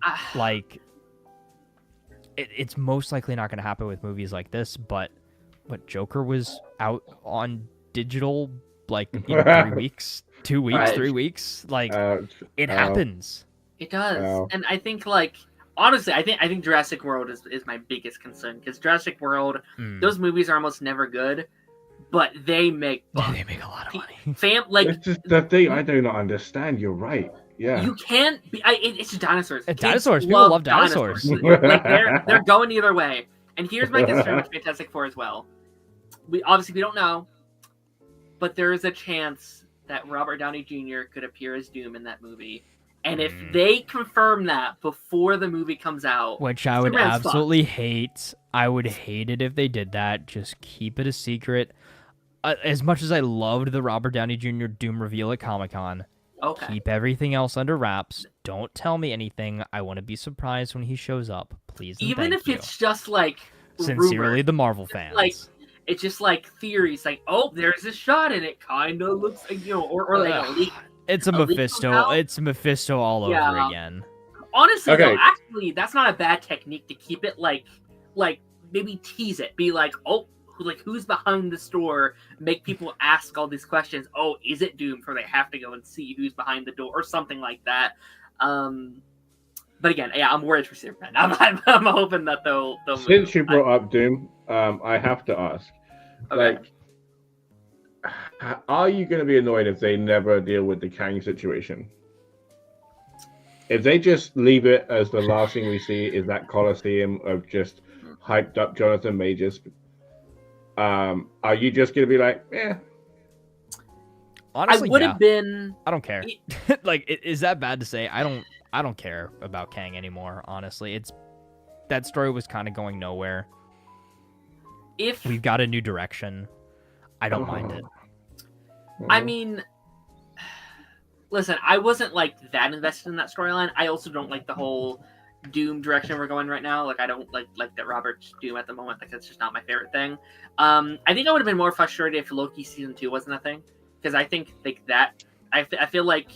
it's most likely not going to happen with movies like this, but Joker was out on digital like in 3 weeks, 2 weeks, 3 weeks. Like, it happens. It does. And I think honestly, I think Jurassic World is my biggest concern, because Jurassic World, those movies are almost never good, but they make a lot of money. It's just the thing I do not understand. You're right. Yeah, you can't be. It's just dinosaurs. Dinosaurs. People love dinosaurs. Like, they're going either way. And here's my concern with Fantastic Four as well. We don't know, but there is a chance that Robert Downey Jr. could appear as Doom in that movie. And if they confirm that before the movie comes out, which I would absolutely hate, I would hate it if they did that. Just keep it a secret. As much as I loved the Robert Downey Jr. Doom reveal at Comic-Con, keep everything else under wraps. Don't tell me anything. I want to be surprised when he shows up, please. Even if it's just like sincerely rumor. The Marvel fans. Like, it's just like theories, like, oh, there's a shot and it kind of looks like, or like a leak. It's a Mephisto. It's Mephisto all over again. Honestly, though, actually, that's not a bad technique to keep it like maybe tease it. Be like, oh, like, who's behind the store? Make people ask all these questions. Oh, is it Doom? For they have to go and see who's behind the door or something like that. But again, I'm worried for Superman. I'm hoping that they'll Since you brought up Doom, I have to ask, like, are you going to be annoyed if they never deal with the Kang situation? if they just leave it as the last thing we see is that Coliseum of just hyped up Jonathan Majors, are you just gonna be like, yeah? Honestly, I would have been. I don't care. Like, is that bad to say? I don't care about Kang anymore. Honestly, that story was kind of going nowhere. If we've got a new direction, I don't mind it. I mean, listen, I wasn't like that invested in that storyline. I also don't like the whole Doom direction we're going right now. Like, I don't like that Robert's Doom at the moment. Like, it's just not my favorite thing. I think I would have been more frustrated if Loki season 2 wasn't a thing, because I think like that. I feel like,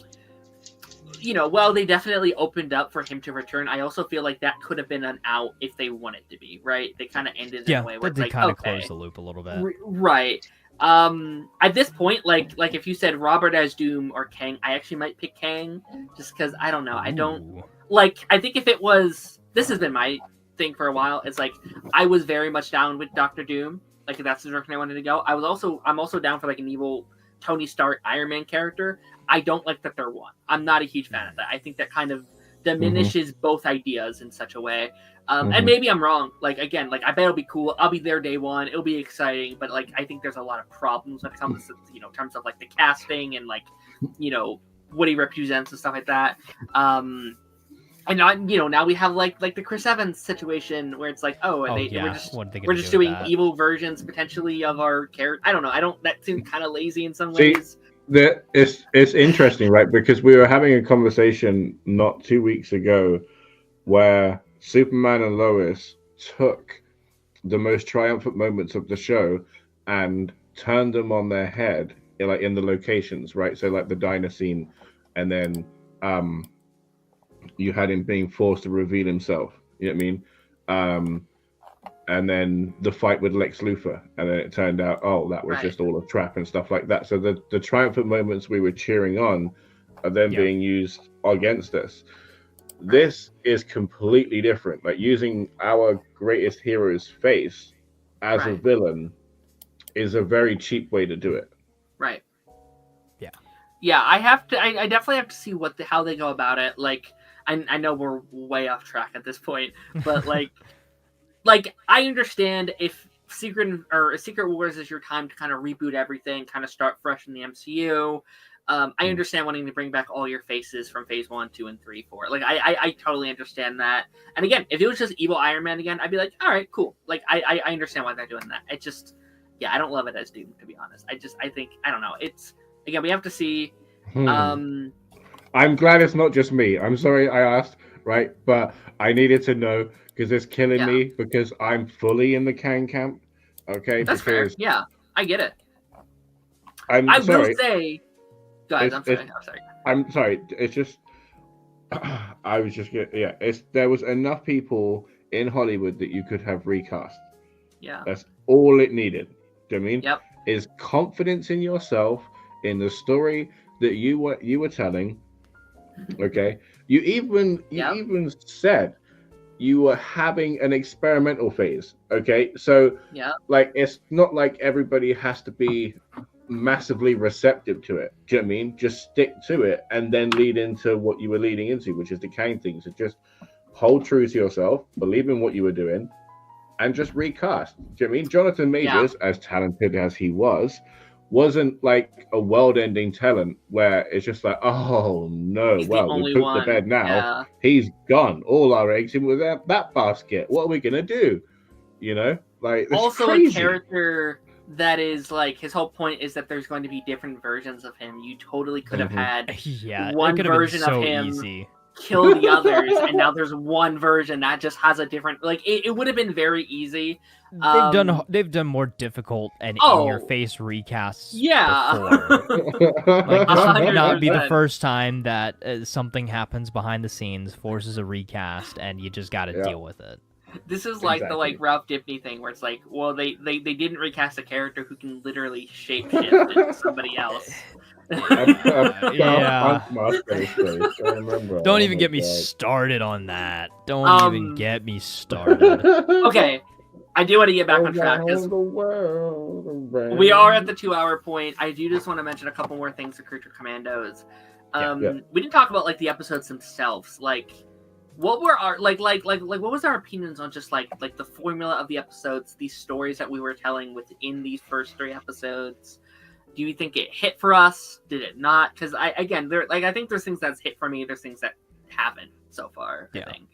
you know, while they definitely opened up for him to return, I also feel like that could have been an out if they wanted to be, right? They kind of ended in a way where it's like, kind of okay, close the loop a little bit, right? At this point, like if you said Robert as Doom or Kang, I actually might pick Kang, just because I don't know. I don't like. I think if it was, this has been my thing for a while. It's like I was very much down with Doctor Doom. Like, if that's the direction I wanted to go, I'm also down for like an evil Tony Stark Iron Man character. I don't like that they're one. I'm not a huge fan of that. I think that kind of diminishes both ideas in such a way. And maybe I'm wrong. Like, again, like, I bet it'll be cool. I'll be there day one. It'll be exciting. But like, I think there's a lot of problems when it comes to, you know, in terms of like the casting and like, you know, what he represents and stuff like that. And not, you know, now we have like the Chris Evans situation where it's like, we're just doing evil versions potentially of our character. I don't know. That seems kind of lazy in some ways. It's interesting, right? Because we were having a conversation not 2 weeks ago where Superman and Lois took the most triumphant moments of the show and turned them on their head, like in the locations, right? So like the diner scene, and then you had him being forced to reveal himself. You know what I mean? And then the fight with Lex Luthor, and then it turned out, oh, that was just all a trap and stuff like that. So the triumphant moments we were cheering on are then being used against us. This is completely different. Like, using our greatest hero's face as a villain is a very cheap way to do it. Right. Yeah. I definitely have to see how they go about it. Like, I know we're way off track at this point, but like. Like, I understand if Secret Wars is your time to kind of reboot everything, kind of start fresh in the MCU. I understand wanting to bring back all your faces from Phase 1, 2, and 3, 4. Like, I totally understand that. And again, if it was just evil Iron Man again, I'd be like, all right, cool. Like, I understand why they're doing that. It just, I don't love it as Doom, to be honest. I think, I don't know. It's, again, we have to see. I'm glad it's not just me. I'm sorry I asked, right? But I needed to know, because it's killing me, because I'm fully in the Kang camp. Okay, that's fair. Yeah, I get it. I will say, guys, I'm sorry. I'm sorry. It's just, I was just there was enough people in Hollywood that you could have recast. Yeah, that's all it needed. Do you know what I mean? Yep. Is confidence in yourself, in the story that you were telling. Okay, you even said you were having an experimental phase. Okay, so like, it's not like everybody has to be massively receptive to it. Do you know what I mean? Just stick to it and then lead into what you were leading into, which is the Kang thing. So just hold true to yourself, believe in what you were doing, and just recast. Do you know what I mean? Jonathan Majors, as talented as he wasn't like a world-ending talent where it's just like, oh no, we pooped the bed now. Yeah. He's gone. All our eggs in with that basket. What are we gonna do? You know, like, also crazy. A character that is like, his whole point is that there's going to be different versions of him. You totally could have had one version of him kill the others, and now there's one version that just has a different, like, it would have been very easy. They've done more difficult and in your face recasts. Before. Like, this would not be the first time that something happens behind the scenes, forces a recast, and you just got to deal with it. This is like the Ralph Dibny thing, where it's like, well, they didn't recast a character who can literally shapeshift into somebody else. Don't even get me started on that. Don't even get me started. Okay, I do want to get back on track, because we are at the 2-hour point. I do just want to mention a couple more things for Creature Commandos. We didn't talk about like the episodes themselves. Like, what were our like what was our opinions on just like the formula of the episodes, these stories that we were telling within these first 3 episodes? Do you think it hit for us? Did it not? Because I think there's things that's hit for me. There's things that haven't so far. Yeah. I think.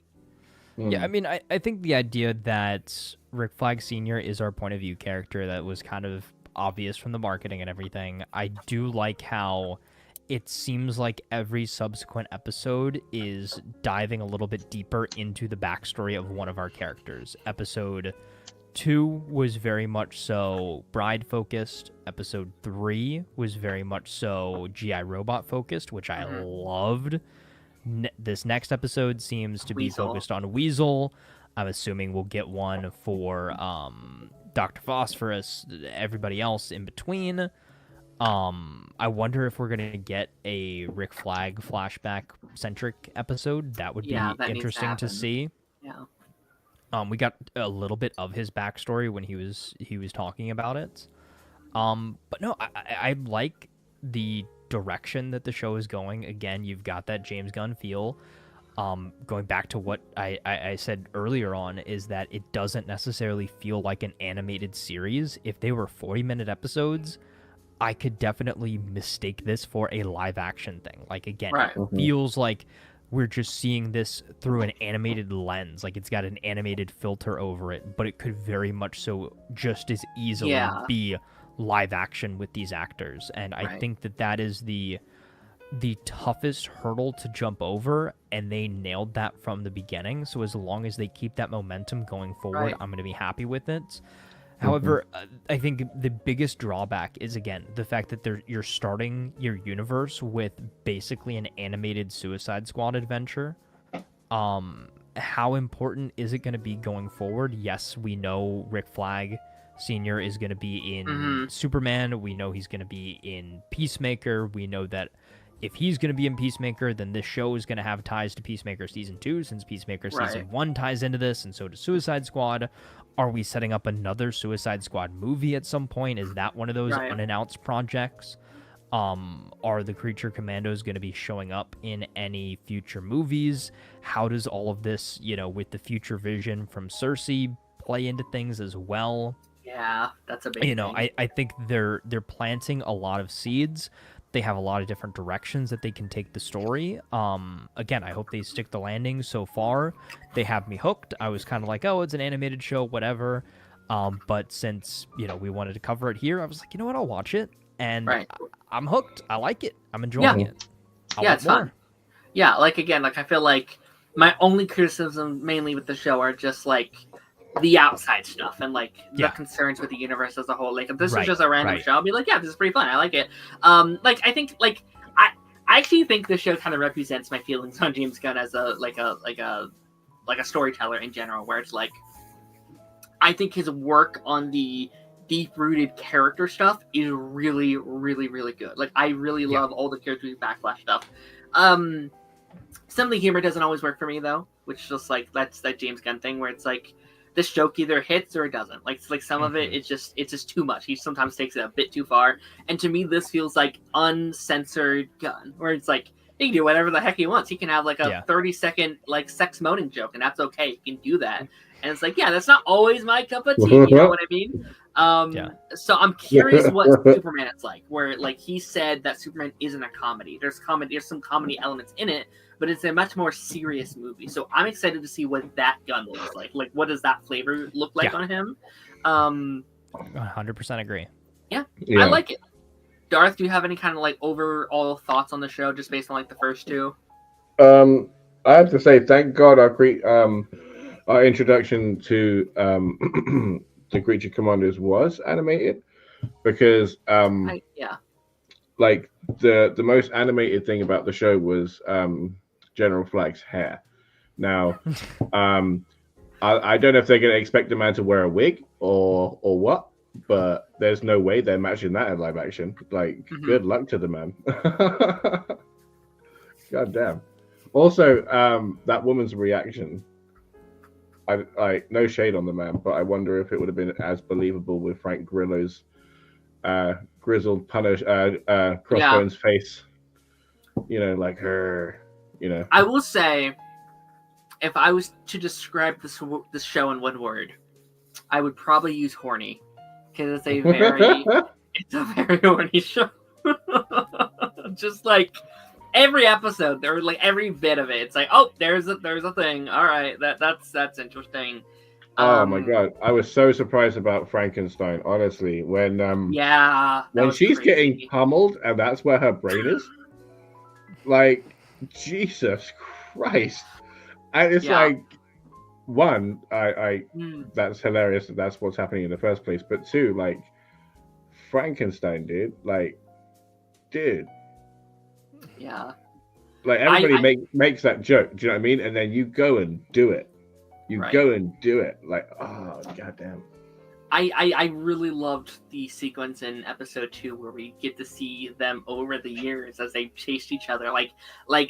Yeah, I mean, I think the idea that Rick Flag Sr. is our point of view character, that was kind of obvious from the marketing and everything. I do like how it seems like every subsequent episode is diving a little bit deeper into the backstory of one of our characters. Episode 2 was very much so Bride focused. Episode 3 was very much so GI Robot focused, which I loved. This next episode seems to be focused on Weasel. I'm assuming we'll get one for Dr. Phosphorus, everybody else in between. I wonder if we're going to get a Rick Flag flashback-centric episode. That would be interesting to see. Yeah. We got a little bit of his backstory when he was talking about it. But no, I like the direction that the show is going. Again, you've got that James Gunn feel. Going back to what I said earlier on, is that it doesn't necessarily feel like an animated series. If they were 40-minute episodes, I could definitely mistake this for a live action thing. Like, again, it feels like we're just seeing this through an animated lens. Like, it's got an animated filter over it, but it could very much so just as easily be live action with these actors. And I think that is the toughest hurdle to jump over, and they nailed that from the beginning. So as long as they keep that momentum going forward, I'm going to be happy with it. However, I think the biggest drawback is, again, the fact that you're starting your universe with basically an animated Suicide Squad adventure. How important is it going to be going forward? Yes, we know Rick Flag Sr. is going to be in Superman. We know he's going to be in Peacemaker. We know that if he's going to be in Peacemaker, then this show is going to have ties to Peacemaker Season 2, since Peacemaker Season 1 ties into this, and so does Suicide Squad. Are we setting up another Suicide Squad movie at some point? Is that one of those unannounced projects? Are the Creature Commandos going to be showing up in any future movies? How does all of this, with the future vision from Cersei, play into things as well? Yeah, that's a big thing. I think they're planting a lot of seeds. They have a lot of different directions that they can take the story. Again, I hope they stick the landing. So far, they have me hooked. I was kind of like, oh, it's an animated show, whatever. But since, we wanted to cover it here, I was like, you know what, I'll watch it. And I'm hooked. I like it. I'm enjoying it. It's fun. Yeah, again, I feel like my only criticism mainly with the show are just, the outside stuff and the concerns with the universe as a whole. If this was just a random show, I'll be like, yeah, this is pretty fun. I like it. I think I actually think this show kind of represents my feelings on James Gunn as a storyteller in general, where it's I think his work on the deep-rooted character stuff is really, really, really good. I really love all the character backlash stuff. Some of the humor doesn't always work for me though, which is just that's that James Gunn thing where it's this joke either hits or it doesn't. Some of it, it's just too much. He sometimes takes it a bit too far. And to me, this feels like uncensored Gunn, where it's he can do whatever the heck he wants. He can have a 30-second sex moaning joke, and that's okay. He can do that. And it's that's not always my cup of tea. You know what I mean? So I'm curious what Superman is where he said that Superman isn't a comedy. There's some comedy elements in it, but it's a much more serious movie. So I'm excited to see what that Gun looks like. What does that flavor look like on him? 100% agree. Yeah, I like it. Darth, do you have any kind of overall thoughts on the show just based on the first 2? I have to say, thank God our introduction to the Creature Commandos was animated, because the most animated thing about the show was General Flag's hair. Now, I don't know if they're going to expect the man to wear a wig or what, but there's no way they're matching that in live action. Good luck to the man. God damn. Also, that woman's reaction. I no shade on the man, but I wonder if it would have been as believable with Frank Grillo's grizzled crossbones face. like her, I will say, if I was to describe this show in one word, I would probably use horny, because it's a very horny show. Just like every episode, there was like every bit of it. It's like, oh, there's a thing. All right, that's interesting. Oh my god, I was so surprised about Frankenstein. Honestly, when she's crazy. getting pummeled and that's where her brain is, like, Jesus Christ, and it's like, one, that's hilarious. That's what's happening in the first place. But two, like, Frankenstein, dude, yeah, like everybody makes that joke. Do you know what I mean? And then you go and do it. Go and do it. Like, oh goddamn. I really loved the sequence in episode 2 where we get to see them over the years as they chased each other. Like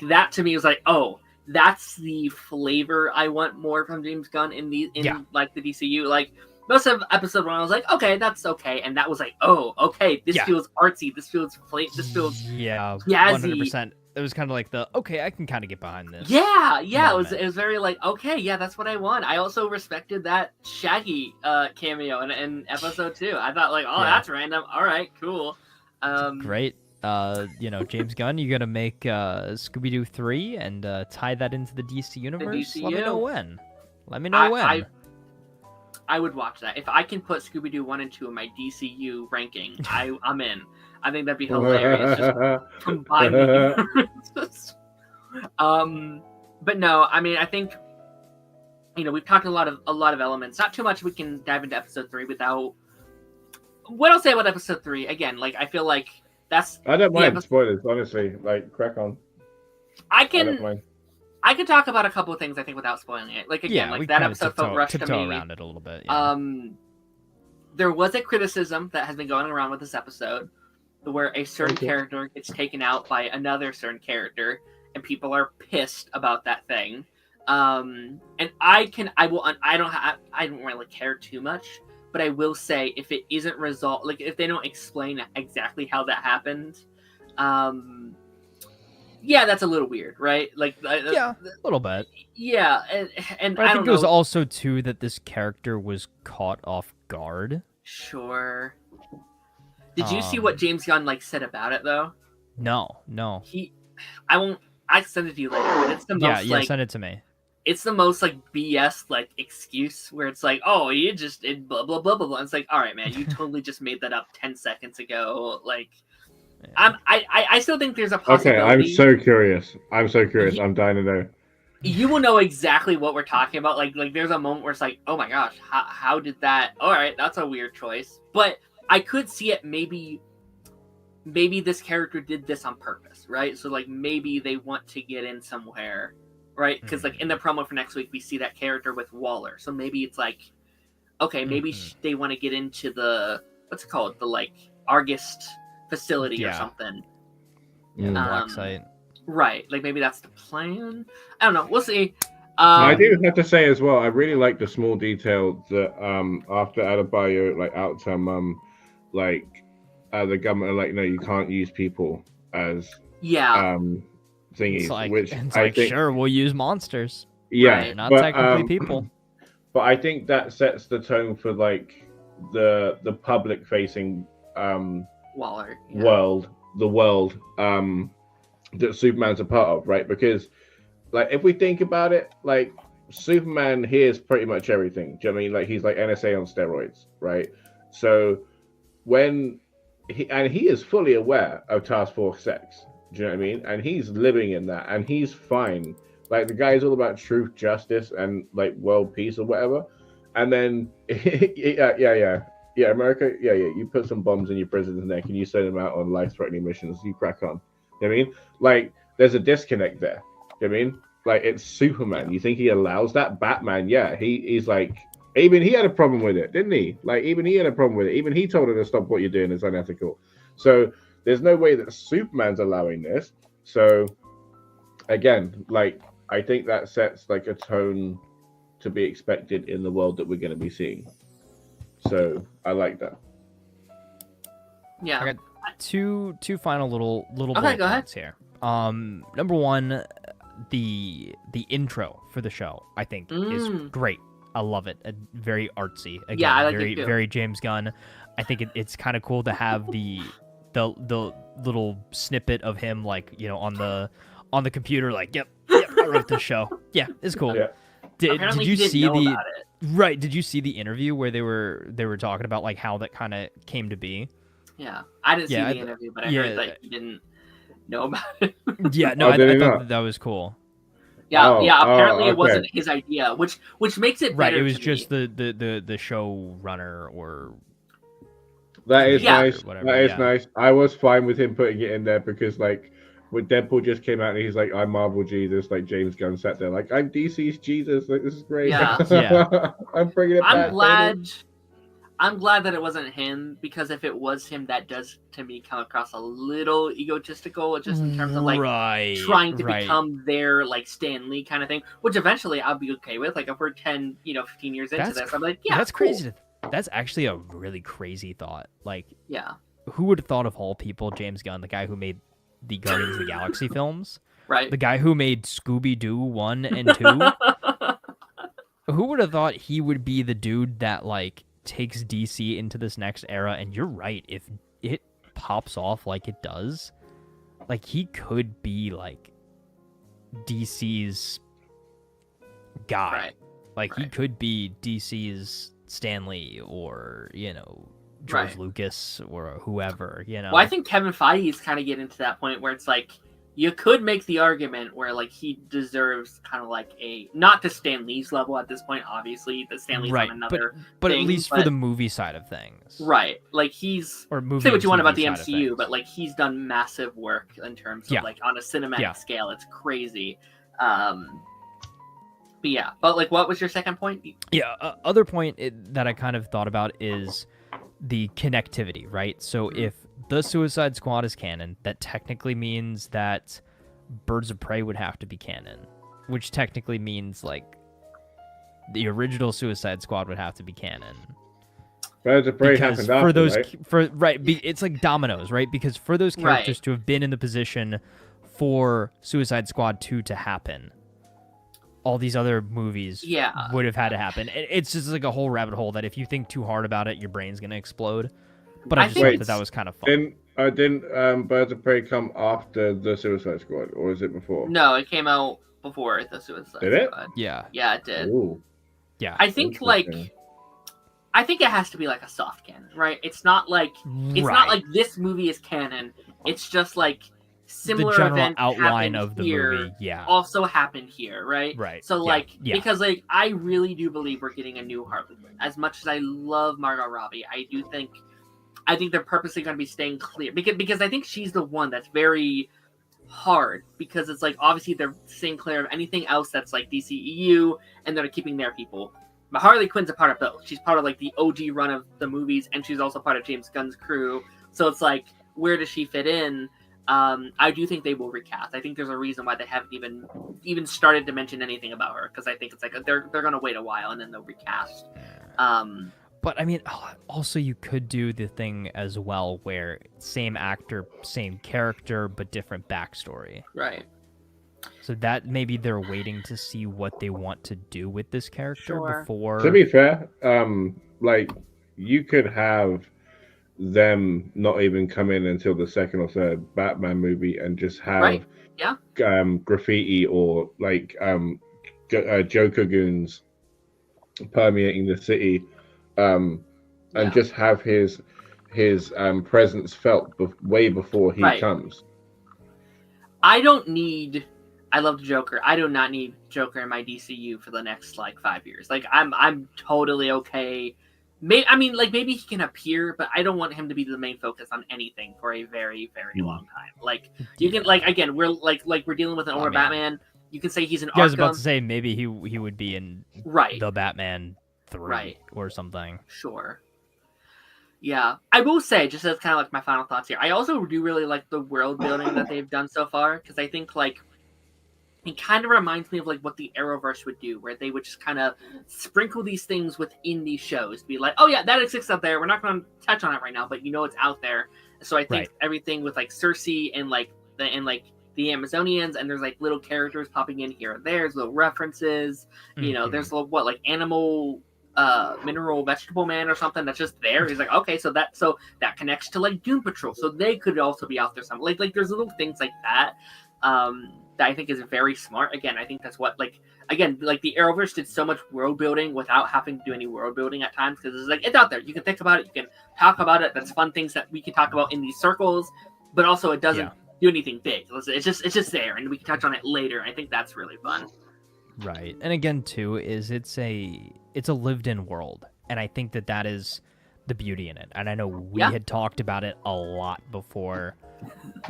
that to me was like, oh, that's the flavor I want more from James Gunn in like the DCU. Like most of episode 1, I was like, okay, that's okay, and that was like, oh, okay, this feels artsy. This feels jazzy. 100%. It was kind of like okay, I can kind of get behind this. Yeah, moment. It was very like, okay, yeah, that's what I want. I also respected that Shaggy cameo in episode 2. I thought like, that's random. All right, cool. Great. James Gunn, you gonna make Scooby-Doo 3 and tie that into the DC universe? Let me know when. I would watch that. If I can put Scooby-Doo 1 and 2 in my DCU ranking, I'm in. I think that'd be hilarious. Just combine the universes. But no, I mean, I think we've talked a lot of elements. Not too much we can dive into episode 3 without. What I'll say about episode 3 again, like I feel like that's. I don't mind spoilers, honestly. Like, crack on. I can talk about a couple of things I think without spoiling it. Like again, like that episode felt rushed to me. Around it a little bit. Yeah. There was a criticism that has been going around with this episode, where a certain character gets taken out by another certain character, and people are pissed about that thing. And I don't really care too much, but I will say if it isn't resolved, like if they don't explain exactly how that happened, that's a little weird, right? Like, a little bit. Yeah, and I think it was also too that this character was caught off guard. Sure. Did you see what James Gunn said about it though? No. I send it to you later, but it's the most send it to me. It's the most BS excuse where it's like, oh, you just did blah blah blah blah blah. It's like, all right, man, you totally just made that up 10 seconds ago. Like, I still think there's a possibility. Okay, I'm so curious. I'm dying to know. You will know exactly what we're talking about. Like there's a moment where it's like, oh my gosh, how did that? All right, that's a weird choice, but I could see it. Maybe this character did this on purpose, right? So maybe they want to get in somewhere, right? Because in the promo for next week we see that character with Waller, so maybe it's okay, maybe they want to get into the what's it called, the Argus facility or something. Yeah, the black site. Right, maybe that's the plan. I don't know. We'll see. I do have to say as well, I really like the small detail that after Adebayo out to mum, the government are no, you can't use people as thingies. It's I think, sure, we'll use monsters. Yeah, right, not technically people. But I think that sets the tone for the public facing Waller world that Superman's a part of, right? Because if we think about it, Superman hears pretty much everything. Do you know what I mean? He's like NSA on steroids, right? So when he is fully aware of Task Force X, do you know what I mean? And he's living in that, and he's fine. The guy's all about truth, justice, and world peace or whatever. And then America, you put some bombs in your prisons and there, can you send them out on life-threatening missions? You crack on. You know what I mean? There's a disconnect there. You know what I mean? It's Superman. You think he allows that? Batman, he's even he had a problem with it, didn't he? Even he had a problem with it. Even he told her to stop what you're doing, it's unethical. So there's no way that Superman's allowing this. So again, I think that sets a tone to be expected in the world that we're going to be seeing. So I like that. Yeah. I got two final little okay, go ahead. here. Number one, the intro for the show, I think, is great. I love it. Very artsy. Again, Yeah, I like very it too. very James Gunn. I think it's kind of cool to have the little snippet of him, like, you know, on the computer, like, yep, I wrote this show. Yeah, it's cool. Yeah. Did Apparently you he didn't see know the about it. right? Did you see the interview where they were talking about like how that kind of came to be? Yeah, I didn't see Yeah, the interview, but I yeah. heard that he didn't know about it. Yeah, no, Oh, I did he thought not? that was cool. Yeah, Oh, yeah. Apparently, it okay. wasn't his idea, which makes it Right, better. it was to just me. the showrunner or That is Yeah. nice. Whatever, That is yeah. nice. I was fine with him putting it in there because, like, when Deadpool just came out and he's like, "I'm Marvel Jesus," like James Gunn sat there like, "I'm DC's Jesus." Like, this is great. Yeah. Yeah. I'm bringing it back. I'm glad that it wasn't him, because if it was him, that does to me come across a little egotistical, just in terms of like right, trying to right. become their like Stan Lee kind of thing, which eventually I'll be okay with. Like if we're 10, 15 years into this, I'm like, yeah, that's cool. crazy. That's actually a really crazy thought. Like, Yeah, who would have thought of all people, James Gunn, the guy who made the Guardians of the Galaxy films, right. the guy who made Scooby-Doo 1 and 2? Who would have thought he would be the dude that like takes DC into this next era? And you're right, if it pops off like it does, like he could be like DC's guy. Right. Like he could be DC's Stan Lee, or, you know, George Right. Lucas, or whoever, you know. Well, I think Kevin Feige is kind of getting to that point where it's like you could make the argument where like he deserves kind of like a, not to Stan Lee's level at this point, obviously, that Stan Lee's right, on another but thing, at least for the movie side of things, right, like he's, or movie say what and you want TV about the side of MCU, things. but like he's done massive work in terms of Yeah. like on a cinematic Yeah. scale. It's crazy. But yeah, but like, what was your second point? Yeah, other point that I kind of thought about is the connectivity, right? So if the Suicide Squad is canon, that technically means that Birds of Prey would have to be canon, which technically means like the original Suicide Squad would have to be canon. Birds of Prey Because happened for after, those, right? it's like dominoes, right? Because for those characters Right. to have been in the position for Suicide Squad 2 to happen, all these other movies would have had to happen. It's just like a whole rabbit hole that if you think too hard about it, your brain's gonna explode. But I just think thought that was kind of fun. Didn't Birds of Prey come after the Suicide Squad, or is it before? No, it came out before the Suicide Did it? Squad. Yeah, Yeah, it did. Ooh, yeah. I think like, interesting. I think it has to be like a soft canon, right? It's not like not like this movie is canon. It's just like similar the general events outline happened of the here, movie. Yeah, also happened here, right? right. So yeah, like, yeah. because like I really do believe we're getting a new Harley Quinn. As much as I love Margot Robbie, I think they're purposely going to be staying clear, because I think she's the one that's very hard, because it's like obviously they're staying clear of anything else that's like DCEU, and they're keeping their people. But Harley Quinn's a part of those. She's part of like the OG run of the movies, and she's also part of James Gunn's crew. So it's like, where does she fit in? I do think they will recast. I think there's a reason why they haven't even started to mention anything about her, because I think it's like they're gonna wait a while and then they'll recast. But I mean, also you could do the thing as well where same actor, same character, but different backstory. Right. So that maybe they're waiting to see what they want to do with this character before. To be fair, like you could have them not even come in until the second or third Batman movie and just have graffiti or like Joker goons permeating the city, and just have his presence felt way before he comes. I love the Joker. I do not need Joker in my DCU for the next like 5 years. Like I'm totally okay. Maybe he can appear, but I don't want him to be the main focus on anything for a very, very long time. Like you can again, we're we're dealing with an older Batman. You can say he's an Arkham. I was about to say maybe he would be in the Batman 3 or something. Sure. Yeah, I will say, just as kind of like my final thoughts here, I also do really like the world building that they've done so far, because I think like it kind of reminds me of like what the Arrowverse would do, where they would just kind of sprinkle these things within these shows, be like, oh yeah, that exists out there. We're not going to touch on it right now, but it's out there. So I think everything with like Cersei and like the Amazonians, and there's like little characters popping in here and there, there's little references. You know, there's little, what, like animal, mineral, vegetable man or something that's just there. He's like, okay, so that connects to like Doom Patrol, so they could also be out there. Something like there's little things like that. That I think is very smart. Again, I think that's what, like, again, like the Arrowverse did so much world building without having to do any world building at times, because it's like, it's out there. You can think about it. You can talk about it. That's fun things that we can talk about in these circles, but also it doesn't do anything big. It's just there, and we can touch on it later. I think that's really fun. Right. And again, too, is it's a lived in world. And I think that is the beauty in it. And I know we had talked about it a lot before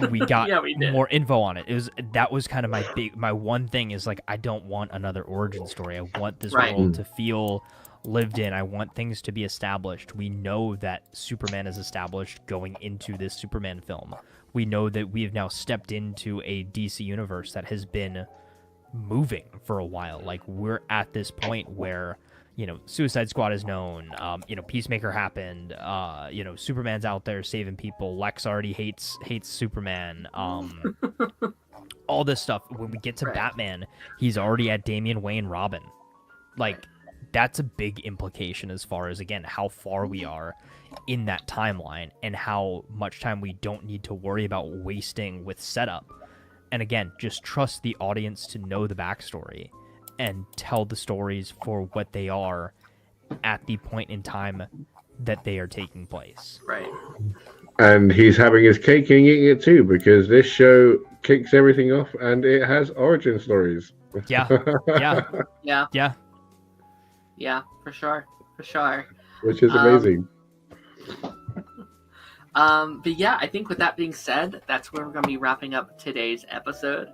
we got more info on it. That was kind of my one thing is like, I don't want another origin story. I want this world to feel lived in. I want things to be established. We know that Superman is established going into this Superman film. We know that we have now stepped into a DC universe that has been moving for a while. Like, we're at this point where, you know, Suicide Squad is known, you know, Peacemaker happened, you know, Superman's out there saving people, Lex already hates Superman, all this stuff. When we get to Batman, he's already at Damian Wayne Robin. Like, that's a big implication as far as, again, how far we are in that timeline and how much time we don't need to worry about wasting with setup. And again, just trust the audience to know the backstory and tell the stories for what they are at the point in time that they are taking place. Right. And he's having his cake and eating it too, because this show kicks everything off and it has origin stories. Yeah. Yeah, for sure. Which is amazing. But yeah, I think with that being said, that's where we're going to be wrapping up today's episode.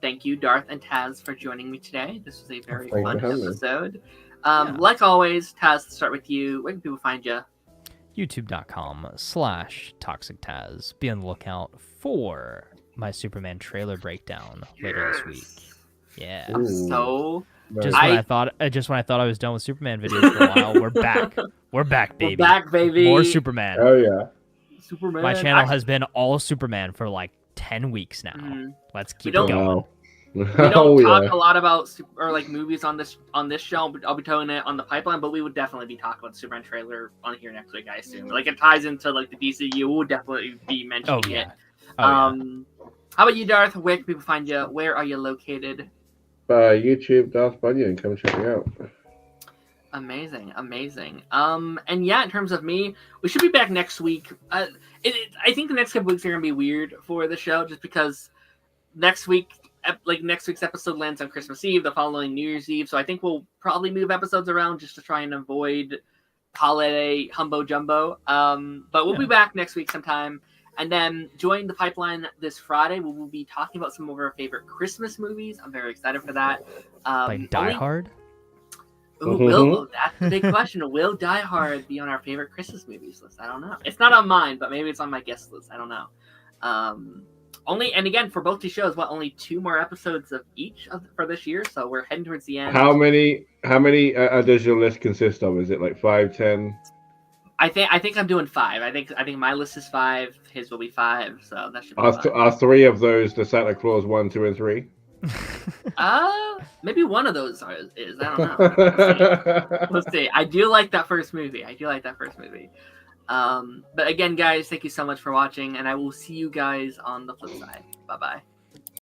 Thank you, Darth and Taz, for joining me today. This was a very fun episode. Like always, Taz, to start with you, where can people find you? YouTube.com/ToxicTaz. Be on the lookout for my Superman trailer breakdown later this week. Yeah. So just when I thought I was done with Superman videos for a while, we're back. We're back, baby. We're back, baby. More Superman. Oh yeah. Superman. My channel has been all Superman for like 10 weeks now. Let's keep it going. We don't talk a lot about movies on this show, but I'll be telling it on the pipeline. But we would definitely be talking about the Superman trailer on here next week, I assume. Like, it ties into like the DCU. We'll definitely be mentioning it. How about you, Darth? Where can people find you? Where are you located? YouTube, Darth Bunyan. Come check me out. Amazing. And yeah, in terms of me, we should be back next week. I think the next couple weeks are gonna be weird for the show, just because next week's episode lands on Christmas Eve, the following New Year's Eve. So I think we'll probably move episodes around just to try and avoid holiday humbo jumbo. But we'll be back next week sometime. And then join the pipeline this Friday. We will be talking about some of our favorite Christmas movies. I'm very excited for that. Like Die Hard? That's the big question. Will Die Hard be on our favorite Christmas movies list? I don't know. It's not on mine, but maybe it's on my guest list. I don't know. And again, for both these shows, only 2 more episodes of each for this year, so we're heading towards the end. How many does your list consist of? Is it like 5, 10? I think I'm doing 5. I think my list is 5. His will be 5. So that should be fun. Are 3 of those the Santa Claus 1, 2, and 3? Maybe one of those is. I don't know. Let's see. I do like that first movie. But again, guys, thank you so much for watching, and I will see you guys on the flip side. Bye-bye.